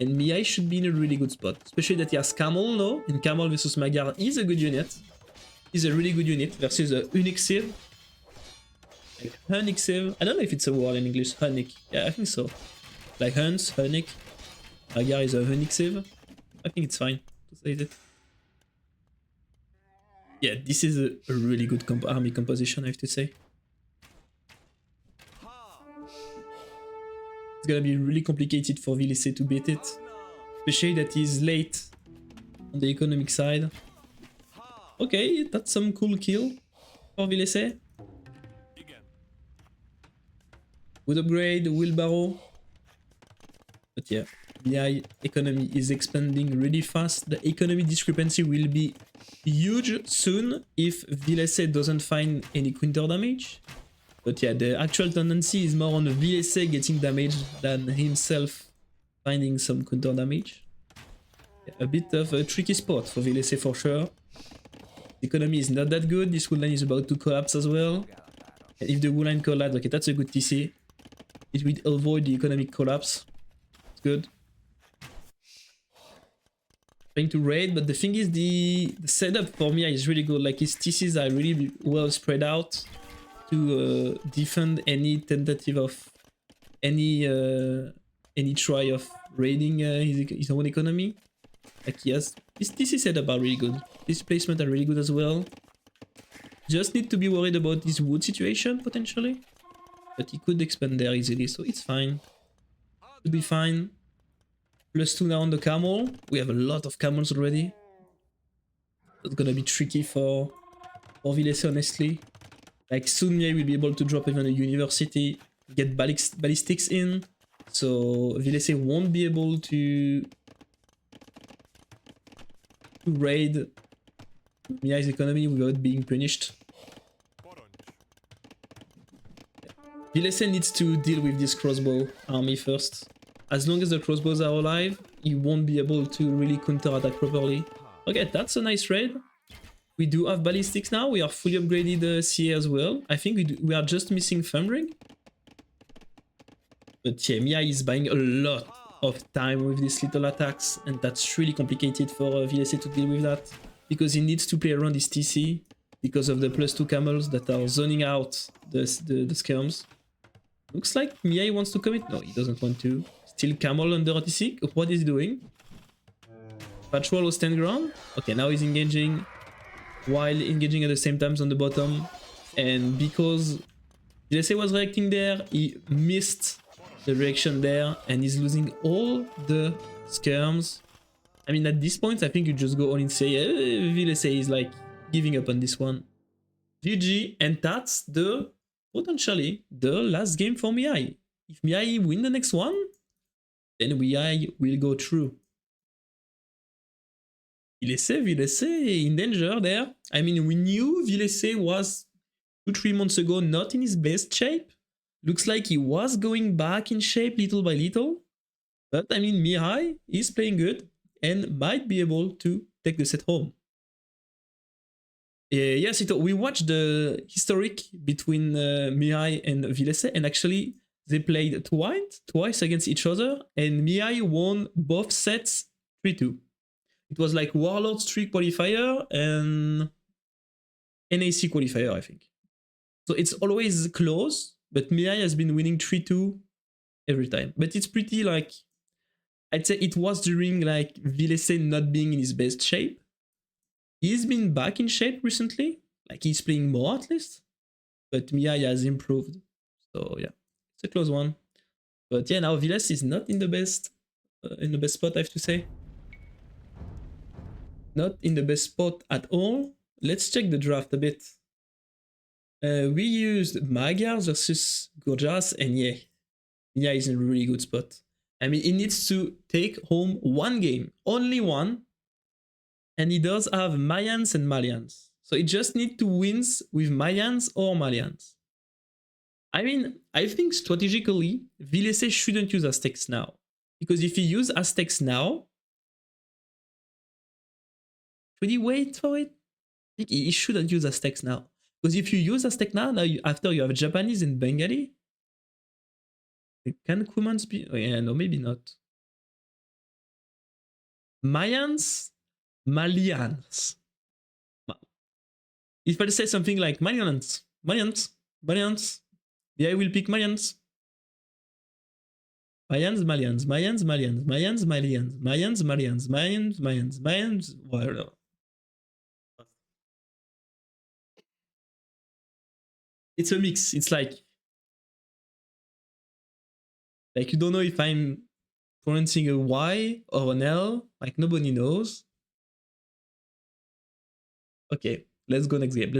And Mihai should be in a really good spot. Especially that he has Camel now. And Camel versus Magar is a good unit. Is a really good unit versus a Unixiv. Like Hunixiv. I don't know if it's a word in English. Hunik. Yeah, I think so. Like Huns, Hunik. Magar is a Hunixiv. I think it's fine to say that. Yeah, this is a really good army composition, I have to say. It's gonna be really complicated for Villese to beat it. Especially that he's late on the economic side. Okay, that's some cool kill for Villese. Good upgrade, wheelbarrow. But yeah, Mihai economy is expanding really fast. The economy discrepancy will be huge soon if Villese doesn't find any counter damage. But yeah, the actual tendency is more on Villese getting damage than himself finding some counter damage. Yeah, a bit of a tricky spot for Villese for sure. The economy is not that good. This wood line is about to collapse as well. And if the wood line collapses, okay, that's a good TC. It will avoid the economic collapse. It's good. Trying to raid, but the thing is the setup for me is really good. Like his TCs are really well spread out to defend any tentative of any try of raiding his own economy. Like he has his TC setup are really good. His placement are really good as well. Just need to be worried about this wood situation potentially, but he could expand there easily, so it's fine. Should be fine. +2 now on the camel. We have a lot of camels already. It's gonna be tricky for Villese, honestly. Like soon Mihai will be able to drop even a university, get ballistics in, so Villese won't be able to raid Mihai's economy without being punished. Villese needs to deal with this crossbow army first. As long as the crossbows are alive, he won't be able to really counterattack properly. Okay, that's a nice raid. We do have ballistics now. We are fully upgraded CA as well. I think we are just missing Thumbring. But yeah, Mihai is buying a lot of time with these little attacks, and that's really complicated for Villese to deal with that, because he needs to play around his TC because of the +2 camels that are zoning out the skirms. Looks like Mihai wants to commit. No, he doesn't want to. Still camel under TC. What is he doing? Patrol or stand ground? Okay, now he's engaging while engaging at the same time on the bottom. And because Villese was reacting there, he missed the reaction there and he's losing all the skirms. I mean, at this point, I think you just go all in say, Villese is like giving up on this one. GG, and that's the potentially the last game for Mihai. If Mihai win the next one, then Mihai will go through. Villese in danger there. I mean, we knew Villese was 2-3 months ago not in his best shape. Looks like he was going back in shape little by little. But I mean, Mihai is playing good and might be able to take the set home. Yes, we watched the historic between Mihai and Villese, and actually they played twice against each other, and Mihai won both sets 3-2. It was like Warlords 3 qualifier and NAC qualifier, I think. So it's always close, but Mihai has been winning 3-2 every time. But it's pretty like, I'd say it was during like Villese not being in his best shape. He's been back in shape recently, like he's playing more at least, but Mihai has improved. So yeah, it's a close one. But yeah, now Villese is not in the best spot, I have to say. Not in the best spot at all. Let's check the draft a bit. We used Magyar versus Gorgias, and yeah, Mihai is in a really good spot. I mean, he needs to take home one game, only one, and he does have Mayans and Malians. So he just needs to win with Mayans or Malians. I mean, I think strategically, Villese shouldn't use Aztecs now. Because if he uses Aztecs now, should he wait for it? I think he shouldn't use Aztecs now. Because if you use Aztec now after you have Japanese and Bengali, can Kumans be... Oh yeah, no, maybe not. Mayans, Malians. If I say something like Malians, yeah, I will pick Mayans. Mayans, whatever. It's a mix. It's like you don't know if I'm pronouncing a Y or an L. Like nobody knows. Okay, let's go next game.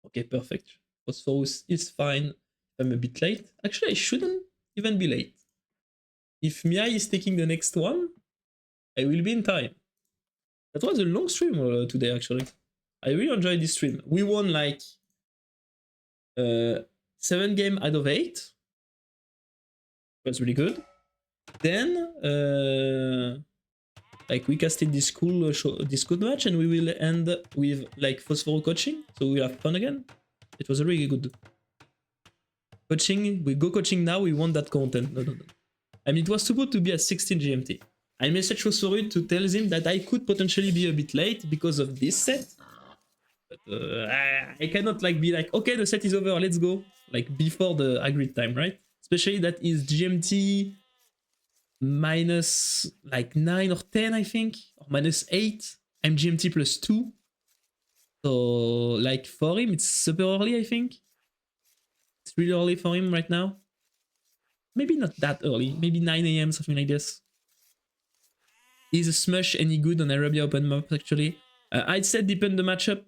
Okay, perfect. Phosphorus is fine. I'm a bit late. Actually, I shouldn't even be late. If Mihai is taking the next one, I will be in time. That was a long stream today, actually. I really enjoyed this stream. We won like 7 games out of 8. That's really good. Then like we casted this cool match, and we will end with like Phosphor coaching, so we have fun again. It was a really good coaching. We go coaching now. We want that content. No. I mean, it was supposed to be at 16 GMT. I messaged Phosphor to tell him that I could potentially be a bit late because of this set. But I cannot like be like, okay, the set is over, let's go. Like before the agreed time, right? Especially that is GMT minus like 9 or 10, I think, or minus 8. I'm GMT plus 2. So like for him, it's super early, I think. It's really early for him right now. Maybe not that early, maybe 9 AM, something like this. Is a Smush any good on Arabia Open map, actually? I'd say depend the matchup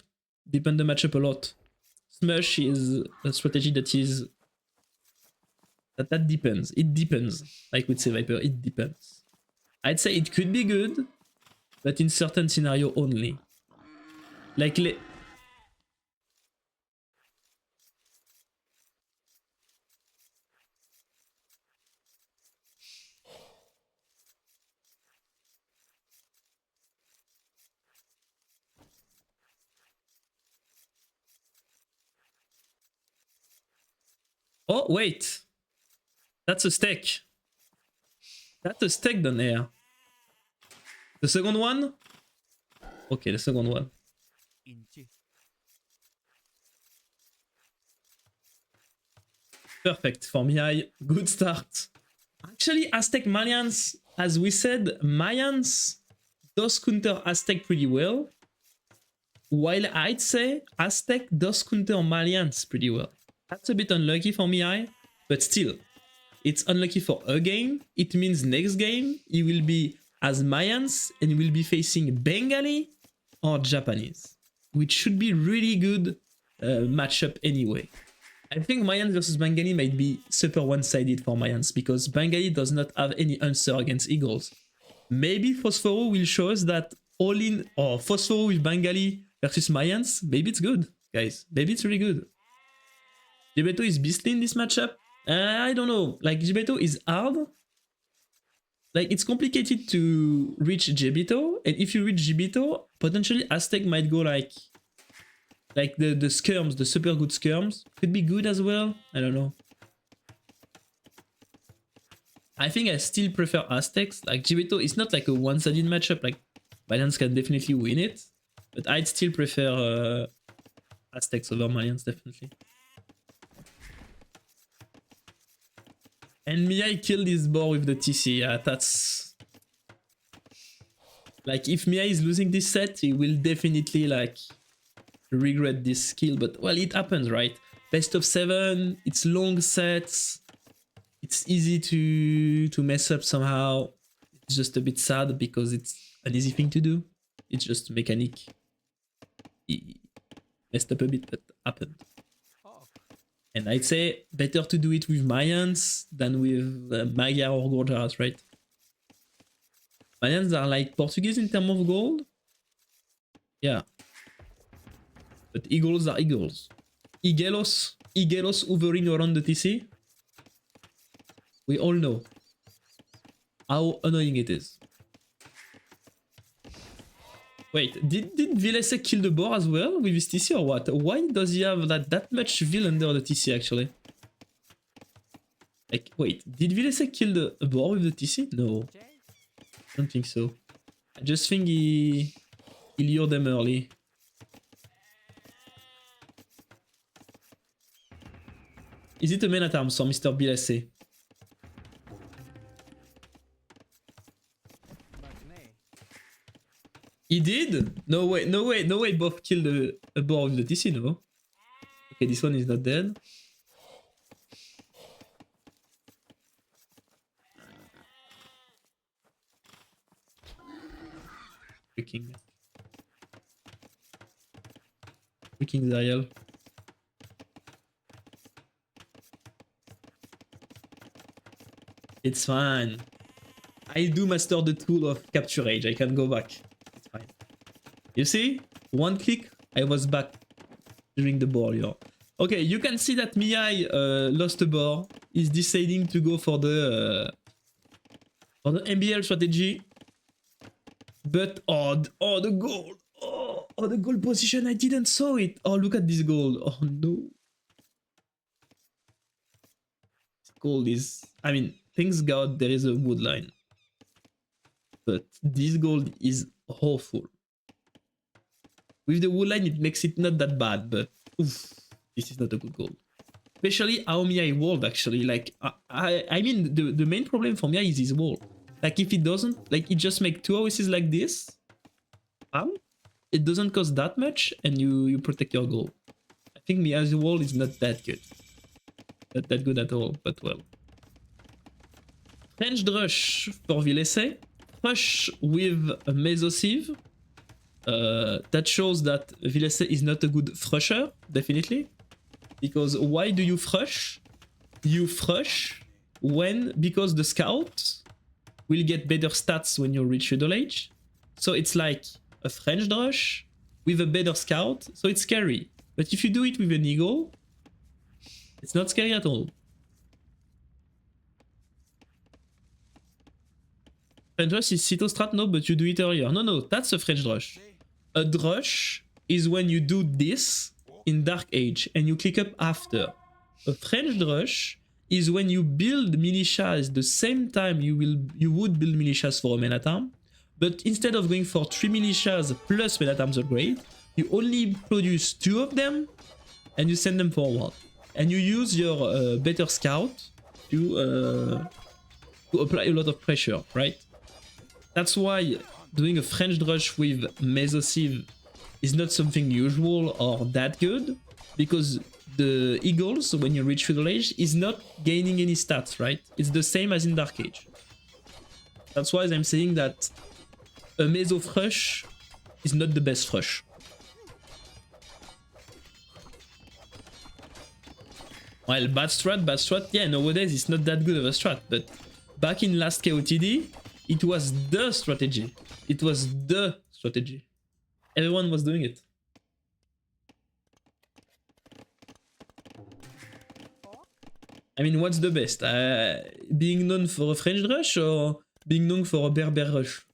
a lot. Smush is a strategy that is... That depends. It depends. Like we'd say Viper, it depends. I'd say it could be good, but in certain scenario only. Like... Oh, wait. That's a stack. That's a stack down there. The second one? Okay, the second one. Perfect for Mihai. Good start. Actually, Aztec Malians, as we said, Mayans does counter Aztec pretty well. While I'd say Aztec does counter Malians pretty well. That's a bit unlucky for Mihai, but still, it's unlucky for a game. It means next game he will be as Mayans and he will be facing Bengali or Japanese. which should be really good matchup anyway. I think Mayans versus Bengali might be super one-sided for Mayans because Bengali does not have any answer against Eagles. Maybe Phosphoro will show us that all-in or Phosphoro with Bengali versus Mayans, maybe it's good, guys. Maybe it's really good. Gibeto is beastly in this matchup. I don't know. Like, Gibeto is hard. Like, it's complicated to reach Gibeto, and if you reach Gibeto, potentially Aztec might go like the skirms, the super good skirms. Could be good as well. I don't know. I think I still prefer Aztecs. Like, Gibeto is not like a one-sided matchup. Like, Malians can definitely win it. But I'd still prefer Aztecs over Malians, definitely. And Mihai killed his boar with the TC. Yeah, that's... Like, if Mihai is losing this set, he will definitely, like, regret this skill. But, well, it happens, right? Best of 7, it's long sets. It's easy to mess up somehow. It's just a bit sad because it's an easy thing to do. It's just mechanic. He messed up a bit, but happened. And I'd say better to do it with Mayans than with Maya or Gorgeras, right? Mayans are like Portuguese in terms of gold. Yeah. But Eagles are Eagles. Eagles hovering around the TC. We all know how annoying it is. Wait, did Villese kill the boar as well with his TC or what? Why does he have that much Vil under the TC actually? Like, wait, did Villese kill the boar with the TC? No. I don't think so. I just think he lured them early. Is it a man at arms for Mr. Villese? He did? No way, no way, no way both killed a boar with the TC, no? Okay, this one is not dead. Freaking Zariel. It's fine. I do master the tool of capture age. I can go back. It's fine. You see? One click, I was back during the ball, yo. Okay, you can see that Mihai lost a ball. He's deciding to go for the MBL strategy. But oh the goal. Oh the goal position. I didn't saw it. Oh, look at this goal. Oh no. This goal is, I mean, thanks God there is a wood line. But this goal is awful. With the wood line, it makes it not that bad, but oof, this is not a good goal. Especially how Mihai walled, actually. Like, I mean, the main problem for Mihai is his wall. Like, if it doesn't, like, it just make 2 houses like this, it doesn't cost that much, and you protect your goal. I think Mihai's wall is not that good. Not that good at all, but well. French Drush for Villese. Rush with a Mesosive. That shows that Villese is not a good Frusher, definitely. Because why do you Frush? You Frush because the Scout will get better stats when you reach Feudal Age. So it's like a French Drush with a better Scout, so it's scary. But if you do it with an Eagle, it's not scary at all. French Drush is Cito Strat, no, but you do it earlier. No, that's a French Drush. A Drush is when you do this in Dark Age and you click up after. A French Drush is when you build militias the same time you would build militias for a men at arm, but instead of going for 3 militias plus men at arms upgrade, you only produce 2 of them and you send them forward. And you use your better scout to apply a lot of pressure, right? That's why doing a French Drush with Mesosive is not something usual or that good, because the Eagles, when you reach Feudal Age, is not gaining any stats, right? It's the same as in Dark Age. That's why I'm saying that a Meso Frush is not the best Frush. Well, bad strat, yeah, nowadays it's not that good of a strat, but back in last KOTD, it was the strategy. It was the strategy. Everyone was doing it. I mean, what's the best? Being known for a French rush or being known for a Berber rush?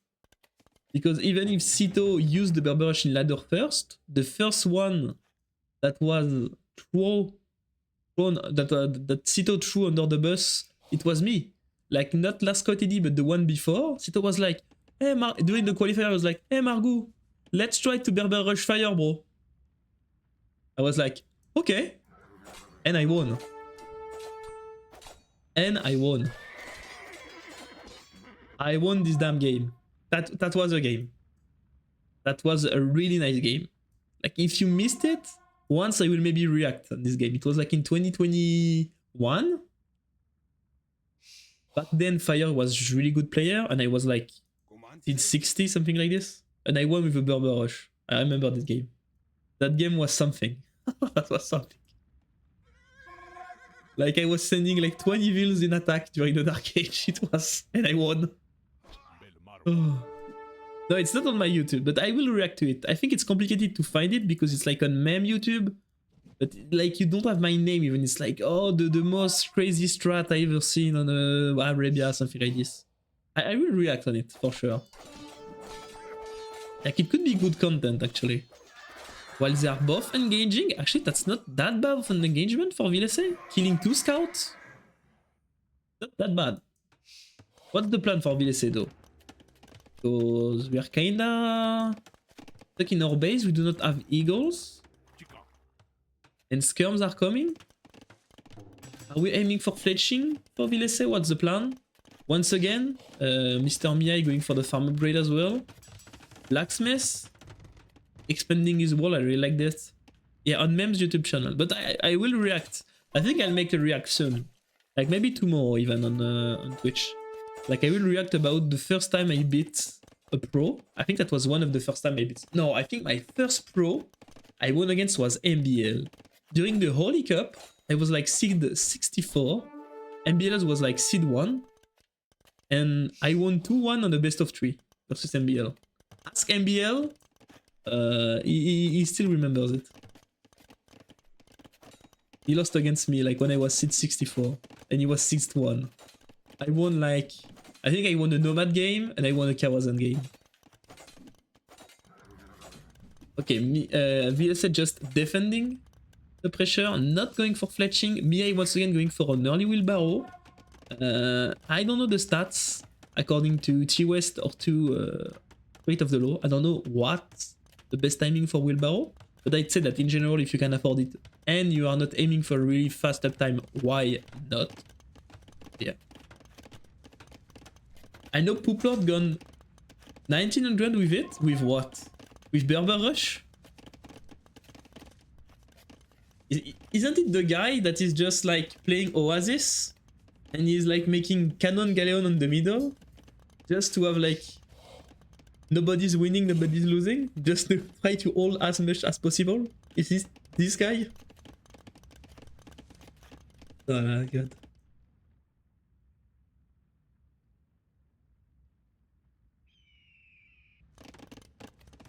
Because even if Sito used the Berber rush in ladder first, the first one that was thrown that Sito threw under the bus, it was me. Like, not last KOTD, but the one before. Sito was like, hey, during the qualifier, I was like, hey, Margougou, let's try to Berber rush fire, bro. I was like, okay. And I won. I won this damn game. That was a game. That was a really nice game. Like, if you missed it, once I will maybe react on this game. It was like in 2021. Back then, Fire was really good player, and I was like, did 60, something like this. And I won with a Berber rush. I remember this game. That game was something. That was something. Like, I was sending like 20 vills in attack during the Dark Age. It was, and I won. Oh. No, it's not on my YouTube, but I will react to it. I think it's complicated to find it because it's like on meme YouTube. But like, you don't have my name even. It's like, oh, the most crazy strat I ever seen on Arabia, something like this. I will react on it for sure. Like, it could be good content actually. While they are both engaging, actually that's not that bad of an engagement for Villese. Killing 2 scouts? Not that bad. What's the plan for Villese though? Because we are kinda stuck in our base, we do not have eagles. And skirms are coming. Are we aiming for fletching for Villese? What's the plan? Once again, Mr. Mihai going for the farm upgrade as well. Blacksmith. Expanding his wall, I really like this. Yeah, on Mem's YouTube channel. But I will react. I think I'll make a react soon. Like maybe tomorrow even on Twitch. Like I will react about the first time I beat a pro. I think that was one of the first time I beat. No, I think my first pro I won against was MBL. During the Holy Cup, I was like seed 64. MBL was like seed 1. And I won 2-1 on the best of 3 versus MBL. Ask MBL. He still remembers it. He lost against me like when I was seed 64 and he was 6-1. I won like, I think I won a Nomad game and I won a Kawazan game. Okay, Villese just defending the pressure, not going for fletching. Mihai once again going for an early wheelbarrow. I don't know the stats according to T-West or to Rate of the Law. I don't know what the best timing for wheelbarrow, but I'd say that in general, if you can afford it and you are not aiming for a really fast uptime, why not? Yeah. I know Pooplord gone 1900 with it. With what? With Berber Rush? Isn't it the guy that is just like playing Oasis and he's like making Cannon Galleon on the middle just to have like nobody's winning, nobody's losing, just to try to hold as much as possible? Is this guy? Oh my god.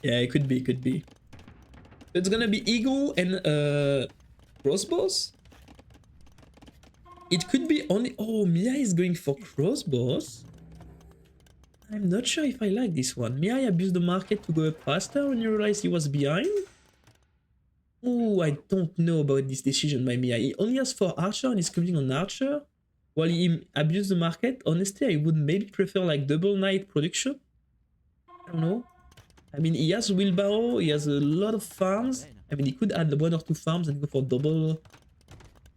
Yeah, it could be, could be. It's gonna be eagle and crossbows? It could be only... Oh, Mihai is going for crossbows? I'm not sure if I like this one. Mihai abused the market to go up faster when you realized he was behind? Oh, I don't know about this decision by Mihai. He only asked for Archer and he's coming on Archer. While he abused the market, honestly, I would maybe prefer like double knight production. I don't know. I mean, he has wheelbarrow, he has a lot of farms. I mean, he could add 1 or 2 farms and go for double.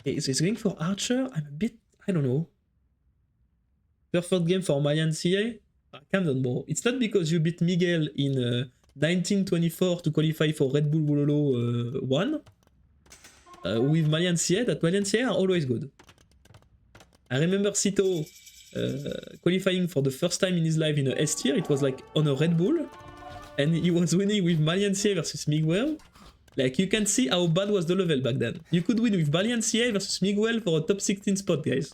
Okay, so he's going for Archer. I'm a bit... I don't know. Perfect game for Malian CA? Calm down, bro. It's not because you beat Miguel in 1924 to qualify for Red Bull Wololo 1 with Malian CA that Malian CA are always good. I remember Sito qualifying for the first time in his life in a S tier. It was like on a Red Bull. And he was winning with Malian CA versus Miguel. Like, you can see how bad was the level back then. You could win with Bali and CA versus Miguel for a top 16 spot, guys.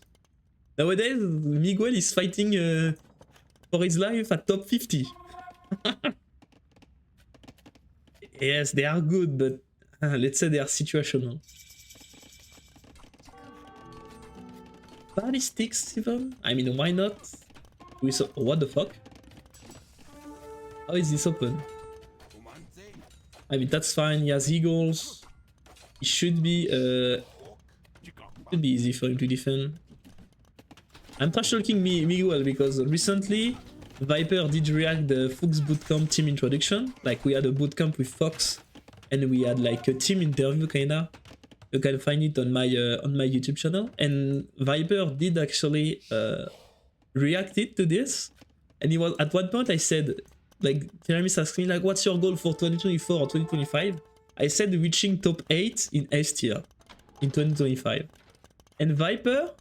Nowadays, Miguel is fighting for his life at top 50. Yes, they are good, but let's say they are situational. Ballistics, even? I mean, why not? What the fuck? How is this open? I mean, that's fine. He has eagles. It should be easy for him to defend. I'm trash talking Miguel because recently Viper did react the Fox bootcamp team introduction. Like, we had a bootcamp with Fox, and we had like a team interview kinda. You can find it on my YouTube channel. And Viper did actually reacted to this. And he was at one point I said, like, Tiramis asked me like, what's your goal for 2024 or 2025? I said reaching top 8 in S tier in 2025. And Viper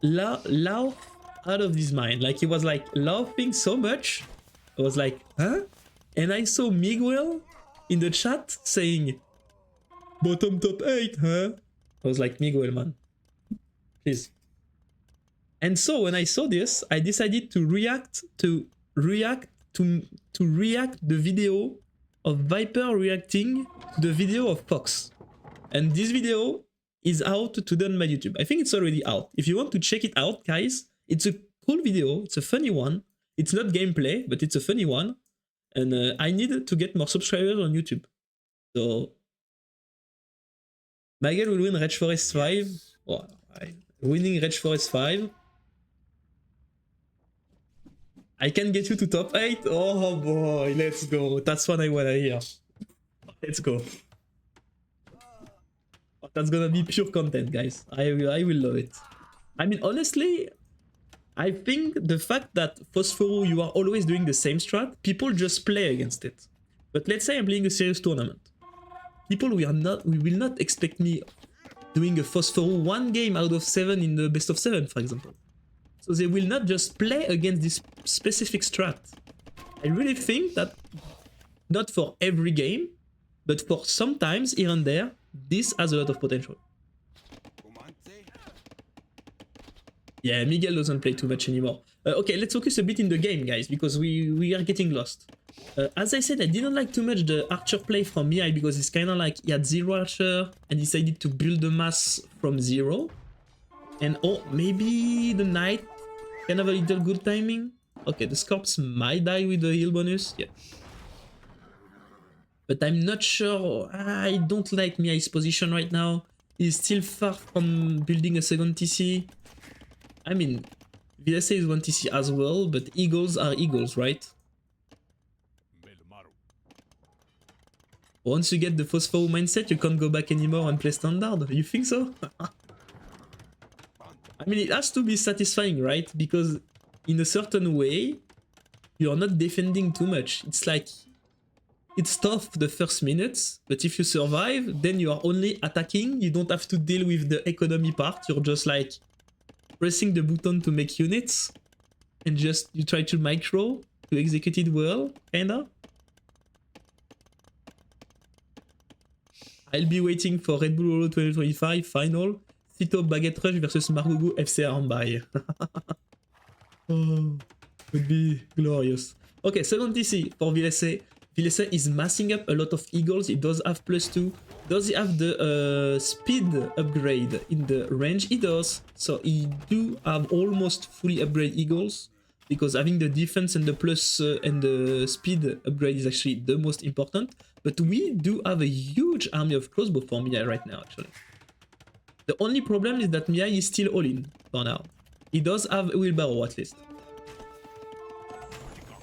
laughed out of his mind. Like, he was like laughing so much. I was like, huh? And I saw Miguel in the chat saying, bottom top 8, huh? I was like, Miguel, man, please. And so when I saw this, I decided to react the video of Viper reacting to the video of Fox. And this video is out today on my YouTube. I think it's already out. If you want to check it out, guys, it's a cool video. It's a funny one. It's not gameplay, but it's a funny one. And I need to get more subscribers on YouTube. So Miguel will win Rage Forest 5. Oh, winning Rage Forest 5. I can get you to top 8. Oh boy, let's go. That's what I wanna hear. Let's go. That's gonna be pure content, guys. I will love it. I mean, honestly, I think the fact that Phosphoro, you are always doing the same strat, people just play against it. But let's say I'm playing a serious tournament. People will not expect me doing a Phosphoro 1 game out of 7 in the best of 7, for example. So they will not just play against this specific strat. I really think that, not for every game, but for sometimes here and there, this has a lot of potential. Yeah, Miguel doesn't play too much anymore. Okay, let's focus a bit in the game, guys, because we are getting lost. As I said, I didn't like too much the archer play from Mihai because it's kind of like he had 0 archer and decided to build the mass from 0. And oh, maybe the knight can have a little good timing. Okay, the Scorps might die with the heal bonus. Yeah. But I'm not sure. I don't like Mihai's position right now. He's still far from building a second TC. I mean, Villese is 1 TC as well, but eagles are eagles, right? Once you get the Phosphoro mindset, you can't go back anymore and play standard. You think so? I mean, it has to be satisfying, right? Because in a certain way, you're not defending too much. It's like, it's tough the first minutes, but if you survive, then you are only attacking. You don't have to deal with the economy part. You're just like pressing the button to make units and just you try to micro to execute it well, kinda. I'll be waiting for Red Bull Euro 2025 final. Cito Baguette Rush versus Margougou FC Arambay. Oh, would be glorious. Okay, second TC for Villese. Villese is massing up a lot of eagles. It does have +2. Does he have the speed upgrade in the range? He does. So he do have almost fully upgrade eagles, because having the defense and the plus and the speed upgrade is actually the most important. But we do have a huge army of crossbow for Mihai right now, actually. The only problem is that Mihai is still all-in for now. He does have a wheelbarrow at least.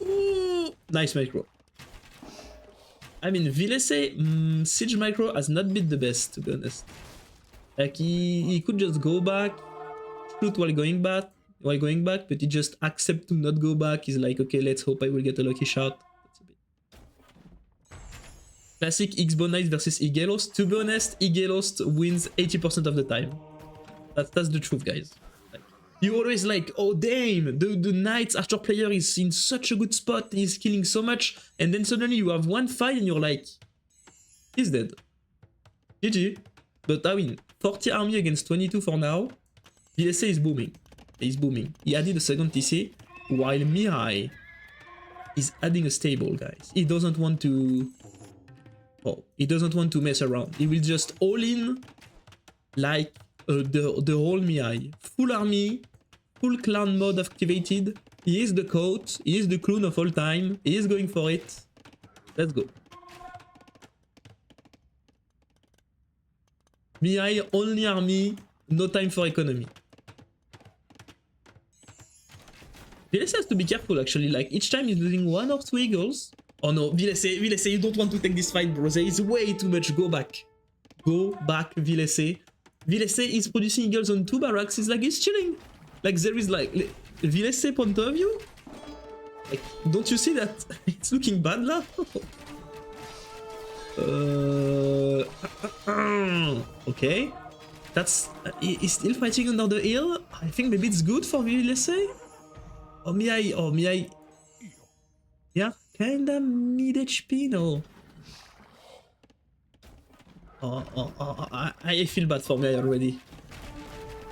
Ooh, nice micro. I mean, Villese, Siege micro has not been the best, to be honest. Like, he could just go back, shoot while going back, but he just accept to not go back. He's like, okay, let's hope I will get a lucky shot. That's a bit. Classic X-Bow Knight versus Igelost. To be honest, Igelost wins 80% of the time. That's the truth, guys. Like, you always like, oh damn, the Knight's Archer player is in such a good spot, he's killing so much, and then suddenly you have one fight and you're like, He's dead. GG. But I mean, 40 army against 22 for now. Villese is booming. He's booming. He added a second TC, while Mihai is adding a stable, guys. He doesn't want to... Oh, he doesn't want to mess around. He will just all in like the whole Mihai. Full army, full clan mode activated. He is the coat. He is the clown of all time. He is going for it. Let's go. Mihai, only army, no time for economy. Villese has to be careful actually, like each time he's losing 1 or 2 eagles. Oh no, Villese, you don't want to take this fight, bro. There is way too much. Go back. Go back, Villese. Villese is producing eagles on 2 barracks. It's like he's chilling. Like there is like Villese point of view. Like, don't you see that? It's looking bad now. Okay. That's... he's still fighting under the hill. I think maybe it's good for Villese. Oh, Mihai. Yeah, kinda mid HP, no. I feel bad for Mihai already.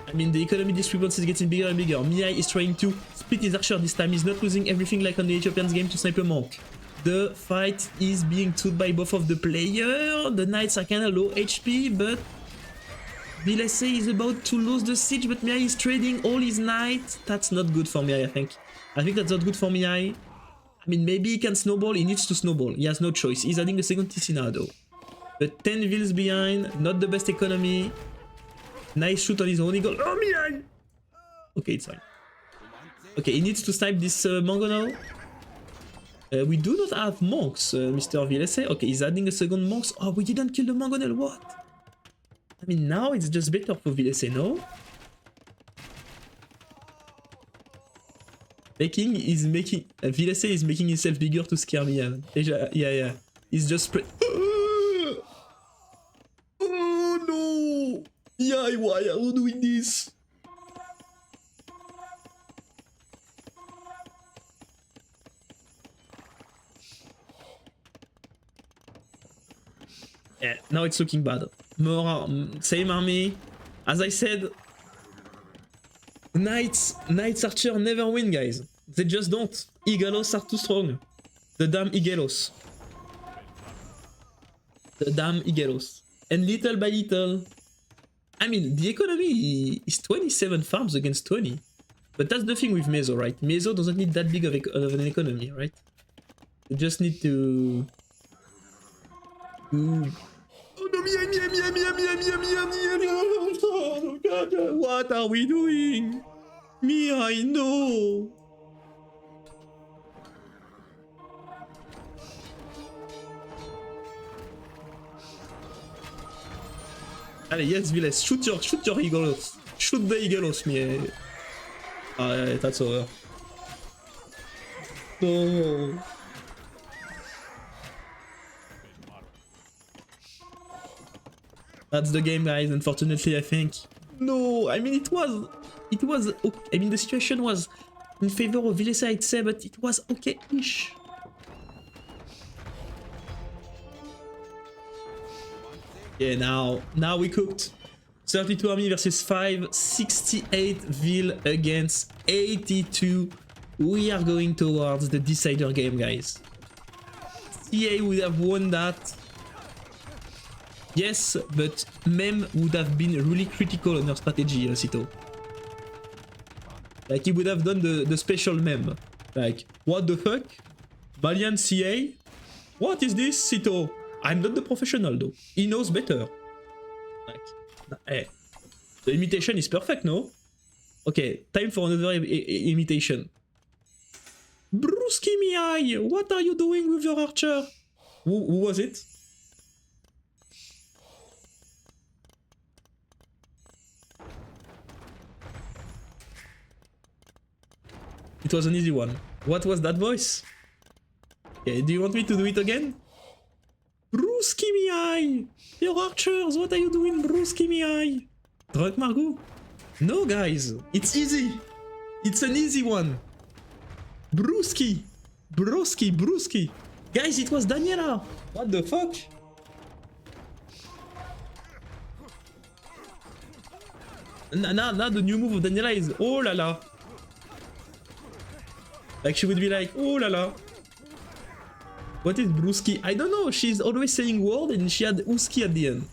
I mean, the economy discrepancy is getting bigger and bigger. Mihai is trying to split his archer this time. He's not losing everything like on the Ethiopians game to Sniper Monk. The fight is being took by both of the players. The knights are kinda low HP, but Villese is about to lose the siege, but Mihai is trading all his knights. That's not good for Mihai, I think. I think that's not good for Mihai. I mean, maybe he can snowball. He needs to snowball. He has no choice. He's adding a second TC now, though. But 10 vills behind. Not the best economy. Nice shoot on his own eagle. Oh, Mihai! Okay, it's fine. Okay, he needs to snipe this Mongo now. We do not have monks, Mr. Villese. Okay, he's adding a second monks. Oh, we didn't kill the Mongonel. What? I mean, now it's just better for Villese, no? Villese is making himself bigger to scare me. Yeah. He's just spread. Oh no! Yeah, why are you doing this? Yeah, now it's looking bad. More same army. As I said, Knights Archer never win, guys. They just don't. Eagles are too strong. The damn Eagles. And little by little, I mean, the economy is 27 farms against 20. But that's the thing with Meso, right? Meso doesn't need that big of an economy, right? You just need to... Oh no, Mihai! What are we doing? Mihai, no! Allez, yes, Villese, shoot your eagles. Shoot the eagles, Mihai. Ah, that's over. No. That's the game, guys, unfortunately, I think. No, I mean, it was, I mean, the situation was in favor of Villese, I'd say, but it was okay-ish. Yeah, now we cooked. 32 army versus 5, 68 Ville against 82. We are going towards the decider game, guys. CA would have won that. Yes, but Mem would have been really critical on your strategy, Sito. Like, he would have done the special Mem. Like, what the fuck? Malian CA? What is this, Sito? I'm not the professional, though. He knows better. Like, hey, the imitation is perfect, no? Okay, time for another imitation. Bruski Mihai, what are you doing with your archer? Who was it? It was an easy one. What was that voice? Okay, do you want me to do it again? Bruski Mihai! Your archers, what are you doing, Bruski Mihai? Drunk Margougou? No, guys, it's easy. It's an easy one. Bruski. Guys, it was Daniela. What the fuck? Now the new move of Daniela is oh la la. Like she would be like oh la la. What is Brewski? I don't know. She's always saying word and she had Uski at the end.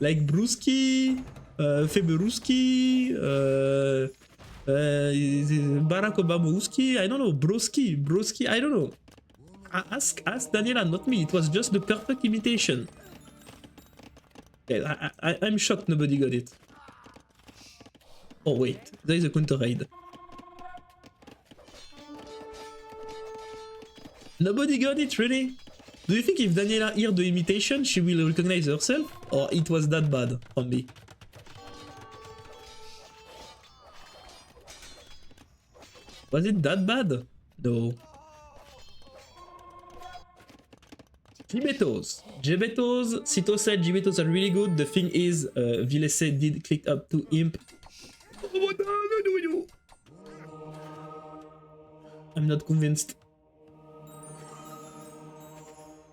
Like Brewski, Feberuski, Barack Obama Uski. I don't know. Broski. I don't know. Ask Daniela, not me. It was just the perfect imitation. Yeah, I'm shocked nobody got it. Oh wait, there is a counter raid. Nobody got it, really? Do you think if Daniela hear the imitation, she will recognize herself? Or it was that bad from me? Was it that bad? No. Gibetos. Cito said Gibetos are really good. The thing is, Villese did click up to imp. I'm not convinced.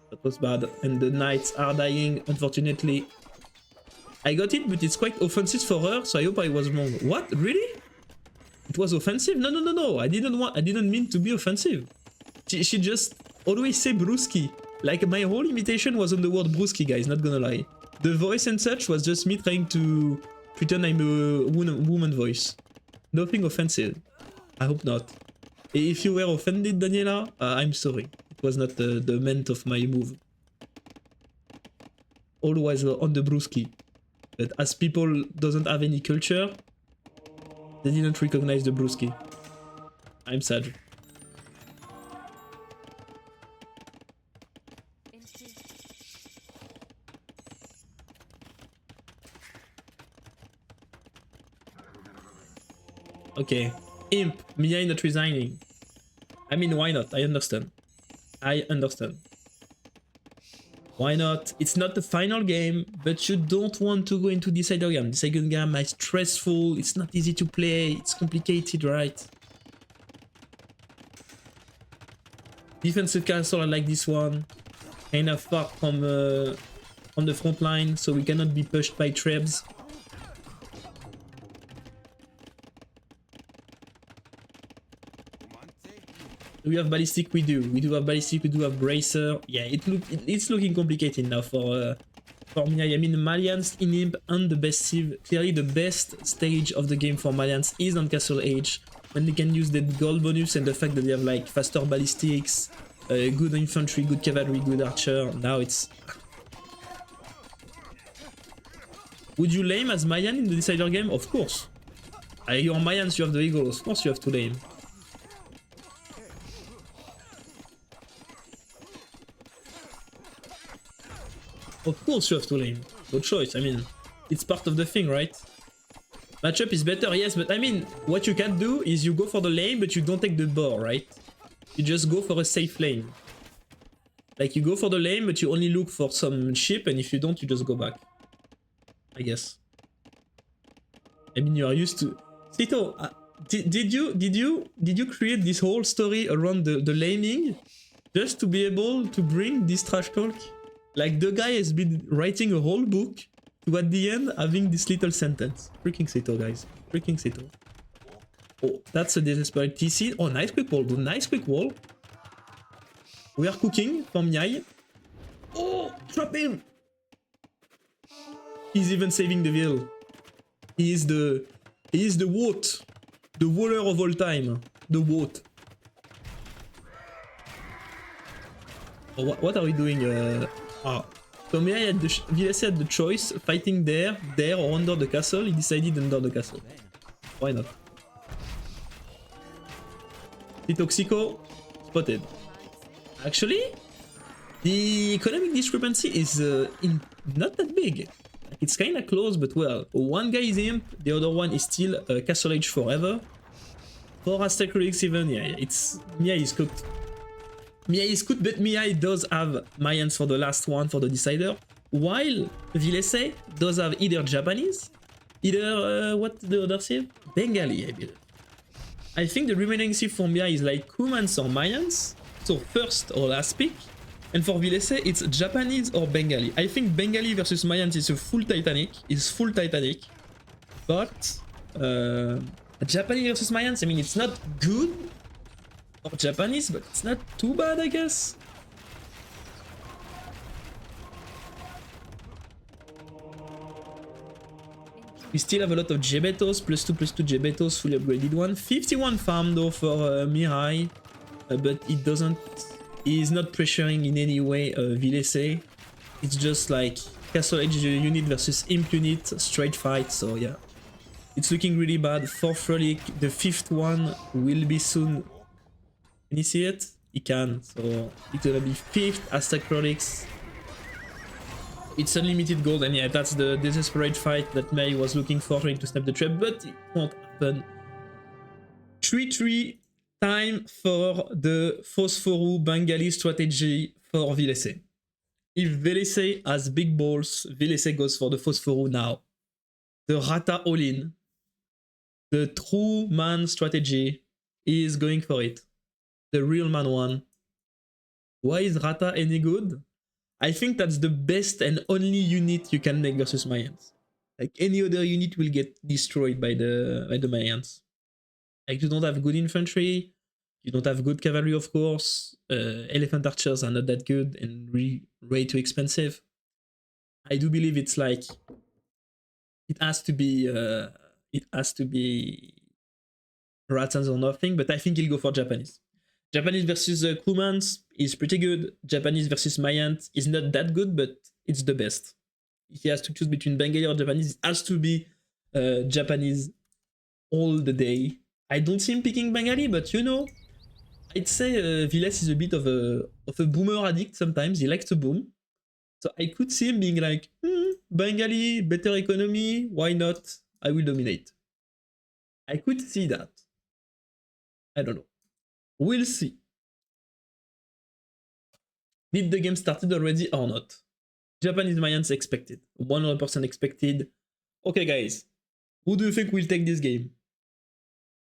That was bad. And the knights are dying, unfortunately. I got it, but it's quite offensive for her, so I hope I was wrong. What? Really? It was offensive? No. I didn't mean to be offensive. She just always say Brewski. Like my whole imitation was on the word Brewski, guys, not gonna lie. The voice and such was just me trying to pretend I'm a woman voice. Nothing offensive. I hope not. If you were offended, Daniela, I'm sorry. It was not the meant of my move. Always on the Brewski. But as people doesn't have any culture, they didn't recognize the Brewski. I'm sad. Okay. Imp. Mihai not resigning. I mean, why not? I understand. Why not? It's not the final game, but you don't want to go into Decider game. Decider game is stressful, it's not easy to play, it's complicated, right? Defensive castle, I like this one. Kind of far from the front line, so we cannot be pushed by trebs. Do we have ballistic? We do. We do have ballistic. We do have bracer. Yeah, it's looking complicated now for Mihai. I mean, Malians in Imp and the best Civ. Clearly, the best stage of the game for Malians is on Castle Age, when they can use the gold bonus and the fact that they have like faster ballistics, good infantry, good cavalry, good archer. Now it's. Would you lame as Mayan in the Decider game? Of course. You're Mayans, you have the eagle. Of course, you have to lame. Of course you have to lane. No choice, I mean, it's part of the thing, right? Matchup is better, yes, but I mean, what you can do is you go for the lane, but you don't take the boar, right? You just go for a safe lane. Like, you go for the lane, but you only look for some ship, and if you don't, you just go back. I guess. I mean, you are used to... Cito, did you create this whole story around the laning just to be able to bring this trash talk? Like, the guy has been writing a whole book to, at the end, having this little sentence. Freaking Cito, guys. Freaking Cito. Oh, that's a desperate TC. Oh, nice quick wall, dude. Nice quick wall. We are cooking from Mihai. Oh, trap him! He's even saving the Ville. He is the WOT. The waller of all time. The WOT. Oh, what are we doing? So Mihai had Villese had the choice, fighting there, or under the castle. He decided under the castle. Why not? The Toxico spotted. Actually, the economic discrepancy is not that big. It's kinda close, but well, one guy is Imp, the other one is still Castle Age forever. For Aztec Relics even, yeah, it's Mihai is cooked. Mihai is good, but Mihai does have Mayans for the last one, for the Decider, while Villese does have either Japanese, either, what the other Civ? Bengali, I believe. I think the remaining Civ for Mihai is like Kumans or Mayans, so first or last pick, and for Villese it's Japanese or Bengali. I think Bengali versus Mayans is a full Titanic, but Japanese versus Mayans, I mean, it's not good for Japanese, but it's not too bad, I guess. We still have a lot of Jebetos, +2/+2 Jebetos, fully upgraded one. 51 farm though for Mihai, but it doesn't, he's not pressuring in any way Villese. It's just like Castle Age unit versus Imp unit, straight fight, so yeah. It's looking really bad. 4th relic, the 5th one will be soon. Can you see it? He can, so it's gonna be 5th Aztec relics. It's unlimited gold, and yeah, that's the desperate fight that Mei was looking for, trying to snap the trap, but it won't happen. 3-3, time for the Phosphoru Bengali strategy for Villese. If Villese has big balls, Villese goes for the Phosphoru now. The Rata all-in, the true man strategy, is going for it. The real man one. Why is Rata any good? I think that's the best and only unit you can make versus Mayans. Like any other unit will get destroyed by the Mayans. Like you don't have good infantry, you don't have good cavalry, of course. Elephant archers are not that good and way too expensive. I do believe it's like it has to be Ratans or nothing, but I think he'll go for Japanese. Japanese versus Kumans is pretty good. Japanese versus Mayans is not that good, but it's the best. If he has to choose between Bengali or Japanese, it has to be Japanese all the day. I don't see him picking Bengali, but you know, I'd say Villese is a bit of a boomer addict sometimes. He likes to boom. So I could see him being like, Bengali, better economy, why not? I will dominate. I could see that. I don't know. We'll see. Did the game started already or not? Japanese Mayans expected. 100% expected. Okay, guys. Who do you think will take this game?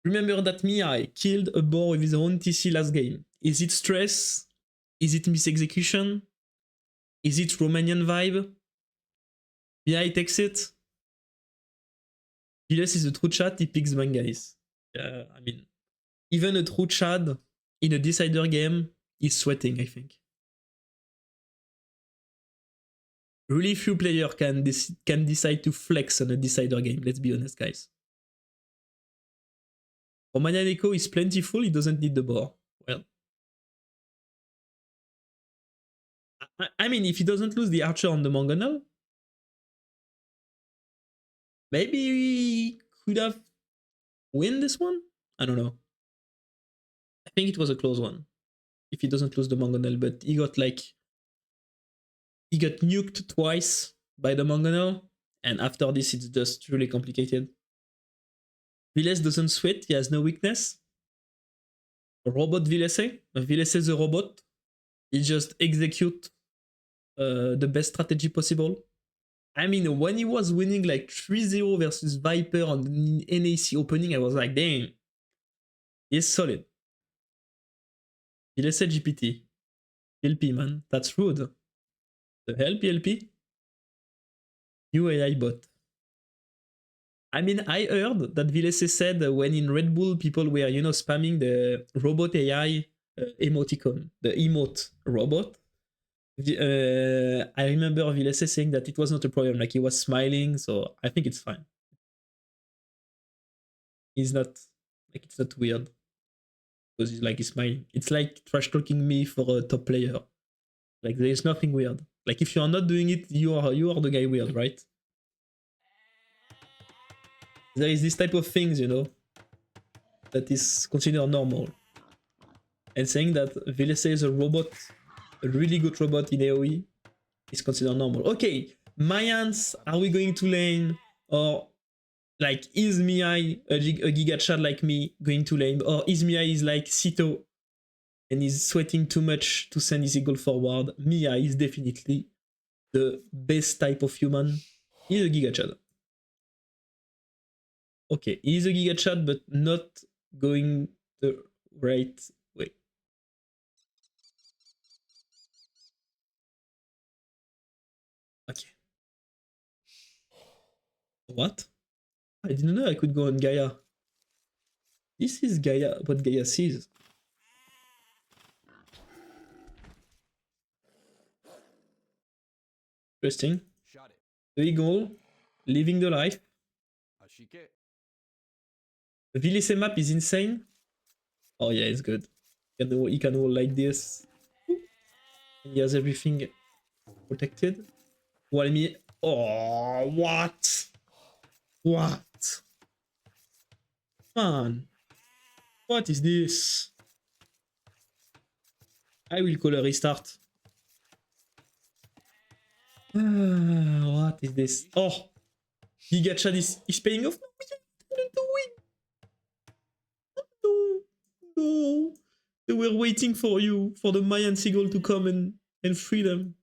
Remember that Mihai killed a boar with his own TC last game. Is it stress? Is it misexecution? Is it Romanian vibe? Mihai takes it. Villese is a true chat, he picks Bengalis. I mean, even a true Chad in a decider game is sweating, I think. Really few players can decide to flex on a decider game, let's be honest, guys. Romanian Echo is plentiful, he doesn't need the boar. Well, I mean, if he doesn't lose the archer on the Mangonel, maybe he could have win this one? I don't know. I think it was a close one. If he doesn't lose the Mangonel, but he got nuked twice by the Mangonel, and after this it's just really complicated. Villese doesn't sweat, he has no weakness. Robot Villese. Villese the robot. He just execute the best strategy possible. I mean, when he was winning like 3-0 versus Viper on the NAC opening, I was like, damn, he's solid. Villese GPT. PLP, man. That's rude. The hell, PLP? New AI bot. I mean, I heard that Villese said when in Red Bull people were, spamming the robot AI emoticon, the emote robot. I remember Villese saying that it was not a problem, like he was smiling, so I think it's fine. It's not weird because he's smiling. It's like trash talking me for a top player. Like there is nothing weird. Like if you are not doing it, you are the guy weird, right? There is this type of things, that is considered normal. And saying that Villese is a robot, a really good robot in AoE, is considered normal. Okay, Mayans, are we going to lane? Or like, is Mihai a Giga Chad like me going to lane? Or is Mihai is like Sito and is sweating too much to send his eagle forward? Mihai is definitely the best type of human. He's a Giga Chad. Okay, he's a Giga Chad, but not going the right way. Okay. What? I didn't know I could go on Gaia. This is Gaia, what Gaia sees. Interesting. The eagle, living the life. The Villese map is insane. Oh yeah, it's good. He can roll like this. He has everything protected. While me... Oh, what? What? Man. What is this? I will call a restart. What is this? Oh! Giga Chad is paying off. No, no. They were waiting for you, for the Mayan seagull to come and free them.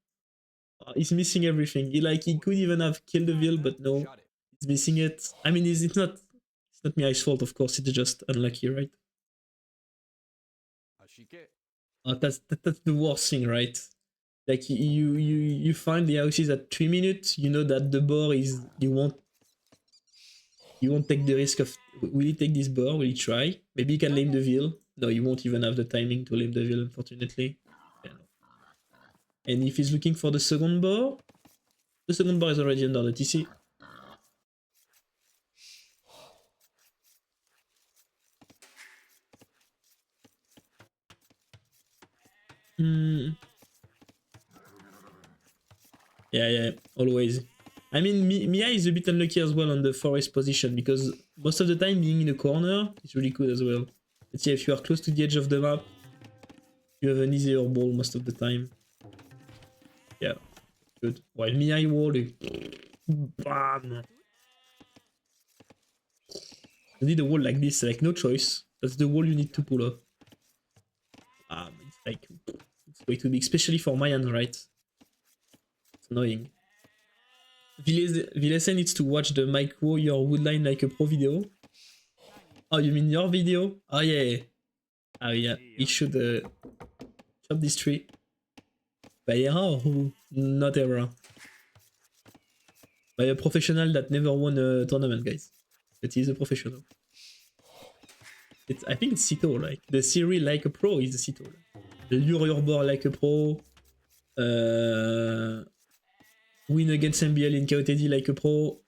He's missing everything. He could even have killed the Vil, but no. He's missing it. I mean, it's not Mihai's fault, of course. It's just unlucky, right? Oh, that's the worst thing, right? Like you find the houses at 3 minutes. You know that the boar is you won't take the risk of will he take this boar? Will he try? Maybe he can lame the Vil. No, you won't even have the timing to lame the Vil, unfortunately. Yeah, no. And if he's looking for the second boar is already under the TC. Yeah, always. I mean, Mihai is a bit unlucky as well on the forest position because most of the time being in a corner is really good as well. But yeah, if you are close to the edge of the map, you have an easier ball most of the time. Yeah, good. While Mihai wall, bam. You need a wall like this, like no choice. That's the wall you need to pull off. It's way too big, especially for Mayan, right? It's annoying. Villese needs to watch the micro your woodline like a pro video. Oh, you mean your video? Oh yeah. Oh yeah. He should chop this tree. By error or not error? By a professional that never won a tournament, guys. But he's a professional. I think it's Cito, like the series like a pro is Cito. Lure your board like a pro. Win against MBL in KOTD like a pro.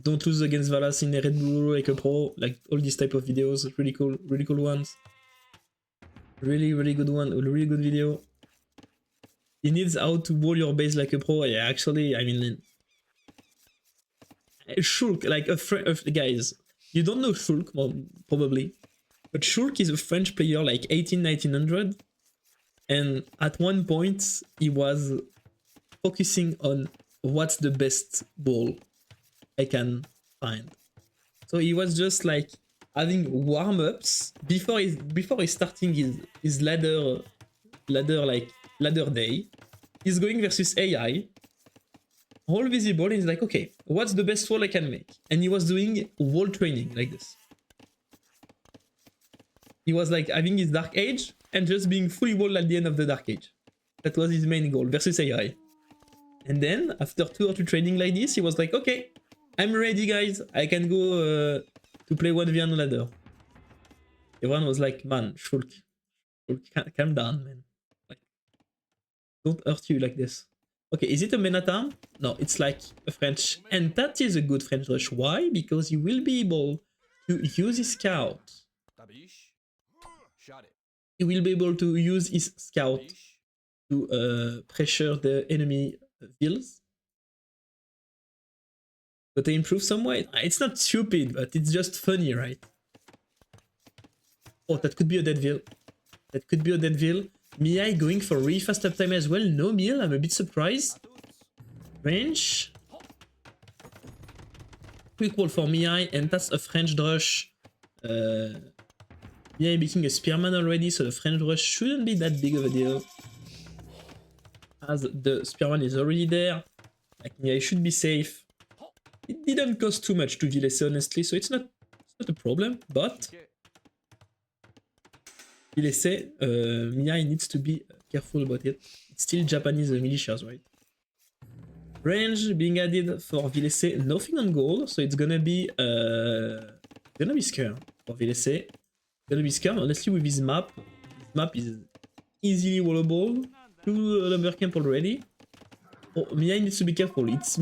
Don't lose against Valas in Red Bull like a pro. Like all these type of videos. Really cool ones. Really good one. Really good video. He needs how to wall your base like a pro. Yeah, actually, I mean... Shulk, like guys, you don't know Shulk, well, probably. But Shulk is a French player like 1900. And at one point, he was focusing on what's the best ball I can find. So he was just like having warm-ups before he's starting his ladder day. He's going versus AI. All visible, and he's like, okay, what's the best wall I can make? And he was doing wall training like this. He was like having his Dark Age and just being fully walled at the end of the Dark Age. That was his main goal versus AI. And then after 2 or 3 training like this, he was like, okay, I'm ready, guys. I can go to play 1v1 ladder. Everyone was like, man, Shulk, calm down, man. Like, don't hurt you like this. Okay, is it a Menatam? No, it's like a French. And that is a good French rush. Why? Because you will be able to use his scout. He will be able to use his scout to pressure the enemy Vils. But they improve some way. It's not stupid, but it's just funny, right? Oh, that could be a dead Vil. That could be a dead Vil. Mihai going for really fast uptime as well. No meal, I'm a bit surprised. Range. Quick wall for Mihai, and that's a French Drush. Mihai making a Spearman already, so the French Drush shouldn't be that big of a deal. As the Spearman is already there. Like, Mihai should be safe. It didn't cost too much to Villese, honestly, so it's not a problem, but... Villese, Mihai needs to be careful about it. It's still Japanese militias, right? Range being added for Villese, nothing on gold, so it's gonna be Scare for Villese. Gonna be Scare, honestly, with his map. His map is easily wallable. 2 lumber camp already. Oh, Mihai needs to be careful. It's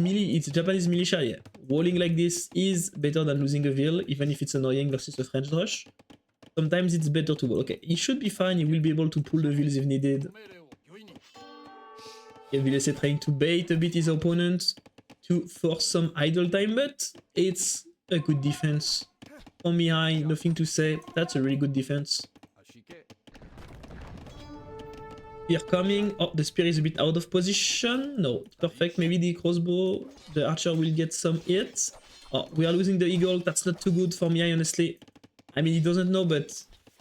Japanese militia, yeah. Walling like this is better than losing a Ville, even if it's annoying versus a French rush. Sometimes it's better to wall. Okay, he should be fine. He will be able to pull the Villes if needed. Yeah, Villese trying to bait a bit his opponent to force some idle time, but it's a good defense. For Mihai, nothing to say. That's a really good defense. Here coming. Oh, the spear is a bit out of position. No, it's perfect. Maybe the crossbow, the archer will get some hits. Oh, we are losing the eagle. That's not too good for Mihai, honestly. I mean, he doesn't know, but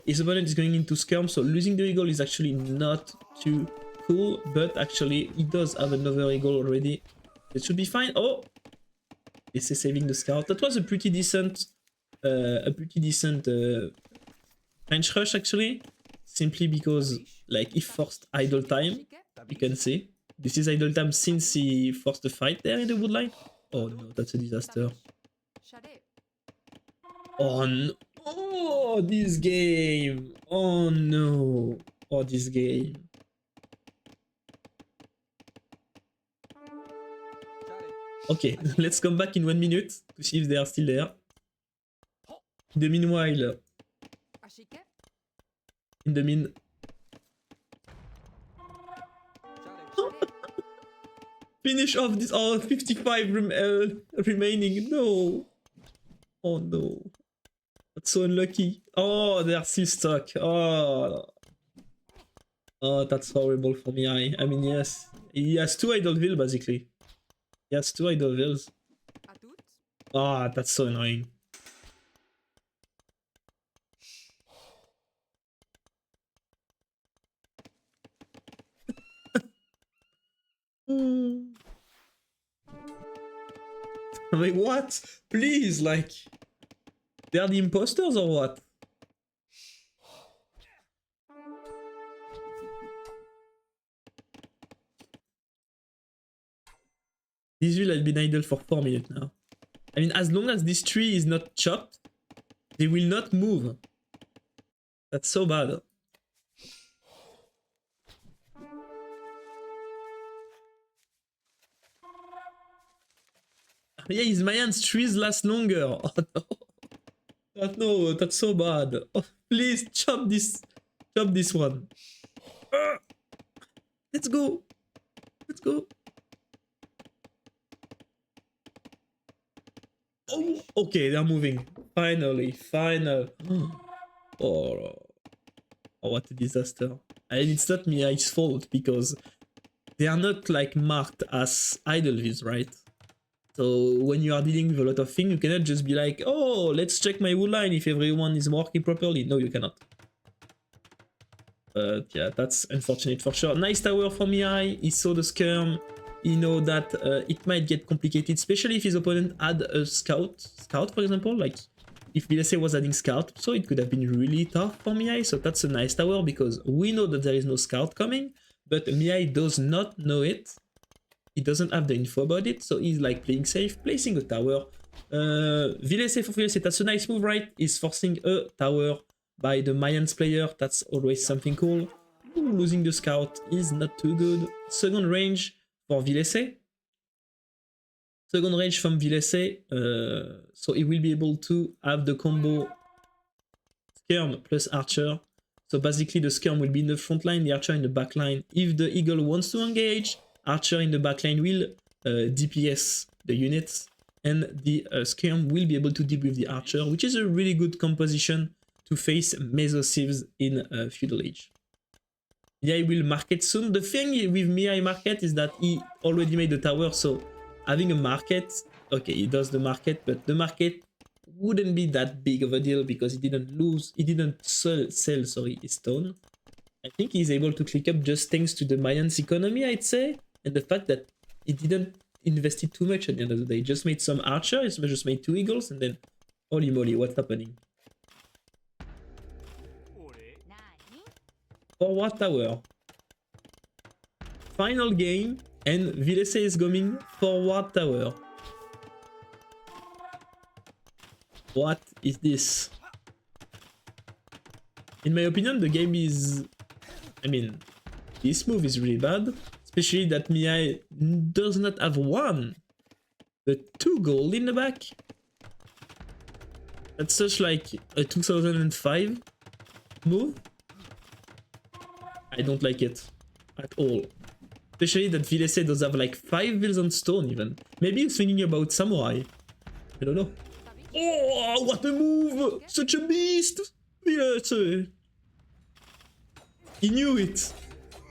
his opponent is going into skirm, so losing the eagle is actually not too cool, but actually he does have another eagle already. It should be fine. Oh, this is saving the scout. That was a pretty decent French rush actually, simply because like he forced idle time. You can see this is idle time since he forced the fight there in the woodline. Oh no, that's a disaster. Oh no. Oh, this game. Oh no. Oh, this game. Okay, let's come back in 1 minute to see if they are still there. In the meanwhile, finish off this. Oh, 55 remaining. No. Oh no. That's so unlucky. Oh, they are still stuck. Oh. Oh, that's horrible for me. I mean, yes. He has 2 Idleville basically. He has 2 Idlevilles. Ah, that's so annoying. I mean, what? Please, like... They are the imposters or what? This will have been idle for 4 minutes now. I mean, as long as this tree is not chopped, they will not move. That's so bad. Yeah, his Mayan's trees last longer. Oh no. Oh, no, that's so bad. Oh, please chop this one. Let's go. Let's go. Oh, okay, they're moving. Finally, final. Oh, what a disaster. And it's not Mihai's fault because they are not like marked as idlevilles, right? So when you are dealing with a lot of things, you cannot just be like, oh, let's check my wood line if everyone is working properly. No, you cannot. But yeah, that's unfortunate for sure. Nice tower for Mihai. He saw the skirm. He know that it might get complicated, especially if his opponent had a scout, for example. Like if Villese was adding scout, so it could have been really tough for Mihai. So that's a nice tower because we know that there is no scout coming, but Mihai does not know it. He doesn't have the info about it, so he's like playing safe, placing a tower. Villese for Villese, that's a nice move, right? He's forcing a tower by the Mayans player. That's always something cool. Ooh, losing the scout is not too good. Second range for Villese. Second range from Villese, so he will be able to have the combo skirm plus archer. So basically the skirm will be in the front line, the archer in the back line. If the eagle wants to engage, archer in the backline will DPS the units, and the skirm will be able to deal with the archer, which is a really good composition to face Meso Civs in Feudal Age. Mihai will market soon. The thing with Mihai market is that he already made the tower, so having a market, okay, he does the market, but the market wouldn't be that big of a deal because he didn't sell his stone. I think he's able to click up just thanks to the Mayans economy, I'd say. And the fact that he didn't invest it too much at the end of the day. He just made some archer, he just made 2 eagles, and then holy moly, what's happening? For what tower? Final game And Villese is going forward tower. What is this? In my opinion, the game is... I mean, this move is really bad. Especially that Mihai does not have one, but 2 gold in the back. That's such like a 2005 move. I don't like it at all. Especially that Villese does have like 5 vills on stone even. Maybe he's thinking about samurai. I don't know. Oh, what a move! Such a beast! Villese! He knew it!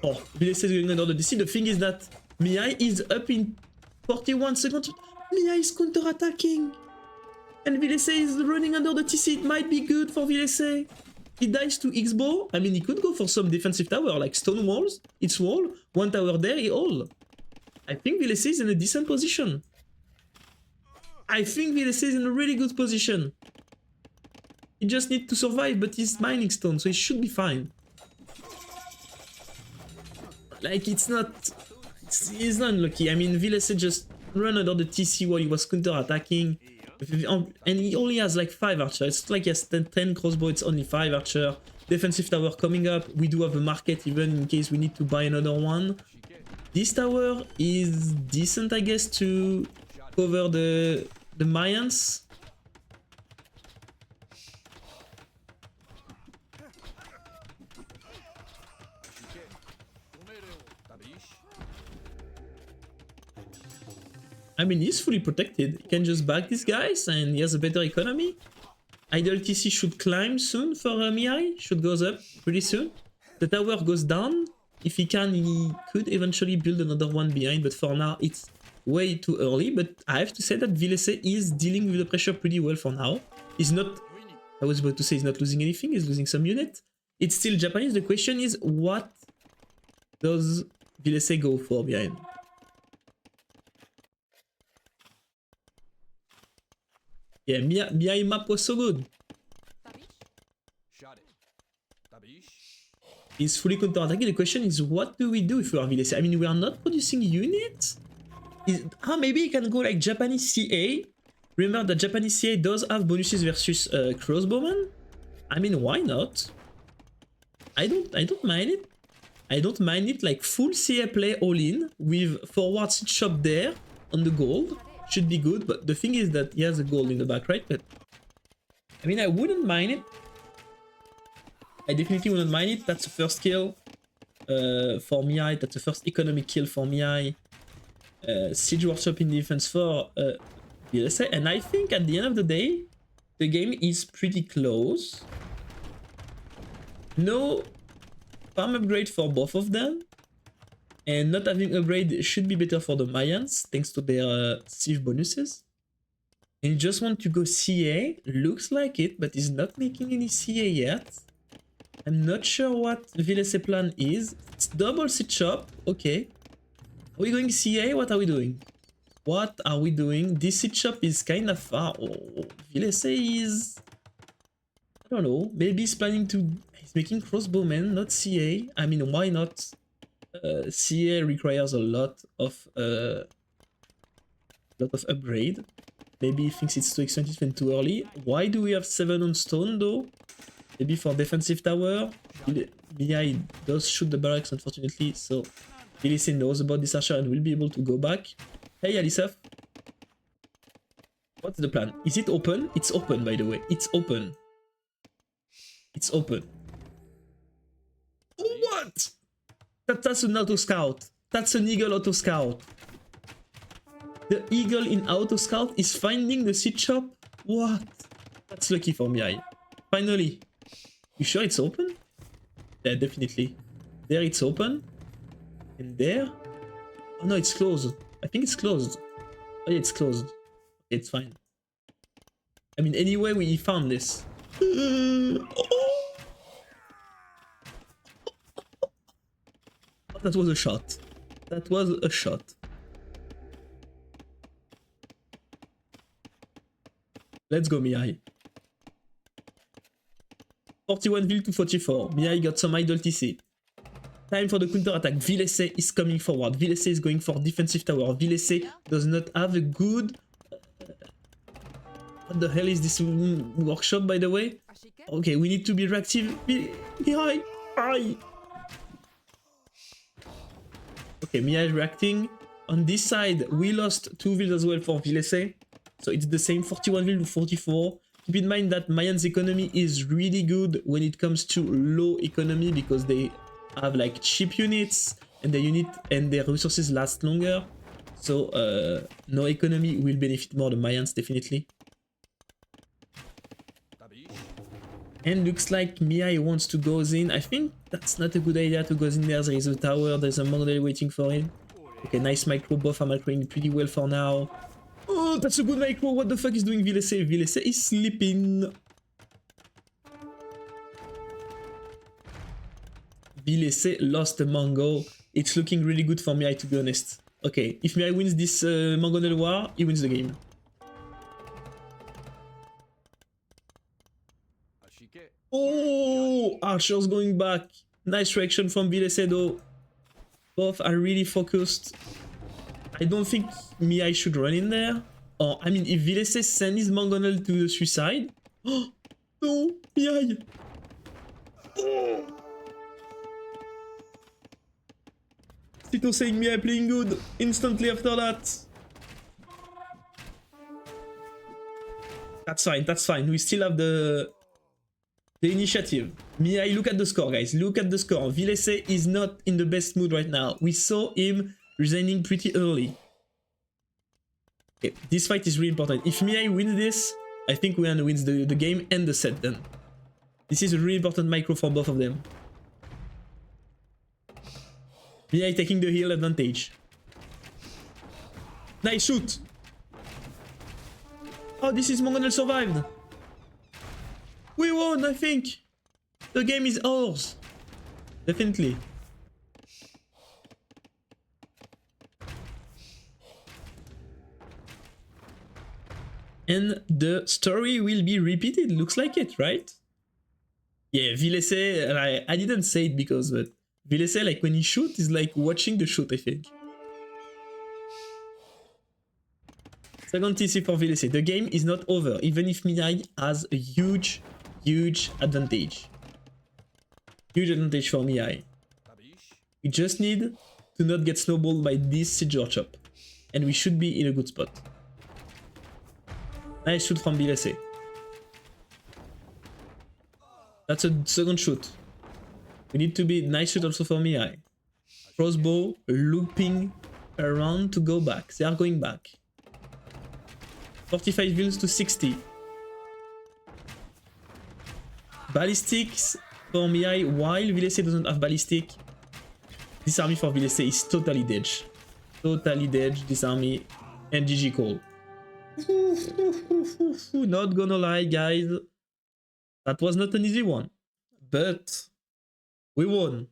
Oh, Villese is going under the DC. The thing is that Mihai is up in 41 seconds. Mihai is counter-attacking! And Villese is running under the TC. It might be good for Villese. He dies to X-bow. I mean, he could go for some defensive tower, like stone walls. It's wall. 1 tower there, he all. I think Villese is in a decent position. I think Villese is in a really good position. He just needs to survive, but he's mining stone, so he should be fine. Like, it's not... He's not unlucky. I mean, Villese just ran under the TC while he was counter-attacking. And he only has like 5 archer. It's like he has 10 crossbow, it's only 5 archer. Defensive tower coming up. We do have a market even in case we need to buy another one. This tower is decent, I guess, to cover the Mayans. I mean, he's fully protected. He can just back these guys and he has a better economy. Idle TC should climb soon for Mihai. Should goes up pretty soon. The tower goes down. If he can, he could eventually build another one behind. But for now, it's way too early. But I have to say that Villese is dealing with the pressure pretty well for now. He's not... I was about to say he's not losing anything. He's losing some unit. It's still Japanese. The question is, what does Villese go for behind? Yeah, Mihai map was so good. He's fully counter-attacking. The question is, what do we do if we are Villese? I mean, we are not producing units? Maybe he can go like Japanese CA. Remember that Japanese CA does have bonuses versus crossbowmen. I mean, why not? I don't mind it. I don't mind it, like full CA play all in with forward siege shop there on the gold. Should be good, but the thing is that he has a gold in the back, right? But I mean, I wouldn't mind it. I definitely wouldn't mind it. That's the first kill for Mihai. That's the first economic kill for Mihai. Siege workshop in defense for Villese. And I think at the end of the day, the game is pretty close. No farm upgrade for both of them. And not having upgrade should be better for the Mayans, thanks to their sieve bonuses. And you just want to go CA, looks like it, but he's not making any CA yet. I'm not sure what Villese plan is. It's double siege shop, okay. Are we going CA? What are we doing? What are we doing? This siege shop is kind of far. Oh, Villese is... I don't know, maybe he's planning to... He's making crossbowmen, not CA. I mean, why not? CA requires a lot of upgrade. Maybe he thinks it's too expensive and too early. Why do we have 7 on stone though? Maybe for defensive tower. Mihai does shoot the barracks unfortunately, so Villese knows about this archer and will be able to go back. Hey Alisaf. What's the plan? Is it open? It's open by the way. It's open. It's open. What? That's an auto scout. That's an eagle auto scout. The eagle in auto scout is finding the siege shop. What? That's lucky for Mihai. Finally. You sure it's open? Yeah, definitely. There it's open. And there? Oh no, it's closed. I think it's closed. Oh yeah, it's closed. It's fine. I mean, anyway, we found this. That was a shot. That was a shot. Let's go, Mihai. 41 vil to 44. Mihai got some idle TC. Time for the counter attack. Villese is coming forward. Villese is going for defensive tower. Villese does not have a good... What the hell is this workshop, by the way? Okay, we need to be reactive. Mihai! Okay, Mihai is reacting. On this side, we lost 2 vills as well for Villese. So it's the same 41 vills to 44. Keep in mind that Mayan's economy is really good when it comes to low economy because they have like cheap units and their resources last longer. So no economy will benefit more the Mayans definitely. And looks like Mihai wants to go in. I think that's not a good idea to go in there. There is a tower, there's a Mongol waiting for him. Okay, nice micro. Both are microing pretty well for now. Oh, that's a good micro. What the fuck is doing Villese? Villese is sleeping. Villese lost the Mongol. It's looking really good for Mihai, to be honest. Okay, if Mihai wins this Mongol war, he wins the game. Oh, Archer's going back. Nice reaction from Villese though. Both are really focused. I don't think Mihai should run in there. Or, I mean, if Villese sends his Mongol to the suicide... Oh, no, Mihai! Oh. Tito saying Mihai playing good instantly after that. That's fine, that's fine. We still have the initiative. Mihai, look at the score, guys. Look at the score. Villese is not in the best mood right now. We saw him resigning pretty early. Okay, this fight is really important. If Mihai wins this, I think Wean wins the game and the set then. This is a really important micro for both of them. Mihai taking the heal advantage. Nice shoot! Oh, this is Mongol survived! We won, I think! The game is ours! Definitely. And the story will be repeated, looks like it, right? Yeah, Villese, I didn't say it because, but Villese, like when he shoots, is like watching the shoot, I think. Second TC for Villese. The game is not over, even if Mihai has a huge advantage. Huge advantage for Mihai. We just need to not get snowballed by this siege workshop. And we should be in a good spot. Nice shoot from Villese. That's a second shoot. We need to be nice shoot also for Mihai. Crossbow looping around to go back. They are going back. 45 vills to 60. Ballistics for Mihai while Villese doesn't have ballistic. This army for Villese is totally dead. Totally dead, this army. And GG call. Not gonna lie, guys. That was not an easy one. But we won.